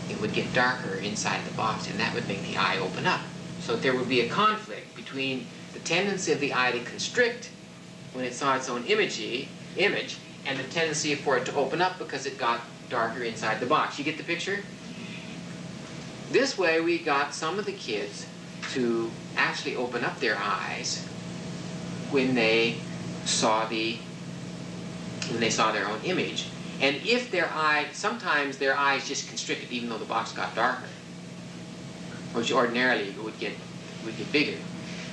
it would get darker inside the box, and that would make the eye open up. So there would be a conflict between the tendency of the eye to constrict when it saw its own image and the tendency for it to open up because it got darker inside the box. You get the picture? This way we got some of the kids to actually open up their eyes when they saw their own image. And if their eye, sometimes their eyes just constricted even though the box got darker, which ordinarily would get bigger.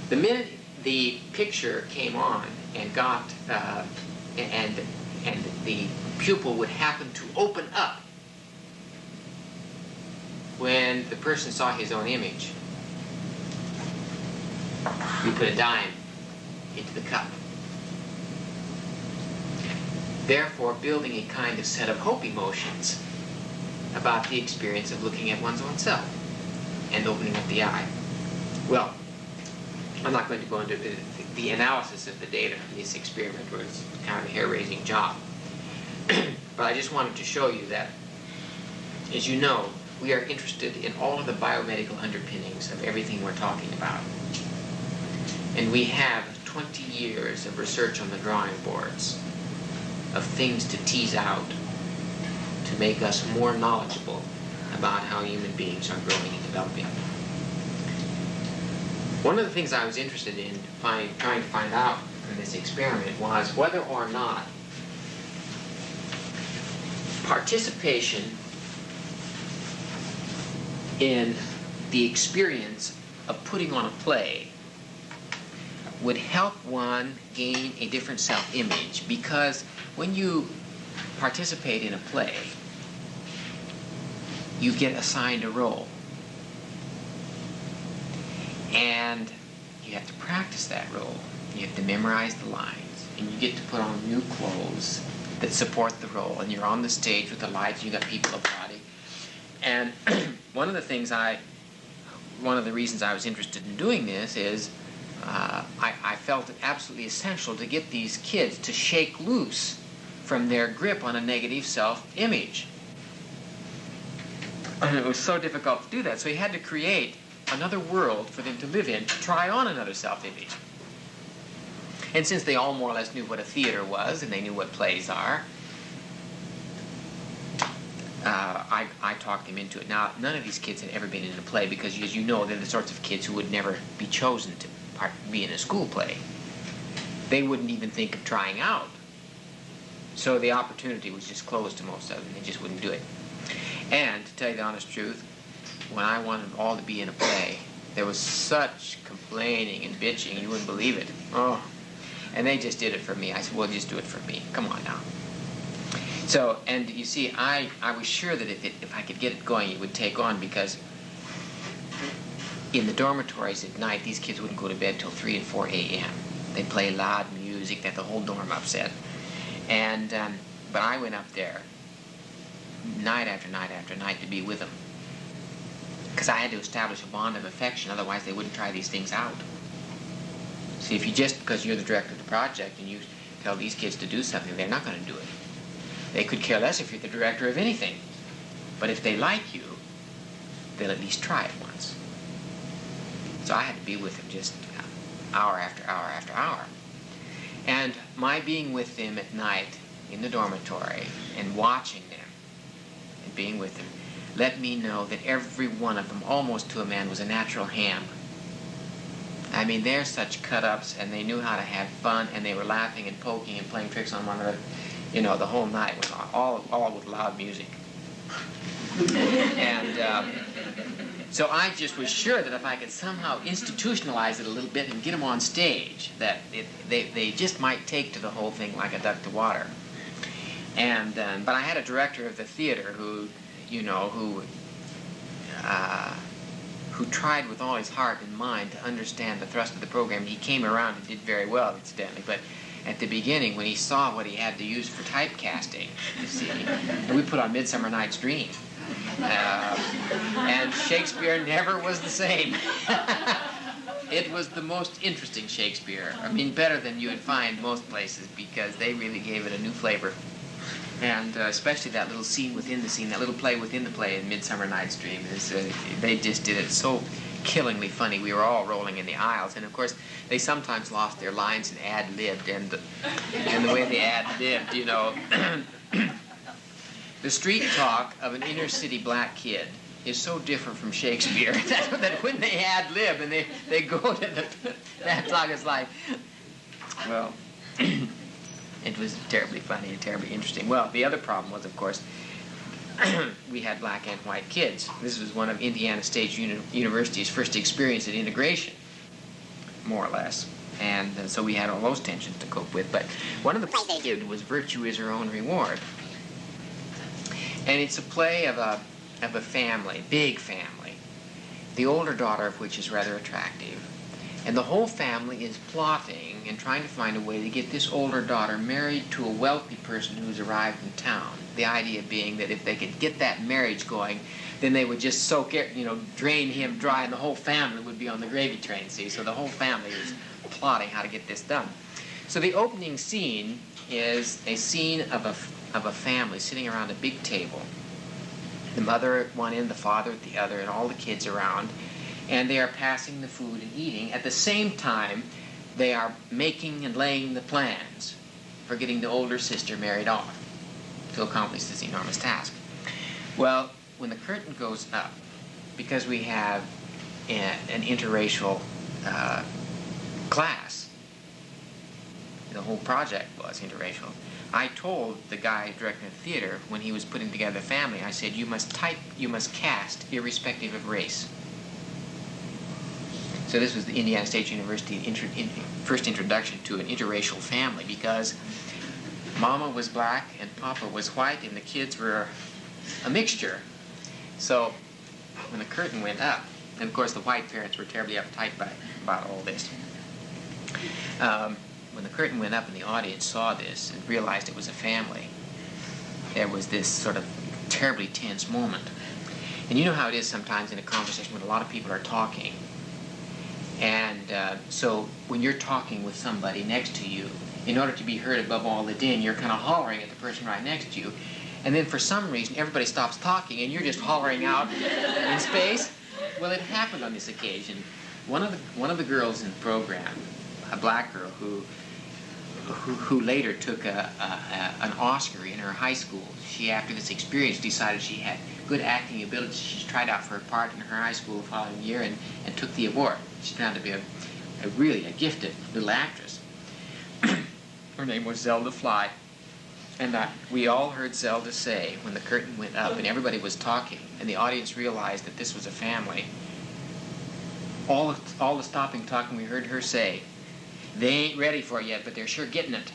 The minute the picture came on and got and the pupil would happen to open up when the person saw his own image, we put a dime into the cup, therefore building a kind of set of hope emotions about the experience of looking at one's own self and opening up the eye. Well, I'm not going to go into the analysis of the data from this experiment, where it's kind of a hair-raising job. But I just wanted to show you that, as you know, we are interested in all of the biomedical underpinnings of everything we're talking about. And we have 20 years of research on the drawing boards of things to tease out to make us more knowledgeable about how human beings are growing and developing. One of the things I was interested in trying to find out in this experiment was whether or not participation in the experience of putting on a play would help one gain a different self-image, because when you participate in a play, you get assigned a role. And you have to practice that role. You have to memorize the lines, and you get to put on new clothes that support the role, and you're on the stage with the lights, and you got people applauding. And one of the reasons I was interested in doing this is I felt it absolutely essential to get these kids to shake loose from their grip on a negative self-image. And it was so difficult to do that, so he had to create another world for them to live in, to try on another self-image. And since they all more or less knew what a theater was, and they knew what plays are, I talked them into it. Now, none of these kids had ever been in a play, because, as you know, they're the sorts of kids who would never be chosen to be in a school play. They wouldn't even think of trying out. So the opportunity was just closed to most of them. They just wouldn't do it. And, to tell you the honest truth, when I wanted them all to be in a play, there was such complaining and bitching, you wouldn't believe it. Oh. And they just did it for me. I said, well, just do it for me. Come on now. So, and you see, I was sure that if I could get it going, it would take on, because in the dormitories at night, these kids wouldn't go to bed till 3 and 4 a.m. They'd play loud music that the whole dorm upset. And, but I went up there night after night after night to be with them, because I had to establish a bond of affection, otherwise they wouldn't try these things out. See, if you just, because you're the director of the project and you tell these kids to do something, they're not going to do it. They could care less if you're the director of anything. But if they like you, they'll at least try it once. So I had to be with them just hour after hour after hour. And my being with them at night in the dormitory and watching them and being with them let me know that every one of them, almost to a man, was a natural ham. I mean, they're such cut-ups, and they knew how to have fun, and they were laughing and poking and playing tricks on one another, you know, the whole night, all with loud music. And so I just was sure that if I could somehow institutionalize it a little bit and get them on stage, that they just might take to the whole thing like a duck to water. And but I had a director of the theater who, you know, who tried with all his heart and mind to understand the thrust of the program. He came around and did very well, incidentally, but at the beginning, when he saw what he had to use for typecasting, you see, we put on Midsummer Night's Dream. And Shakespeare never was the same. It was the most interesting Shakespeare. I mean, better than you would find most places, because they really gave it a new flavor. And especially that little scene within the scene, that little play within the play in Midsummer Night's Dream, they just did it so killingly funny. We were all rolling in the aisles, and of course they sometimes lost their lines and ad-libbed, and the way they ad-libbed, you know, the street talk of an inner city black kid is so different from Shakespeare that when they ad-lib and they go to that talk, it's like, well, it was terribly funny and terribly interesting. Well, the other problem was, of course, we had black and white kids. This was one of Indiana State University's first experience at integration, more or less. And so we had all those tensions to cope with. But one of the plays they did was Virtue is Her Own Reward. And it's a play of a family, big family, the older daughter of which is rather attractive. And the whole family is plotting and trying to find a way to get this older daughter married to a wealthy person who's arrived in town. The idea being that if they could get that marriage going, then they would just soak it, you know, drain him dry, and the whole family would be on the gravy train, see? So the whole family is plotting how to get this done. So the opening scene is a scene of a family sitting around a big table. The mother at one end, the father at the other, and all the kids around. And they are passing the food and eating. At the same time, they are making and laying the plans for getting the older sister married off to accomplish this enormous task. Well, when the curtain goes up, because we have an interracial class, the whole project was interracial, I told the guy directing the theater when he was putting together the family, I said, you must cast irrespective of race. So this was the Indiana State University first introduction to an interracial family, because Mama was black and Papa was white and the kids were a mixture. So when the curtain went up, and of course the white parents were terribly uptight about all this, when the curtain went up and the audience saw this and realized it was a family, there was this sort of terribly tense moment. And you know how it is sometimes in a conversation when a lot of people are talking. And so when you're talking with somebody next to you, in order to be heard above all the din, you're kind of hollering at the person right next to you. And then for some reason, everybody stops talking and you're just hollering out in space. Well, it happened on this occasion. One of the girls in the program, a black girl who later took an Oscar in her high school. She, after this experience, decided she had good acting ability. She tried out for a part in her high school the following year and took the award. She turned out to be really a gifted little actress. Her name was Zelda Fly. And we all heard Zelda say, when the curtain went up and everybody was talking and the audience realized that this was a family, all the stopping talking we heard her say, they ain't ready for it yet, but they're sure getting it.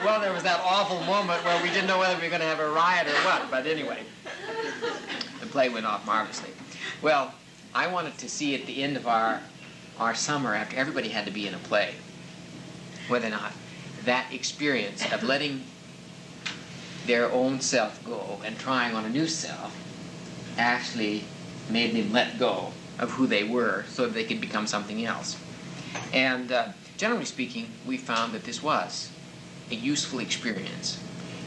Well, there was that awful moment where we didn't know whether we were going to have a riot or what, but anyway, the play went off marvelously. Well, I wanted to see at the end of our summer, after everybody had to be in a play, whether or not that experience of letting their own self go and trying on a new self actually made them let go of who they were so that they could become something else. And generally speaking, we found that this was a useful experience.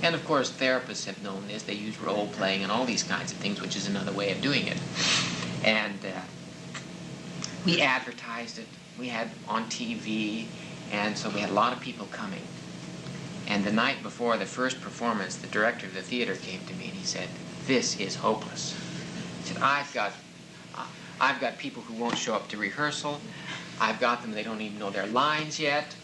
And of course, therapists have known this. They use role-playing and all these kinds of things, which is another way of doing it. And we advertised it. We had on TV, and so we had a lot of people coming. And the night before the first performance, the director of the theater came to me and he said, "This is hopeless." He said, I've got people who won't show up to rehearsal. I've got them, they don't even know their lines yet.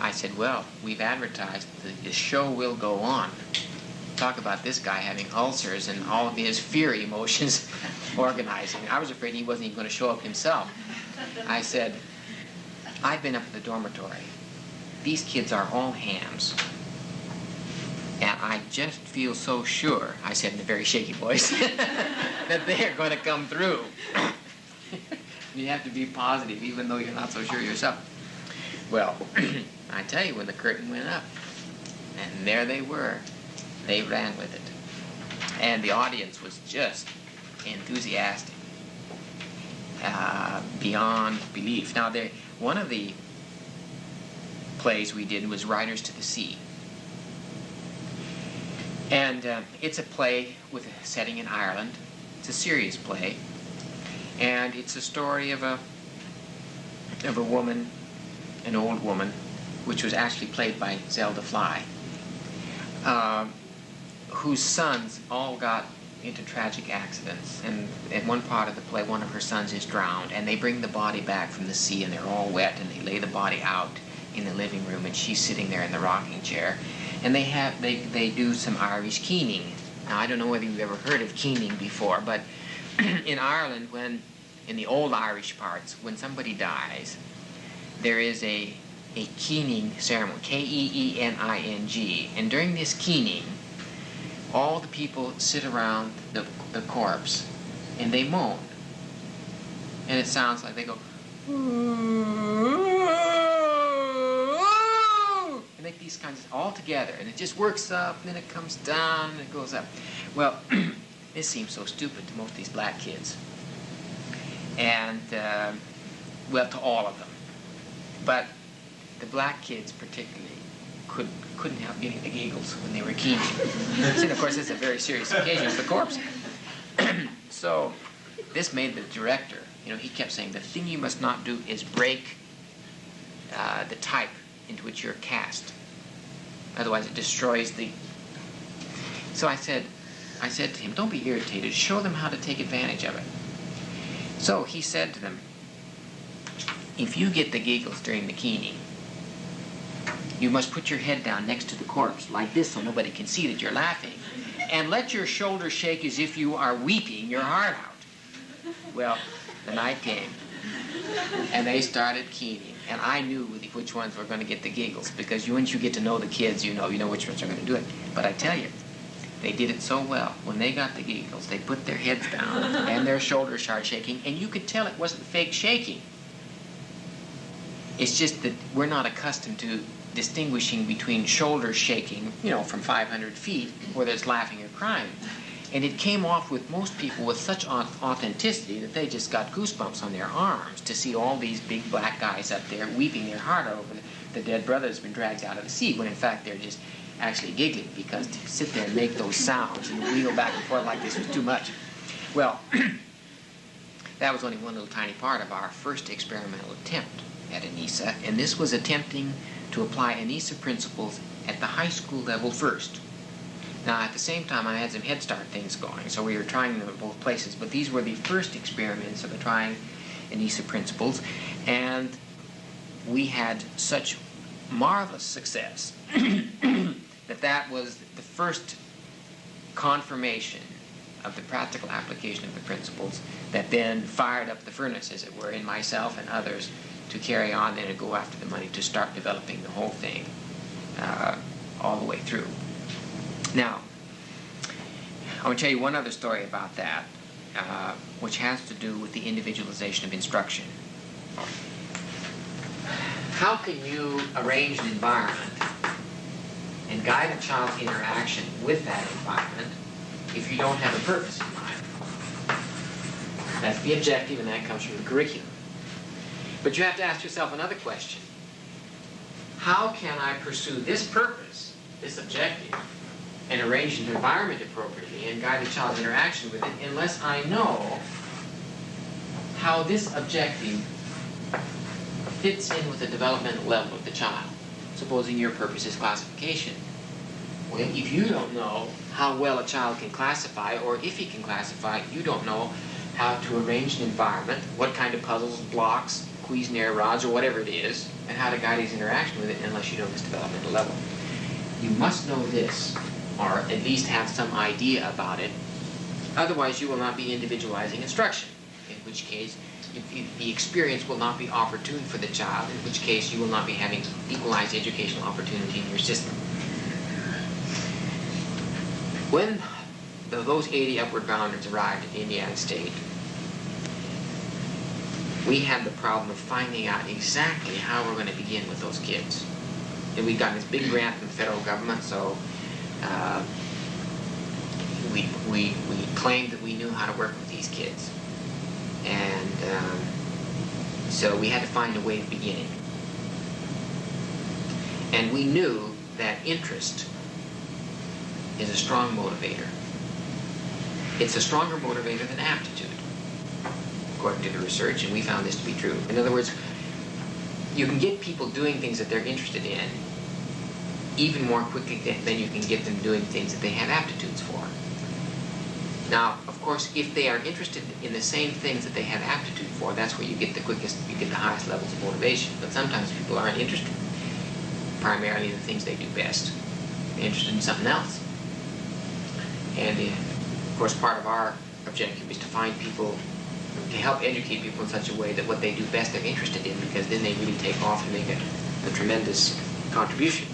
I said, well, we've advertised, the show will go on. Talk about this guy having ulcers and all of his fear emotions organizing. I was afraid he wasn't even going to show up himself. I said, I've been up at the dormitory. These kids are all hams. And I just feel so sure, I said in a very shaky voice, that they are going to come through. You have to be positive, even though you're not so sure yourself. Well, I tell you, when the curtain went up, and there they were, they ran with it. And the audience was just enthusiastic, beyond belief. Now, one of the plays we did was Riders to the Sea. And it's a play with a setting in Ireland. It's a serious play. And it's a story of a woman, an old woman, which was actually played by Zelda Fly, whose sons all got into tragic accidents. And in one part of the play, one of her sons is drowned, and they bring the body back from the sea, and they're all wet, and they lay the body out in the living room, and she's sitting there in the rocking chair. And they do some Irish keening. Now, I don't know whether you've ever heard of keening before, but in Ireland, in the old Irish parts, when somebody dies, there is a keening ceremony, K-E-E-N-I-N-G. And during this keening, all the people sit around the corpse and they moan. And it sounds like they go, and make these kinds of, all together, and it just works up, and then it comes down, and it goes up. Well, this seems so stupid to most of these black kids. And, well, to all of them. But the black kids particularly couldn't help getting the giggles when they were keening. And of course, it's a very serious occasion for the corpse. So this made the director, he kept saying, the thing you must not do is break the type into which you're cast. Otherwise it destroys the... So I said to him, don't be irritated. Show them how to take advantage of it. So he said to them, if you get the giggles during the keening, you must put your head down next to the corpse, like this, so nobody can see that you're laughing, and let your shoulders shake as if you are weeping your heart out. Well, the night came, and they started keening, and I knew which ones were going to get the giggles, because once you get to know the kids, you know which ones are going to do it. But I tell you, they did it so well. When they got the giggles, they put their heads down, and their shoulders started shaking, and you could tell it wasn't fake shaking. It's just that we're not accustomed to distinguishing between shoulders shaking, from 500 feet, whether it's laughing or crying. And it came off with most people with such authenticity that they just got goosebumps on their arms to see all these big black guys up there weeping their heart out over the dead brother that's been dragged out of the sea, when in fact they're just actually giggling, because to sit there and make those sounds and wheel back and forth like this was too much. Well, that was only one little tiny part of our first experimental attempt at Anisa, and this was attempting to apply Anisa principles at the high school level first. Now, at the same time, I had some Head Start things going, so we were trying them at both places, but these were the first experiments of trying Anisa principles, and we had such marvelous success that was the first confirmation of the practical application of the principles that then fired up the furnace, as it were, in myself and others to carry on and go after the money to start developing the whole thing all the way through. Now, I want to tell you one other story about that, which has to do with the individualization of instruction. How can you arrange an environment and guide a child's interaction with that environment if you don't have a purpose in mind? That's the objective, and that comes from the curriculum. But you have to ask yourself another question. How can I pursue this purpose, this objective, and arrange an environment appropriately and guide a child's interaction with it unless I know how this objective fits in with the developmental level of the child? Supposing your purpose is classification. Well, if you don't know how well a child can classify, or if he can classify, you don't know how to arrange an environment, what kind of puzzles, blocks, Cuisenaire rods, or whatever it is, and how to guide his interaction with it unless you know this developmental level. You must know this, or at least have some idea about it. Otherwise, you will not be individualizing instruction, in which case the experience will not be opportune for the child, in which case you will not be having equalized educational opportunity in your system. When those 80 upward bounders arrived at Indiana State, we had the problem of finding out exactly how we're going to begin with those kids. And we got this big grant from the federal government, so we claimed that we knew how to work with these kids. And so we had to find a way of beginning. And we knew that interest is a strong motivator. It's a stronger motivator than aptitude, according to the research, and we found this to be true. In other words, you can get people doing things that they're interested in even more quickly than you can get them doing things that they have aptitudes for. Now, of course, if they are interested in the same things that they have aptitude for, that's where you get the quickest, you get the highest levels of motivation. But sometimes people aren't interested primarily in the things they do best. They're interested in something else. And of course, part of our objective is to find people, to help educate people in such a way that what they do best they're interested in, because then they really take off and make a tremendous contribution.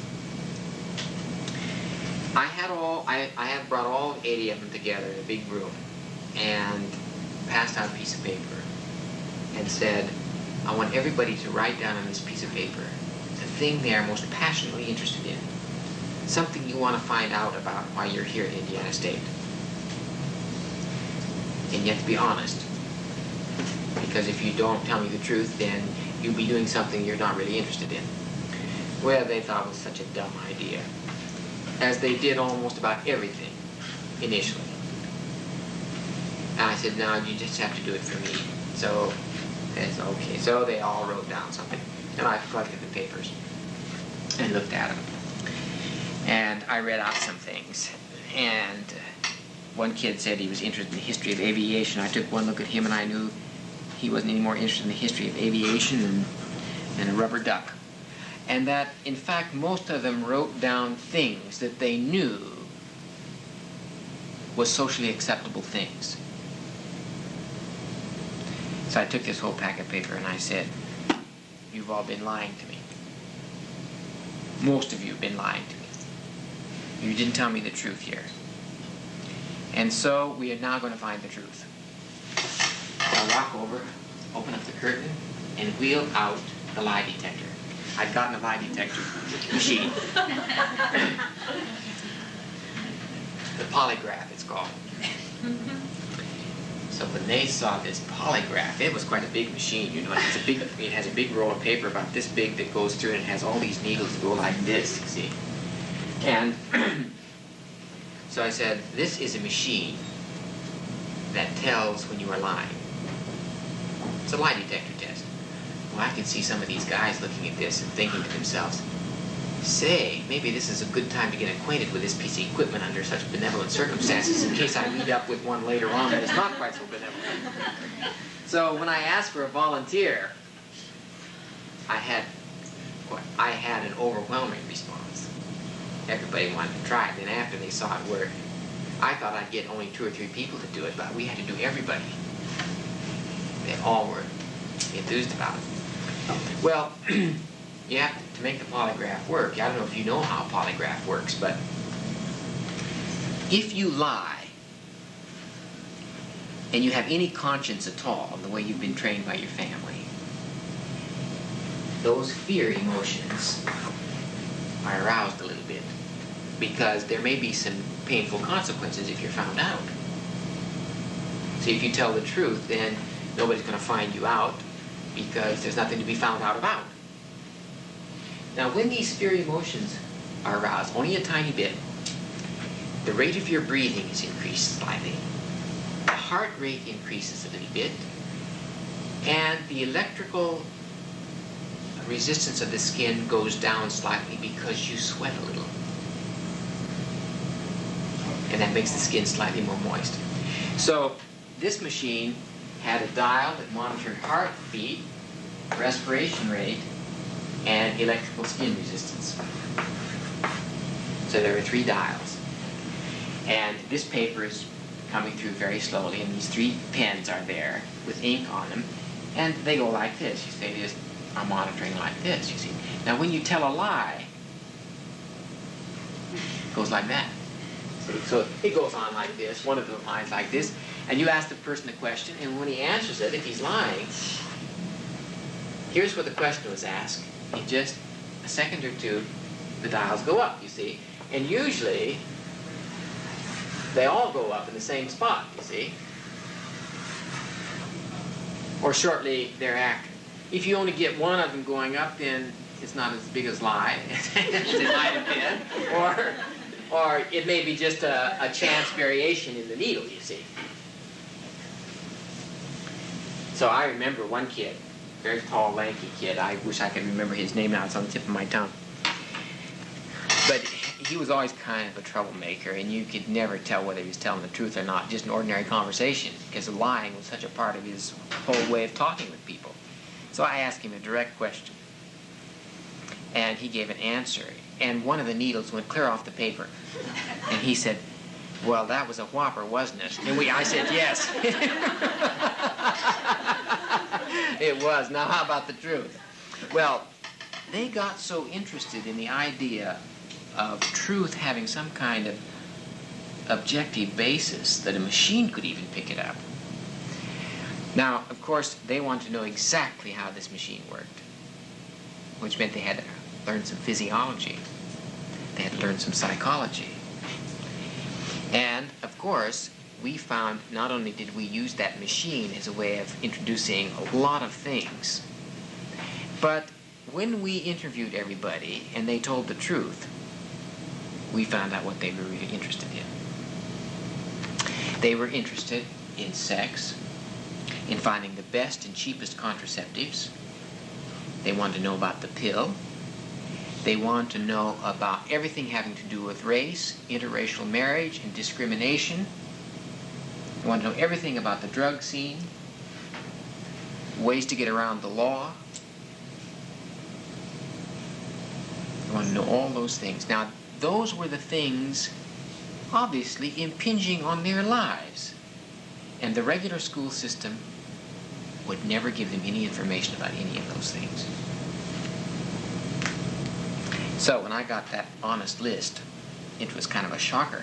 I have brought all 80 of them together in a big room and passed out a piece of paper and said, I want everybody to write down on this piece of paper the thing they are most passionately interested in, something you want to find out about while you're here at Indiana State. And yet to be honest, because if you don't tell me the truth, then you'll be doing something you're not really interested in. Well, they thought it was such a dumb idea, as they did almost about everything initially. And I said, no, you just have to do it for me. So it's okay. So they all wrote down something, and I collected the papers and looked at them. And I read out some things. And one kid said he was interested in the history of aviation. I took one look at him and I knew he wasn't any more interested in the history of aviation than a rubber duck. And that, in fact, most of them wrote down things that they knew was socially acceptable things. So I took this whole pack of paper and I said, you've all been lying to me. Most of you have been lying to me. You didn't tell me the truth here. And so we are now going to find the truth. I'll walk over, open up the curtain, and wheel out the lie detector. I'd gotten a lie detector machine. The polygraph, it's called. So when they saw this polygraph, it was quite a big machine. You know, it has a big roll of paper about this big that goes through, and it has all these needles that go like this, you see. And so I said, this is a machine that tells when you are lying. It's a lie detector test. Well, I can see some of these guys looking at this and thinking to themselves, say, maybe this is a good time to get acquainted with this piece of equipment under such benevolent circumstances in case I meet up with one later on that is not quite so benevolent. So when I asked for a volunteer, I had an overwhelming response. Everybody wanted to try it. Then after they saw it work, I thought I'd get only 2 or 3 people to do it, but we had to do everybody. They all were enthused about it. Well, you have to make the polygraph work. I don't know if you know how polygraph works, but if you lie and you have any conscience at all, the way you've been trained by your family, those fear emotions are aroused a little bit because there may be some painful consequences if you're found out. So if you tell the truth, then nobody's going to find you out because there's nothing to be found out about. Now, when these fear emotions are aroused, only a tiny bit, the rate of your breathing is increased slightly, the heart rate increases a little bit, and the electrical resistance of the skin goes down slightly because you sweat a little. And that makes the skin slightly more moist. So this machine had a dial that monitored heartbeat, respiration rate, and electrical skin resistance. So there are 3 dials. And this paper is coming through very slowly, and these 3 pens are there with ink on them, and they go like this. You see, they just are monitoring like this, you see. Now when you tell a lie, it goes like that. See? So it goes on like this, one of the lines like this, and you ask the person a question, and when he answers it, if he's lying, here's what the question was asked. In just a second or 2, the dials go up, you see. And usually, they all go up in the same spot, you see. Or shortly thereafter. If you only get one of them going up, then it's not as big as lie as it might have been. Or it may be just a chance variation in the needle, you see. So I remember one kid, very tall, lanky kid. I wish I could remember his name now. It's on the tip of my tongue. But he was always kind of a troublemaker, and you could never tell whether he was telling the truth or not, just an ordinary conversation, because lying was such a part of his whole way of talking with people. So I asked him a direct question, and he gave an answer, and one of the needles went clear off the paper. And he said, well, that was a whopper, wasn't it? And I said, yes. It was. Now, how about the truth? Well, they got so interested in the idea of truth having some kind of objective basis that a machine could even pick it up. Now, of course, they wanted to know exactly how this machine worked, which meant they had to learn some physiology. They had to learn some psychology. And, of course, we found not only did we use that machine as a way of introducing a lot of things, but when we interviewed everybody and they told the truth, we found out what they were really interested in. They were interested in sex, in finding the best and cheapest contraceptives. They wanted to know about the pill. They want to know about everything having to do with race, interracial marriage, and discrimination. They want to know everything about the drug scene, ways to get around the law. They want to know all those things. Now, those were the things obviously impinging on their lives. And the regular school system would never give them any information about any of those things. So when I got that honest list, it was kind of a shocker.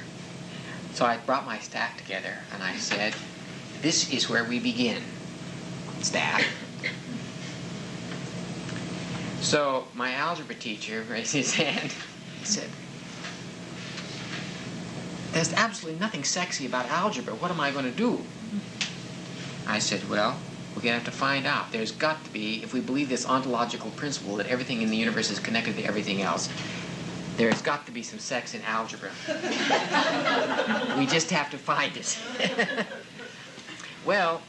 So I brought my staff together and I said, this is where we begin, staff. So my algebra teacher raised his hand and said, there's absolutely nothing sexy about algebra. What am I going to do? I said, well, we're going to have to find out. There's got to be, if we believe this ontological principle that everything in the universe is connected to everything else, there's got to be some sex in algebra. We just have to find it. Well,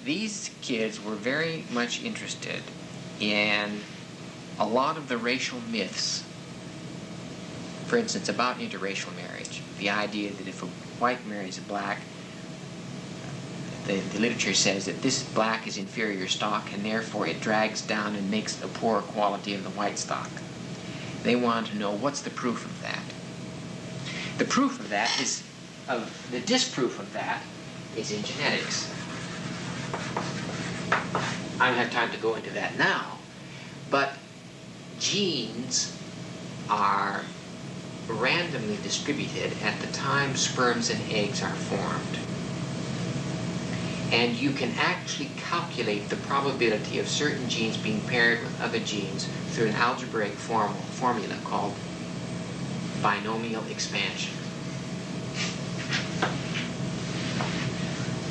these kids were very much interested in a lot of the racial myths. For instance, about interracial marriage. The idea that if a white marries a black, the literature says that this black is inferior stock and therefore it drags down and makes a poor quality of the white stock. They want to know what's the proof of that. The proof of that is, the disproof of that is in genetics. I don't have time to go into that now, but genes are randomly distributed at the time sperms and eggs are formed. And you can actually calculate the probability of certain genes being paired with other genes through an algebraic formula called binomial expansion.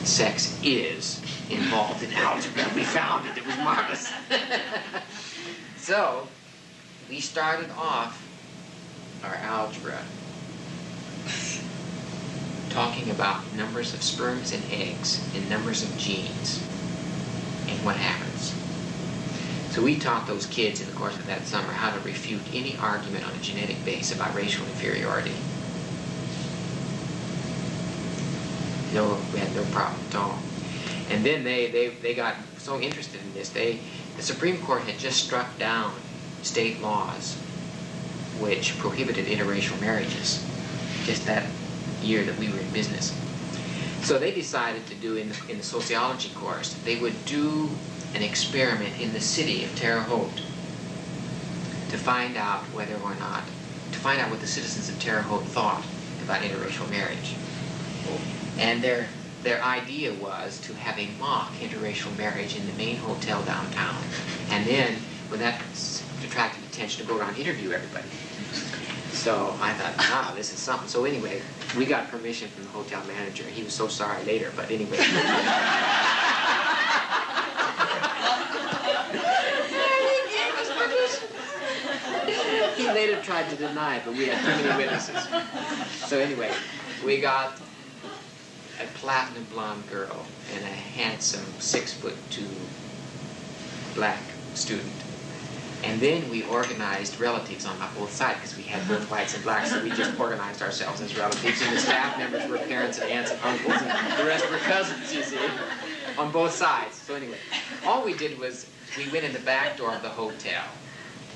Sex is involved in algebra. We found it. It was marvelous. So, we started off our algebra talking about numbers of sperms and eggs and numbers of genes and what happens. So we taught those kids in the course of that summer how to refute any argument on a genetic base about racial inferiority. No, we had no problem at all. And then they got so interested in this, the Supreme Court had just struck down state laws which prohibited interracial marriages, just that year that we were in business. So they decided to do in the sociology course, they would do an experiment in the city of Terre Haute to find out whether or not, to find out what the citizens of Terre Haute thought about interracial marriage. And their idea was to have a mock interracial marriage in the main hotel downtown. And then, when that attracted attention, to go around and interview everybody. So I thought, wow, this is something. So anyway, we got permission from the hotel manager. He was so sorry later, but anyway. He later tried to deny it, but we had too many witnesses. So anyway, we got a platinum blonde girl and a handsome 6'2" black student. And then we organized relatives on both sides, because we had both whites and blacks, so we just organized ourselves as relatives, and the staff members were parents and aunts and uncles, and the rest were cousins, you see, on both sides. So anyway, all we did was, we went in the back door of the hotel,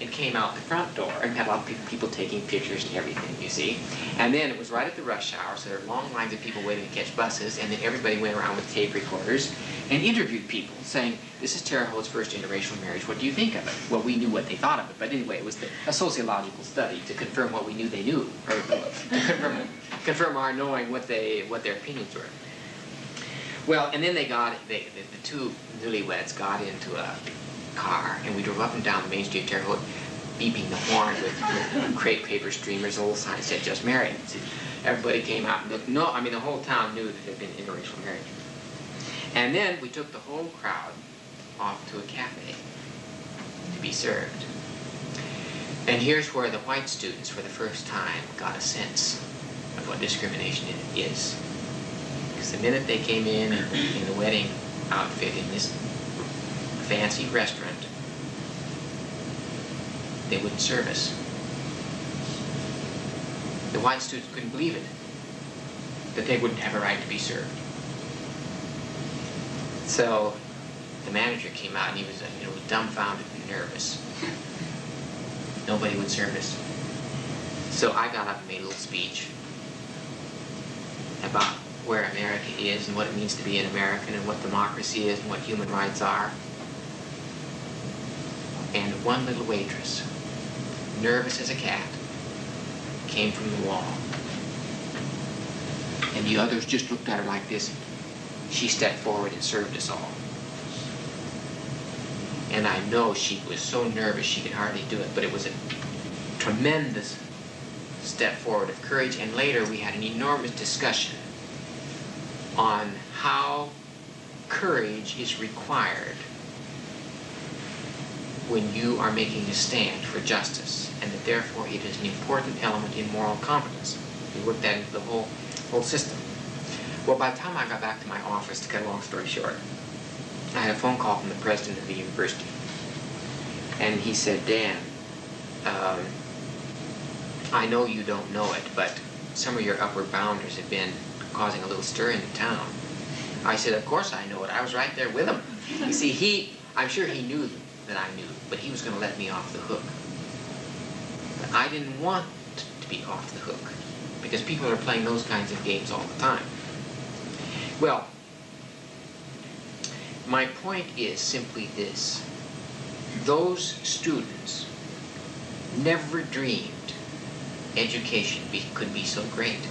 and came out the front door, and had a lot of people taking pictures and everything, you see. And then it was right at the rush hour, so there were long lines of people waiting to catch buses, and then everybody went around with tape recorders and interviewed people, saying, this is Terre Haute's first interracial marriage, what do you think of it? Well, we knew what they thought of it, but anyway, it was a sociological study to confirm what we knew they knew, or to confirm our knowing what their opinions were. Well, and then the two newlyweds got into a car, and we drove up and down the main street of Terre Haute, beeping the horn with crepe paper streamers, old signs said just married. Everybody came out and looked. No, I mean the whole town knew that there had been interracial marriage. And then we took the whole crowd off to a cafe to be served. And here's where the white students for the first time got a sense of what discrimination is. Because the minute they came in the wedding outfit in this fancy restaurant, they wouldn't serve us. The white students couldn't believe it, that they wouldn't have a right to be served. So the manager came out and he was, dumbfounded and nervous. Nobody would serve us. So I got up and made a little speech about where America is and what it means to be an American and what democracy is and what human rights are. And one little waitress, nervous as a cat, came from the wall. And the others just looked at her like this. She stepped forward and served us all. And I know she was so nervous she could hardly do it, but it was a tremendous step forward of courage. And later we had an enormous discussion on how courage is required when you are making a stand for justice, and that therefore it is an important element in moral competence. We worked that into the whole system. Well, by the time I got back to my office, to cut a long story short, I had a phone call from the president of the university. And he said, Dan, I know you don't know it, but some of your upward bounders have been causing a little stir in the town. I said, of course I know it. I was right there with him. You see, I'm sure he knew that I knew, but he was going to let me off the hook. But I didn't want to be off the hook, because people are playing those kinds of games all the time. Well, my point is simply this. Those students never dreamed education could be so great.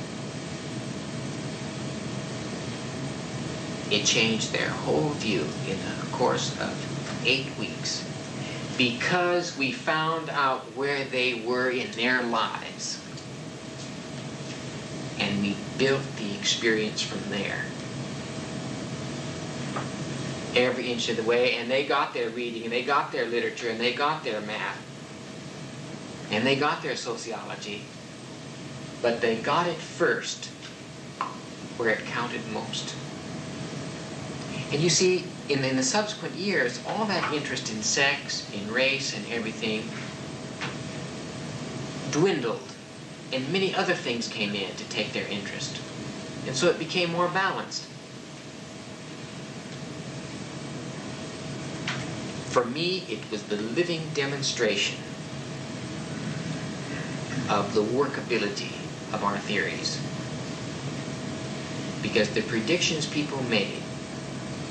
It changed their whole view in the course of 8 weeks, because we found out where they were in their lives, and we built the experience from there. Every inch of the way, and they got their reading, and they got their literature, and they got their math, and they got their sociology, but they got it first where it counted most. And you see, in the subsequent years, all that interest in sex, in race, and everything dwindled, and many other things came in to take their interest. And so it became more balanced. For me, it was the living demonstration of the workability of our theories. Because the predictions people made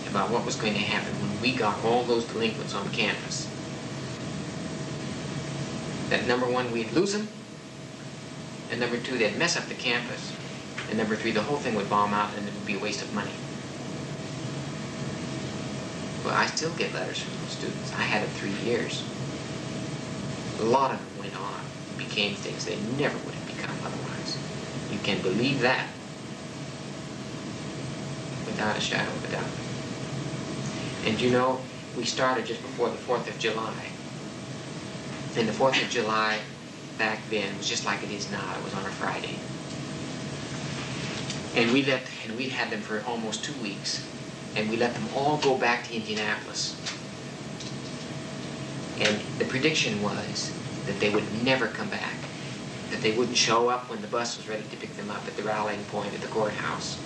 about what was going to happen when we got all those delinquents on campus, that number one, we'd lose them, and number two, they'd mess up the campus, and number three, the whole thing would bomb out and it would be a waste of money. Well, I still get letters from those students. I had it 3 years. A lot of them went on, became things they never would have become otherwise. You can believe that without a shadow of a doubt. And you know, we started just before the 4th of July. And the 4th of July back then was just like it is now. It was on a Friday. And we'd had them for almost 2 weeks. And we let them all go back to Indianapolis. And the prediction was that they would never come back, that they wouldn't show up when the bus was ready to pick them up at the rallying point at the courthouse.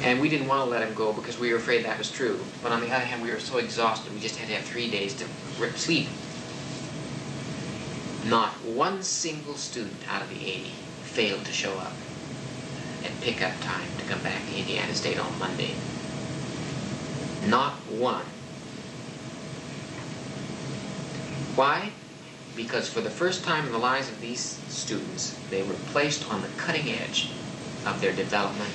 And we didn't want to let them go because we were afraid that was true. But on the other hand, we were so exhausted, we just had to have 3 days to sleep. Not one single student out of the 80 failed to show up and pick up time to come back to Indiana State on Monday. Not one. Why? Because for the first time in the lives of these students, they were placed on the cutting edge of their development,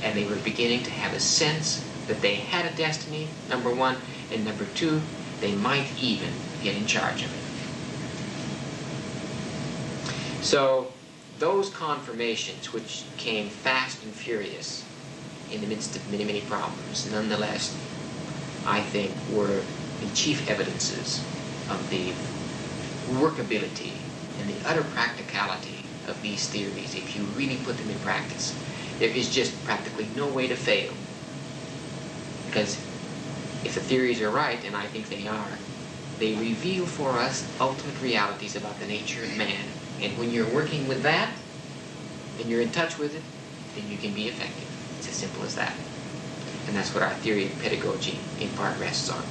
and they were beginning to have a sense that they had a destiny, number one, and number two, they might even get in charge of it. So those confirmations, which came fast and furious in the midst of many, many problems, nonetheless, I think were the chief evidences of the workability and the utter practicality of these theories if you really put them in practice. There is just practically no way to fail. Because if the theories are right, and I think they are, They reveal for us ultimate realities about the nature of man. And when you're working with that, and you're in touch with it, then you can be effective. It's as simple as that. And that's what our theory of pedagogy in part rests on.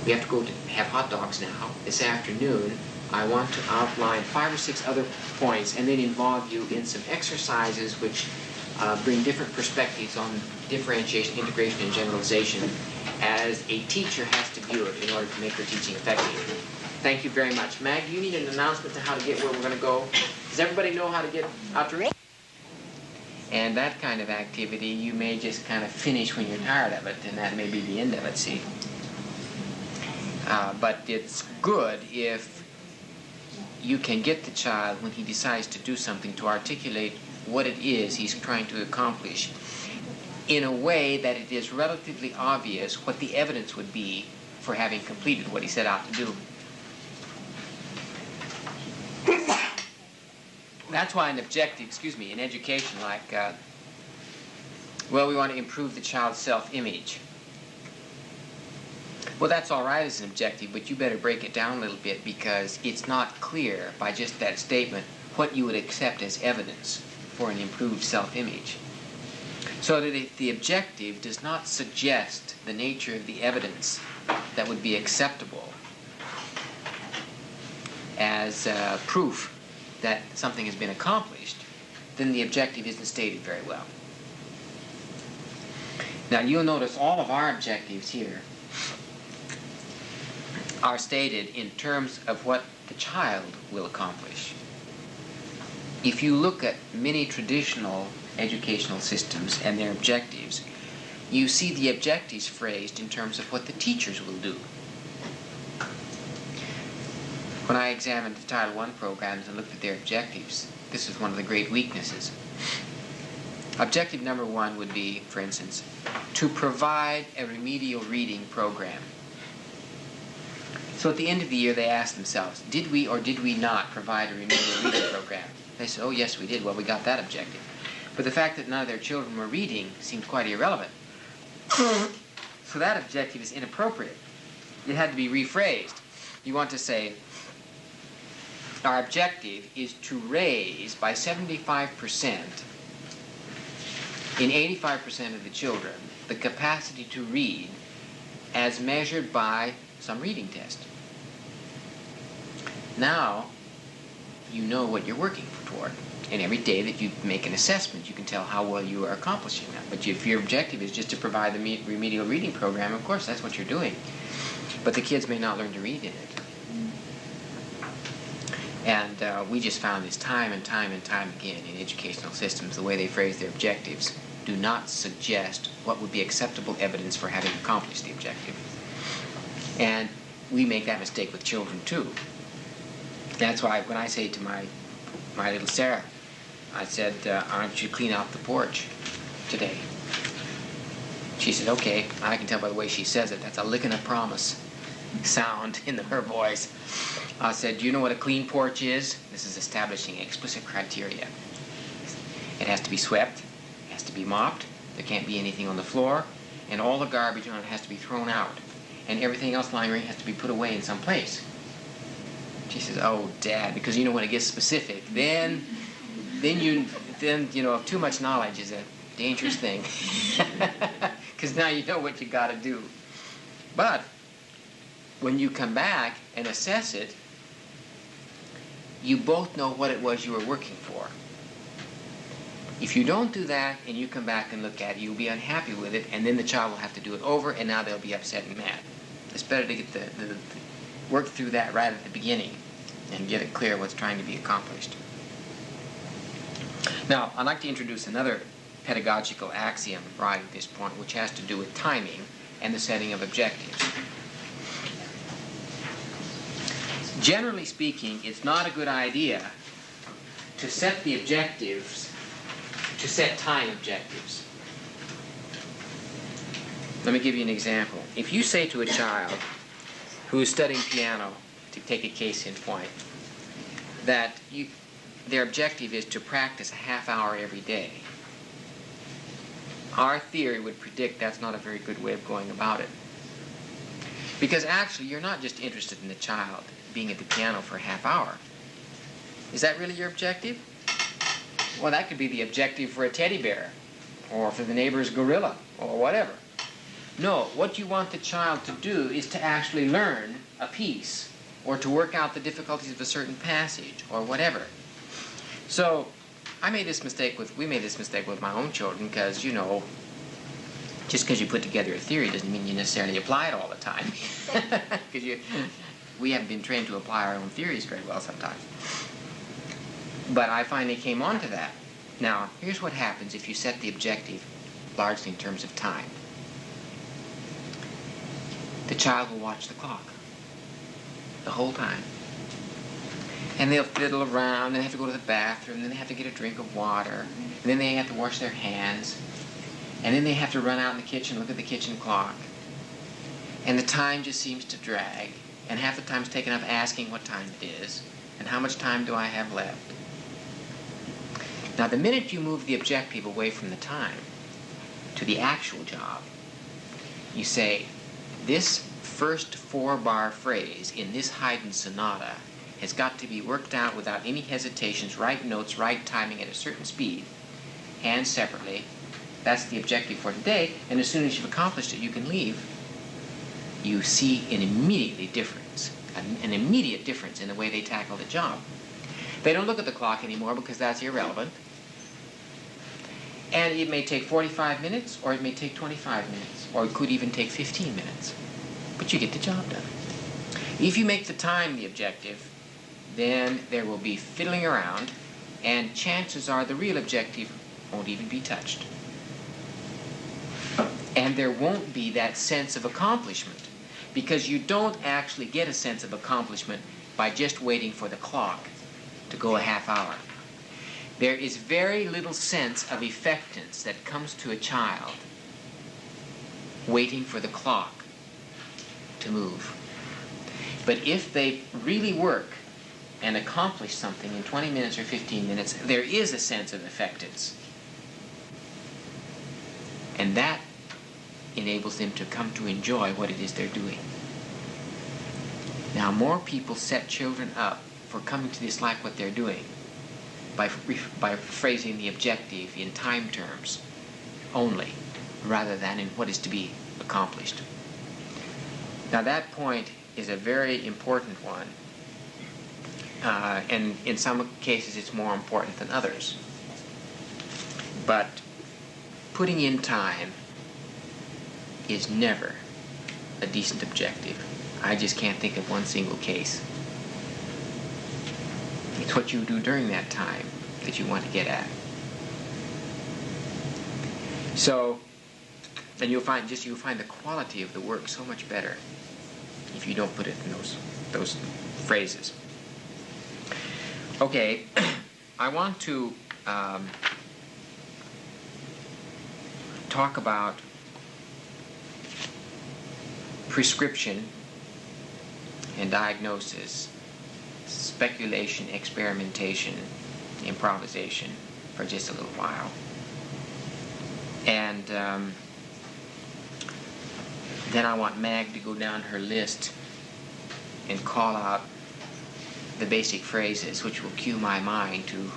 We have to go to have hot dogs now. This afternoon, I want to outline 5 or 6 other points and then involve you in some exercises which bring different perspectives on differentiation, integration, and generalization as a teacher has to view it in order to make her teaching effective. Thank you very much. Mag, do you need an announcement to how to get where we're going to go? Does everybody know how to get out to read? And that kind of activity, you may just kind of finish when you're tired of it, and that may be the end of it, see? But it's good if you can get the child, when he decides to do something, to articulate what it is he's trying to accomplish in a way that it is relatively obvious what the evidence would be for having completed what he set out to do. That's why an objective, in education, like, well, we want to improve the child's self-image. Well, that's all right as an objective, but you better break it down a little bit, because it's not clear by just that statement what you would accept as evidence for an improved self-image. So that if the objective does not suggest the nature of the evidence that would be acceptable as proof that something has been accomplished, then the objective isn't stated very well. Now, you'll notice all of our objectives here are stated in terms of what the child will accomplish. If you look at many traditional educational systems and their objectives, you see the objectives phrased in terms of what the teachers will do. When I examined the Title I programs and looked at their objectives, this is one of the great weaknesses. Objective number 1 would be, for instance, to provide a remedial reading program. So at the end of the year, they ask themselves, did we or did we not provide a remedial reading program? They said, oh, yes, we did. Well, we got that objective. But the fact that none of their children were reading seemed quite irrelevant. So that objective is inappropriate. It had to be rephrased. You want to say, our objective is to raise by 75% in 85% of the children the capacity to read as measured by some reading test. Now, you know what you're working toward. And every day that you make an assessment, you can tell how well you are accomplishing that. But if your objective is just to provide the remedial reading program, of course, that's what you're doing. But the kids may not learn to read in it. And we just found this time and time and time again in educational systems, the way they phrase their objectives do not suggest what would be acceptable evidence for having accomplished the objective. And we make that mistake with children too. That's why when I say to my little Sarah, I said, aren't you clean out the porch today? She said, okay. I can tell by the way she says it. That's a lick and a promise sound in her voice. I said, do you know what a clean porch is? This is establishing explicit criteria. It has to be swept, it has to be mopped, there can't be anything on the floor, and all the garbage on it has to be thrown out, and everything else lying around has to be put away in some place. She says, oh, Dad, because you know when it gets specific, then you know, too much knowledge is a dangerous thing. Because now you know what you got to do. But when you come back and assess it, you both know what it was you were working for. If you don't do that and you come back and look at it, you'll be unhappy with it, and then the child will have to do it over, and now they'll be upset and mad. It's better to get work through that right at the beginning and get it clear what's trying to be accomplished. Now, I'd like to introduce another pedagogical axiom right at this point, which has to do with timing and the setting of objectives. Generally speaking, it's not a good idea to set the objectives, to set time objectives. Let me give you an example. If you say to a child who is studying piano, to take a case in point, that their objective is to practice a half hour every day, our theory would predict that's not a very good way of going about it. Because actually, you're not just interested in the child being at the piano for a half hour. Is that really your objective? Well, that could be the objective for a teddy bear, or for the neighbor's gorilla, or whatever. No, what you want the child to do is to actually learn a piece, or to work out the difficulties of a certain passage, or whatever. So, we made this mistake with my own children, because, you know, just because you put together a theory doesn't mean you necessarily apply it all the time. Because we haven't been trained to apply our own theories very well sometimes. But I finally came on to that. Now, here's what happens if you set the objective largely in terms of time. The child will watch the clock the whole time. And they'll fiddle around, and they have to go to the bathroom, and then they have to get a drink of water, and then they have to wash their hands, and then they have to run out in the kitchen, look at the kitchen clock. And the time just seems to drag, and half the time's taken up asking what time it is, and how much time do I have left. Now, the minute you move the objective away from the time to the actual job, you say, this first 4-bar phrase in this Haydn sonata has got to be worked out without any hesitations, right notes, right timing at a certain speed, and separately. That's the objective for today, and as soon as you've accomplished it, you can leave. You see an immediate difference in the way they tackle the job. They don't look at the clock anymore because that's irrelevant. And it may take 45 minutes, or it may take 25 minutes, or it could even take 15 minutes. But you get the job done. If you make the time the objective, then there will be fiddling around, and chances are the real objective won't even be touched. And there won't be that sense of accomplishment, because you don't actually get a sense of accomplishment by just waiting for the clock to go a half hour. There is very little sense of effectiveness that comes to a child waiting for the clock to move. But if they really work and accomplish something in 20 minutes or 15 minutes, there is a sense of effectiveness. And that enables them to come to enjoy what it is they're doing. Now, more people set children up for coming to dislike what they're doing by phrasing the objective in time terms only, rather than in what is to be accomplished. Now, that point is a very important one, and in some cases it's more important than others. But putting in time is never a decent objective. I just can't think of one single case. It's what you do during that time that you want to get at. So, then you'll find the quality of the work so much better if you don't put it in those phrases. Okay, I want to talk about prescription and diagnosis, speculation, experimentation, improvisation for just a little while. And then I want Mag to go down her list and call out the basic phrases which will cue my mind to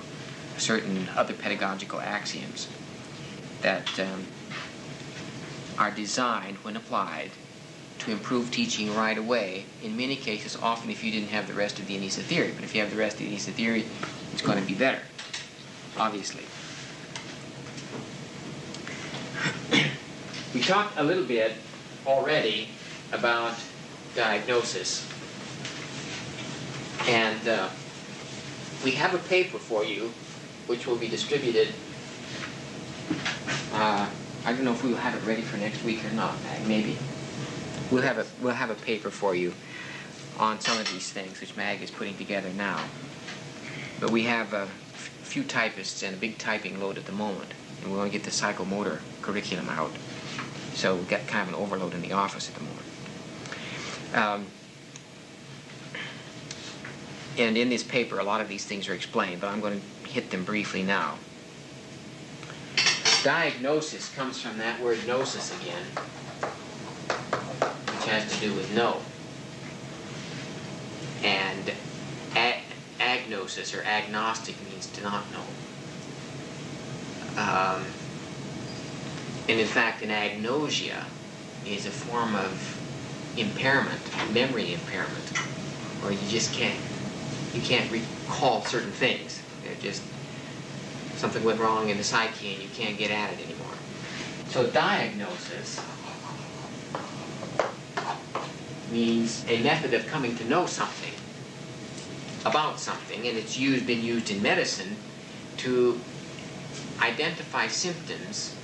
certain other pedagogical axioms that are designed, when applied, to improve teaching right away. In many cases, often if you didn't have the rest of the Anisa theory. But if you have the rest of the Anisa theory, it's going to be better, obviously. We talked a little bit already about diagnosis. And we have a paper for you which will be distributed. I don't know if we'll have it ready for next week or not, Mag, maybe. We'll have a paper for you on some of these things which Mag is putting together now. But we have a few typists and a big typing load at the moment, and we want to get the psychomotor curriculum out. So we've got kind of an overload in the office at the moment. And in this paper, a lot of these things are explained, but I'm going to hit them briefly now. Diagnosis comes from that word gnosis again, which has to do with know. And agnosis or agnostic means to not know. And in fact, an agnosia is a form of impairment, memory impairment, where you just can't recall certain things. They're just, something went wrong in the psyche and you can't get at it anymore. So diagnosis means a method of coming to know something about something, and it's been used in medicine to identify symptoms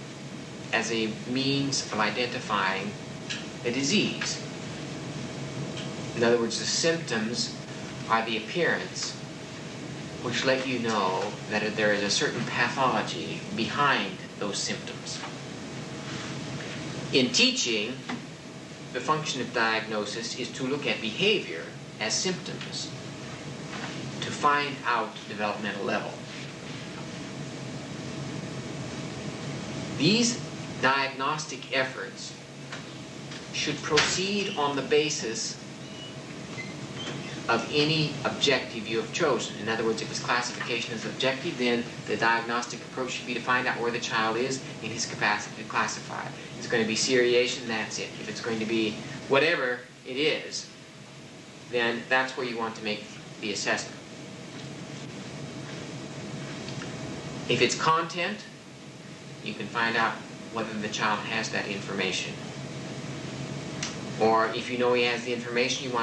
as a means of identifying a disease. In other words, the symptoms are the appearance which let you know that there is a certain pathology behind those symptoms. In teaching, the function of diagnosis is to look at behavior as symptoms, to find out developmental level. These diagnostic efforts should proceed on the basis of any objective you have chosen. In other words, if its classification is objective, then the diagnostic approach should be to find out where the child is in his capacity to classify. If it's going to be seriation, that's it. If it's going to be whatever it is, then that's where you want to make the assessment. If it's content, you can find out whether the child has that information. Or if you know he has the information, you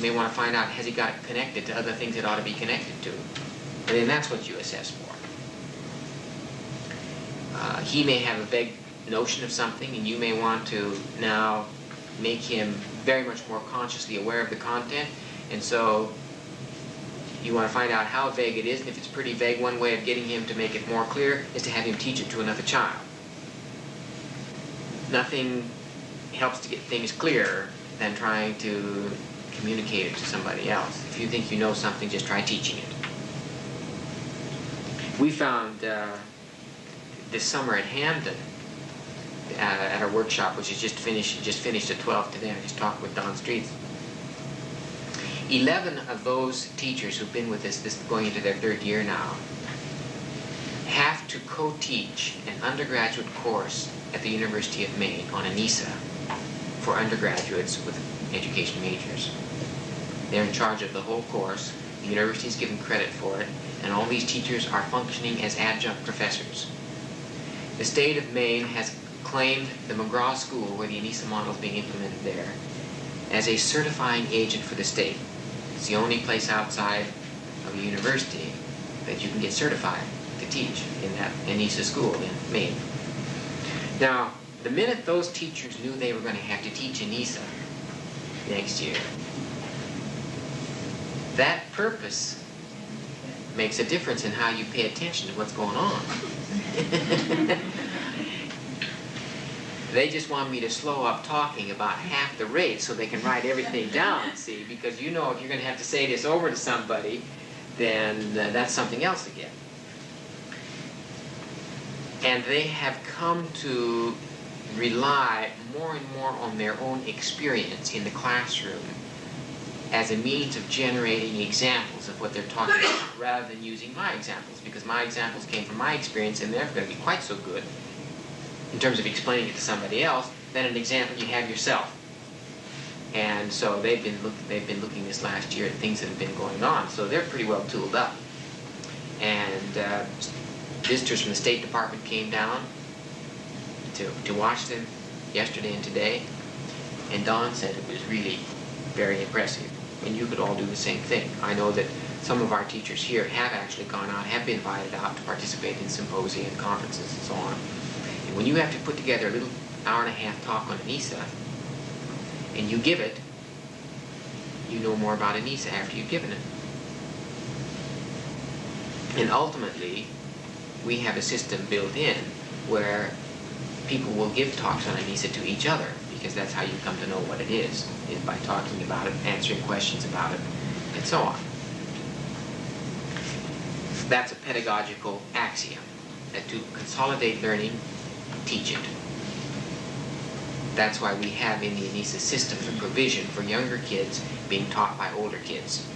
may want to find out, has he got it connected to other things it ought to be connected to? And then that's what you assess for. He may have a vague notion of something, and you may want to now make him very much more consciously aware of the content. And so you want to find out how vague it is, and if it's pretty vague, one way of getting him to make it more clear is to have him teach it to another child. Nothing helps to get things clearer than trying to communicate it to somebody else. If you think you know something, just try teaching it. We found this summer at Hamden, at our workshop, which is just finished at 12 today. I just talked with Don Streets. 11 of those teachers who've been with us, this going into their third year now, have to co-teach an undergraduate course at the University of Maine on Anisa for undergraduates with education majors. They're in charge of the whole course. The university is given credit for it, and all these teachers are functioning as adjunct professors. The state of Maine has claimed the McGraw School, where the Anisa-Model is being implemented there, as a certifying agent for the state. It's the only place outside of a university that you can get certified to teach in that Anisa school in Maine. Now, the minute those teachers knew they were going to have to teach Anisa next year, that purpose makes a difference in how you pay attention to what's going on. They just want me to slow up talking about half the rate so they can write everything down, see, because you know if you're going to have to say this over to somebody, then that's something else again. And they have come to rely more and more on their own experience in the classroom as a means of generating examples of what they're talking about, rather than using my examples, because my examples came from my experience and they're not going to be quite so good in terms of explaining it to somebody else than an example you have yourself. And so they've been looking this last year at things that have been going on, so they're pretty well tooled up. And visitors from the State Department came down to watch them yesterday and today, and Don said it was really very impressive. And you could all do the same thing. I know that some of our teachers here have actually gone out, have been invited out to participate in symposia and conferences and so on. And when you have to put together a little hour-and-a-half talk on Anisa, and you give it, you know more about Anisa after you've given it. And ultimately, we have a system built in where people will give talks on Anisa to each other, because that's how you come to know what it is by talking about it, answering questions about it, and so on. That's a pedagogical axiom, that to consolidate learning, teach it. That's why we have in the Anisa system the provision for younger kids being taught by older kids.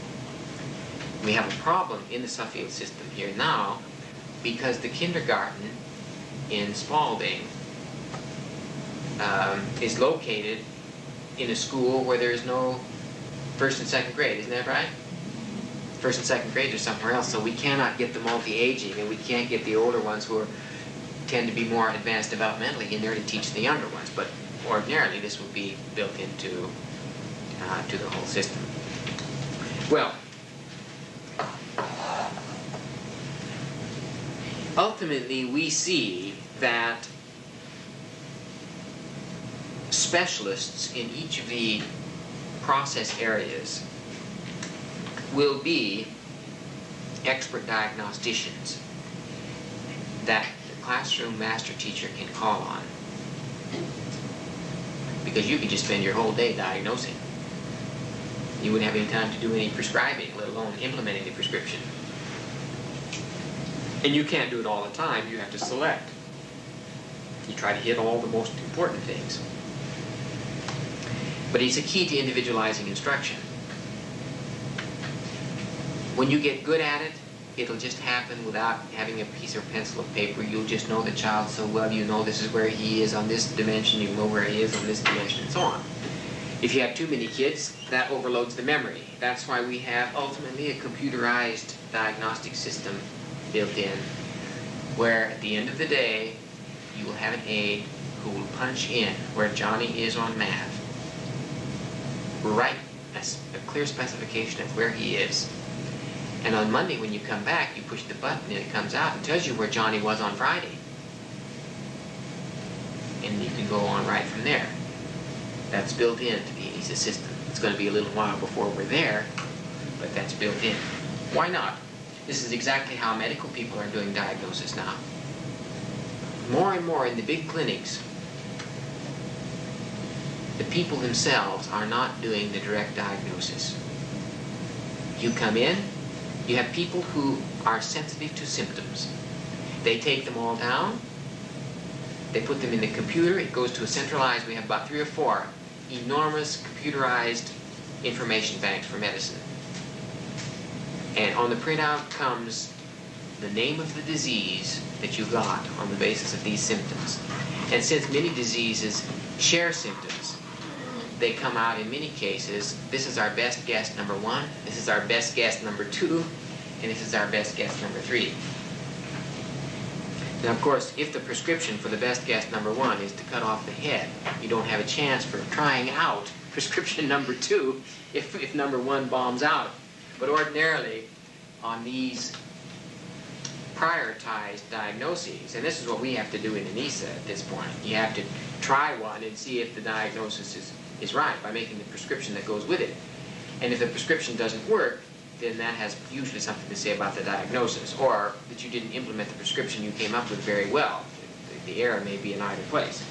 We have a problem in the Suffield system here now because the kindergarten in Spalding is located in a school where there is no first and second grade, isn't that right? First and second grade are somewhere else, so we cannot get the multi-aging, and we can't get the older ones who tend to be more advanced developmentally in there to teach the younger ones. But ordinarily, this would be built into to the whole system. Well, ultimately, we see that specialists in each of the process areas will be expert diagnosticians that the classroom master teacher can call on. Because you could just spend your whole day diagnosing. You wouldn't have any time to do any prescribing, let alone implementing the prescription. And you can't do it all the time, you have to select. You try to hit all the most important things. But it's a key to individualizing instruction. When you get good at it, it'll just happen without having a piece of pencil or paper. You'll just know the child so well, you know this is where he is on this dimension, you know where he is on this dimension, and so on. If you have too many kids, that overloads the memory. That's why we have ultimately a computerized diagnostic system built in, where at the end of the day, you will have an aide who will punch in where Johnny is on math, write a clear specification of where he is. And on Monday when you come back, you push the button and it comes out and tells you where Johnny was on Friday. And you can go on right from there. That's built into the Anisa system. It's going to be a little while before we're there, but that's built in. Why not? This is exactly how medical people are doing diagnosis now. More and more in the big clinics, the people themselves are not doing the direct diagnosis. You come in, you have people who are sensitive to symptoms. They take them all down, they put them in the computer, it goes to a centralized, we have about 3 or 4 enormous computerized information banks for medicine. And on the printout comes the name of the disease that you got on the basis of these symptoms. And since many diseases share symptoms, they come out in many cases, this is our best guess number 1, this is our best guess number 2, and this is our best guess number 3. Now, of course, if the prescription for the best guess number 1 is to cut off the head, you don't have a chance for trying out prescription number 2 if number 1 bombs out. But ordinarily, on these prioritized diagnoses, and this is what we have to do in Anisa at this point, you have to try one and see if the diagnosis is right by making the prescription that goes with it. And if the prescription doesn't work, then that has usually something to say about the diagnosis, or that you didn't implement the prescription you came up with very well. The error may be in either place.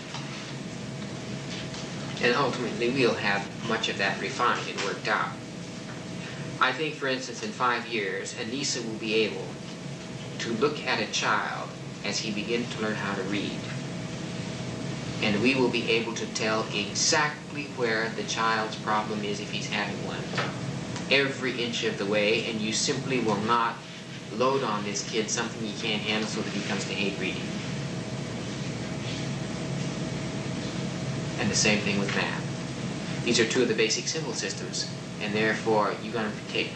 And ultimately, we'll have much of that refined and worked out. I think, for instance, in 5 years, Anisa will be able to look at a child as he begins to learn how to read. And we will be able to tell exactly where the child's problem is if he's having one. Every inch of the way, and you simply will not load on this kid something he can't handle so that he comes to hate reading. And the same thing with math. These are 2 of the basic symbol systems, and therefore you're going to take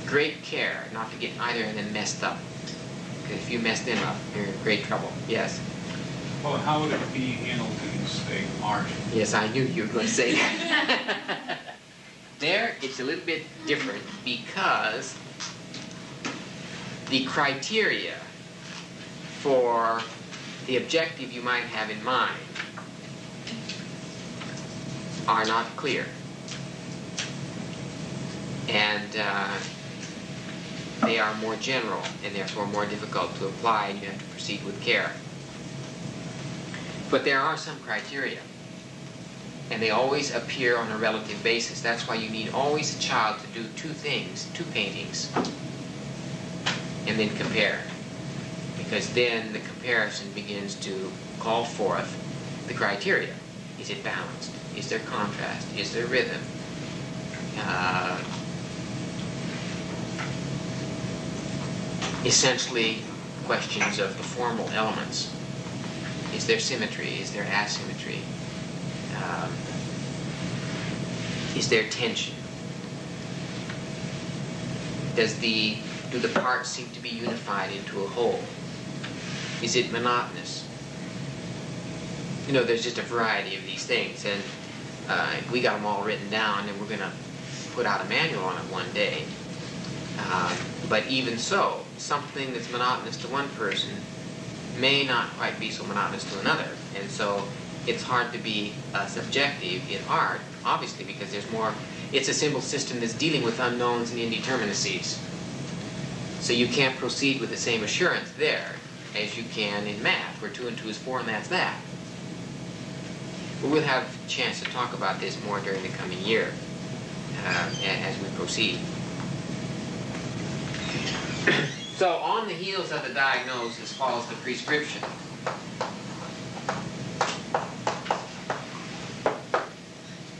great care not to get either of them messed up. Because if you mess them up, you're in great trouble. Yes? Well, how would it be handled in, say, art? Yes, I knew you were going to say that. There, it's a little bit different because the criteria for the objective you might have in mind are not clear. And they are more general and therefore more difficult to apply, and you have to proceed with care. But there are some criteria, and they always appear on a relative basis. That's why you need always a child to do 2 things, 2 paintings, and then compare. Because then the comparison begins to call forth the criteria. Is it balanced? Is there contrast? Is there rhythm? Essentially, questions of the formal elements. Is there symmetry? Is there asymmetry? Is there tension? Do the parts seem to be unified into a whole? Is it monotonous? You know, there's just a variety of these things, and we got them all written down, and we're going to put out a manual on it one day. But even so, something that's monotonous to one person may not quite be so monotonous to another, and so it's hard to be subjective in art, obviously, because there's more. It's a symbol system that's dealing with unknowns and indeterminacies. So you can't proceed with the same assurance there as you can in math, where 2 and 2 is 4, and that's that. But we'll have a chance to talk about this more during the coming year as we proceed. So on the heels of the diagnosis follows the prescription.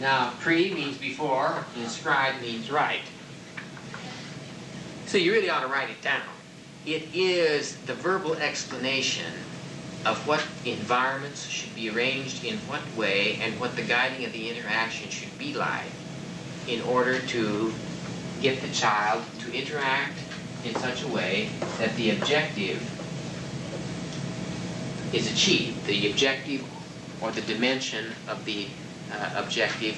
Now, pre means before, and scribe means write. So you really ought to write it down. It is the verbal explanation of what environments should be arranged in what way and what the guiding of the interaction should be like in order to get the child to interact in such a way that the objective is achieved. The objective or the dimension of the objective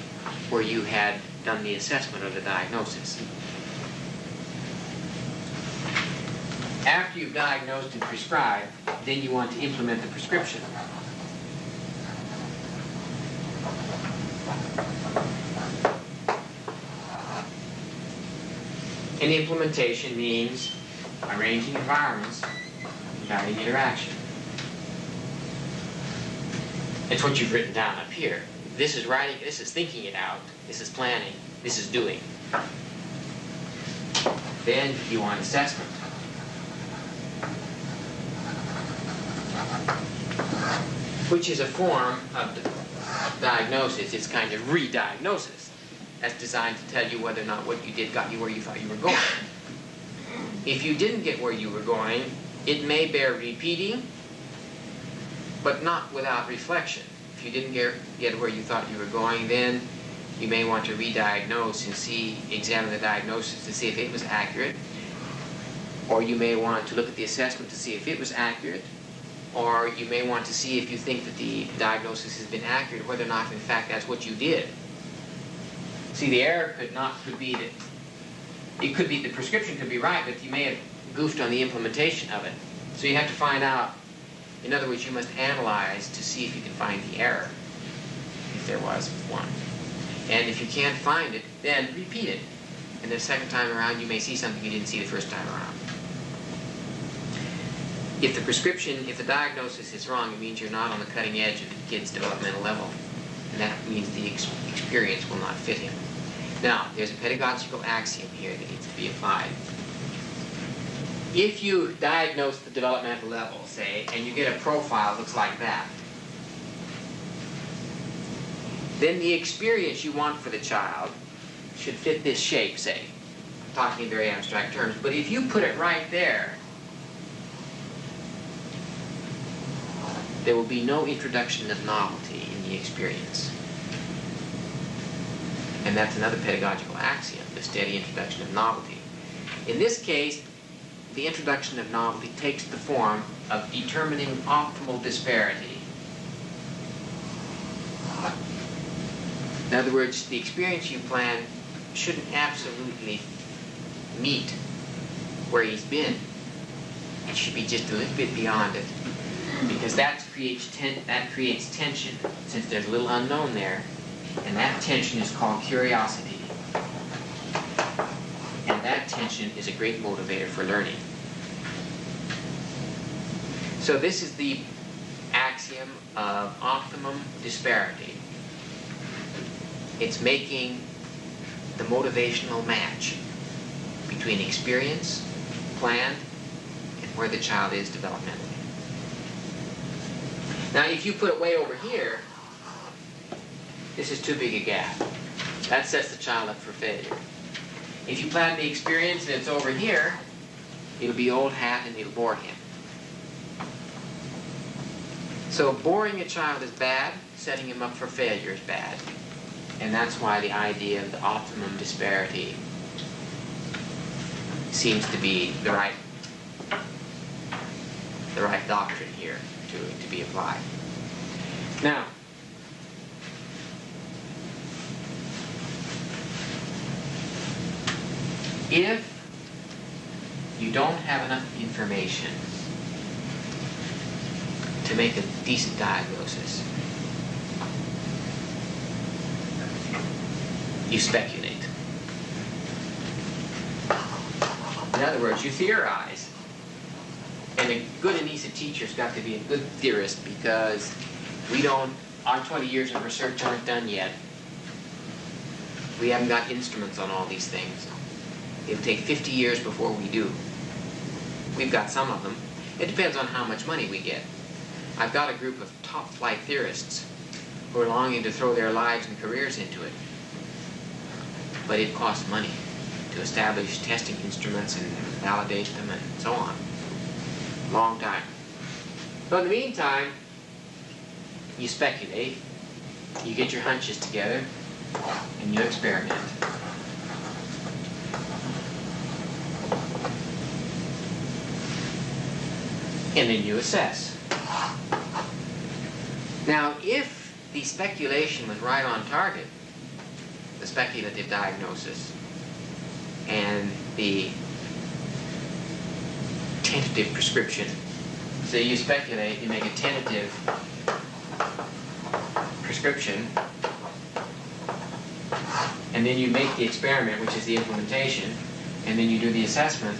where you had done the assessment or the diagnosis. After you've diagnosed and prescribed, then you want to implement the prescription. And implementation means arranging environments, guiding interaction. It's what you've written down up here. This is writing, this is thinking it out, this is planning, this is doing. Then you want assessment. Which is a form of diagnosis. It's kind of re-diagnosis. That's designed to tell you whether or not what you did got you where you thought you were going. If you didn't get where you were going, it may bear repeating, but not without reflection. If you didn't get where you thought you were going, then you may want to re-diagnose and examine the diagnosis to see if it was accurate. Or you may want to look at the assessment to see if it was accurate. Or you may want to see if you think that the diagnosis has been accurate, whether or not in fact that's what you did. See, the error could be that it could be the prescription could be right, but you may have goofed on the implementation of it. So you have to find out. In other words, you must analyze to see if you can find the error, if there was one. And if you can't find it, then repeat it. And the second time around, you may see something you didn't see the first time around. If the diagnosis is wrong, it means you're not on the cutting edge of the kid's developmental level. And that means the experience will not fit him. Now, there's a pedagogical axiom here that needs to be applied. If you diagnose the developmental level, say, and you get a profile that looks like that, then the experience you want for the child should fit this shape, say. I'm talking in very abstract terms, but if you put it right there, there will be no introduction of novelty in the experience. And that's another pedagogical axiom, the steady introduction of novelty. In this case, the introduction of novelty takes the form of determining optimal disparity. In other words, the experience you plan shouldn't absolutely meet where he's been. It should be just a little bit beyond it, because that creates tension, since there's a little unknown there, and that tension is called curiosity. And that tension is a great motivator for learning. So this is the axiom of optimum disparity. It's making the motivational match between experience, planned, and where the child is developmentally. Now, if you put it way over here, this is too big a gap. That sets the child up for failure. If you plan the experience and it's over here, it'll be old hat and it'll bore him. So boring a child is bad, setting him up for failure is bad. And that's why the idea of the optimum disparity seems to be the right doctrine here to be applied. Now, if you don't have enough information to make a decent diagnosis, you speculate. In other words, you theorize. And a good Anisa teacher's got to be a good theorist, because our 20 years of research aren't done yet. We haven't got instruments on all these things. It'll take 50 years before we do. We've got some of them. It depends on how much money we get. I've got a group of top-flight theorists who are longing to throw their lives and careers into it. But it costs money to establish testing instruments and validate them and so on. Long time. So in the meantime, you speculate, you get your hunches together, and you experiment. And then you assess. Now, if the speculation was right on target, the speculative diagnosis, and the tentative prescription, so you speculate, you make a tentative prescription, and then you make the experiment, which is the implementation, and then you do the assessment.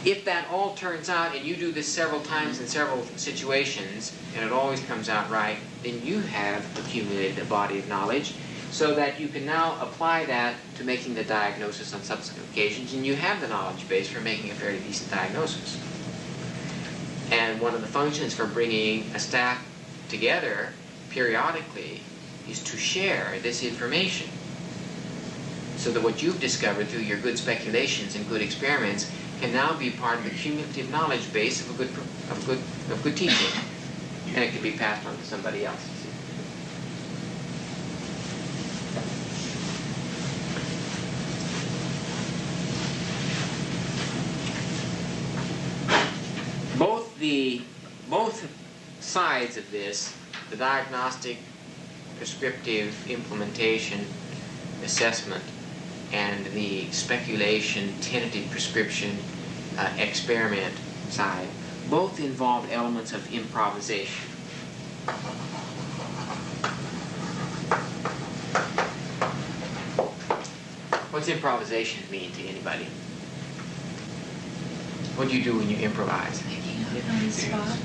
If that all turns out, and you do this several times in several situations, and it always comes out right, then you have accumulated a body of knowledge so that you can now apply that to making the diagnosis on subsequent occasions, and you have the knowledge base for making a fairly decent diagnosis. And one of the functions for bringing a staff together periodically is to share this information, so that what you've discovered through your good speculations and good experiments can now be part of the cumulative knowledge base of good teaching, and it can be passed on to somebody else. Both sides of this, the diagnostic, prescriptive, implementation, assessment, and the speculation, tentative prescription, experiment side, both involve elements of improvisation. What's improvisation mean to anybody? What do you do when you improvise? Picking up on the spot.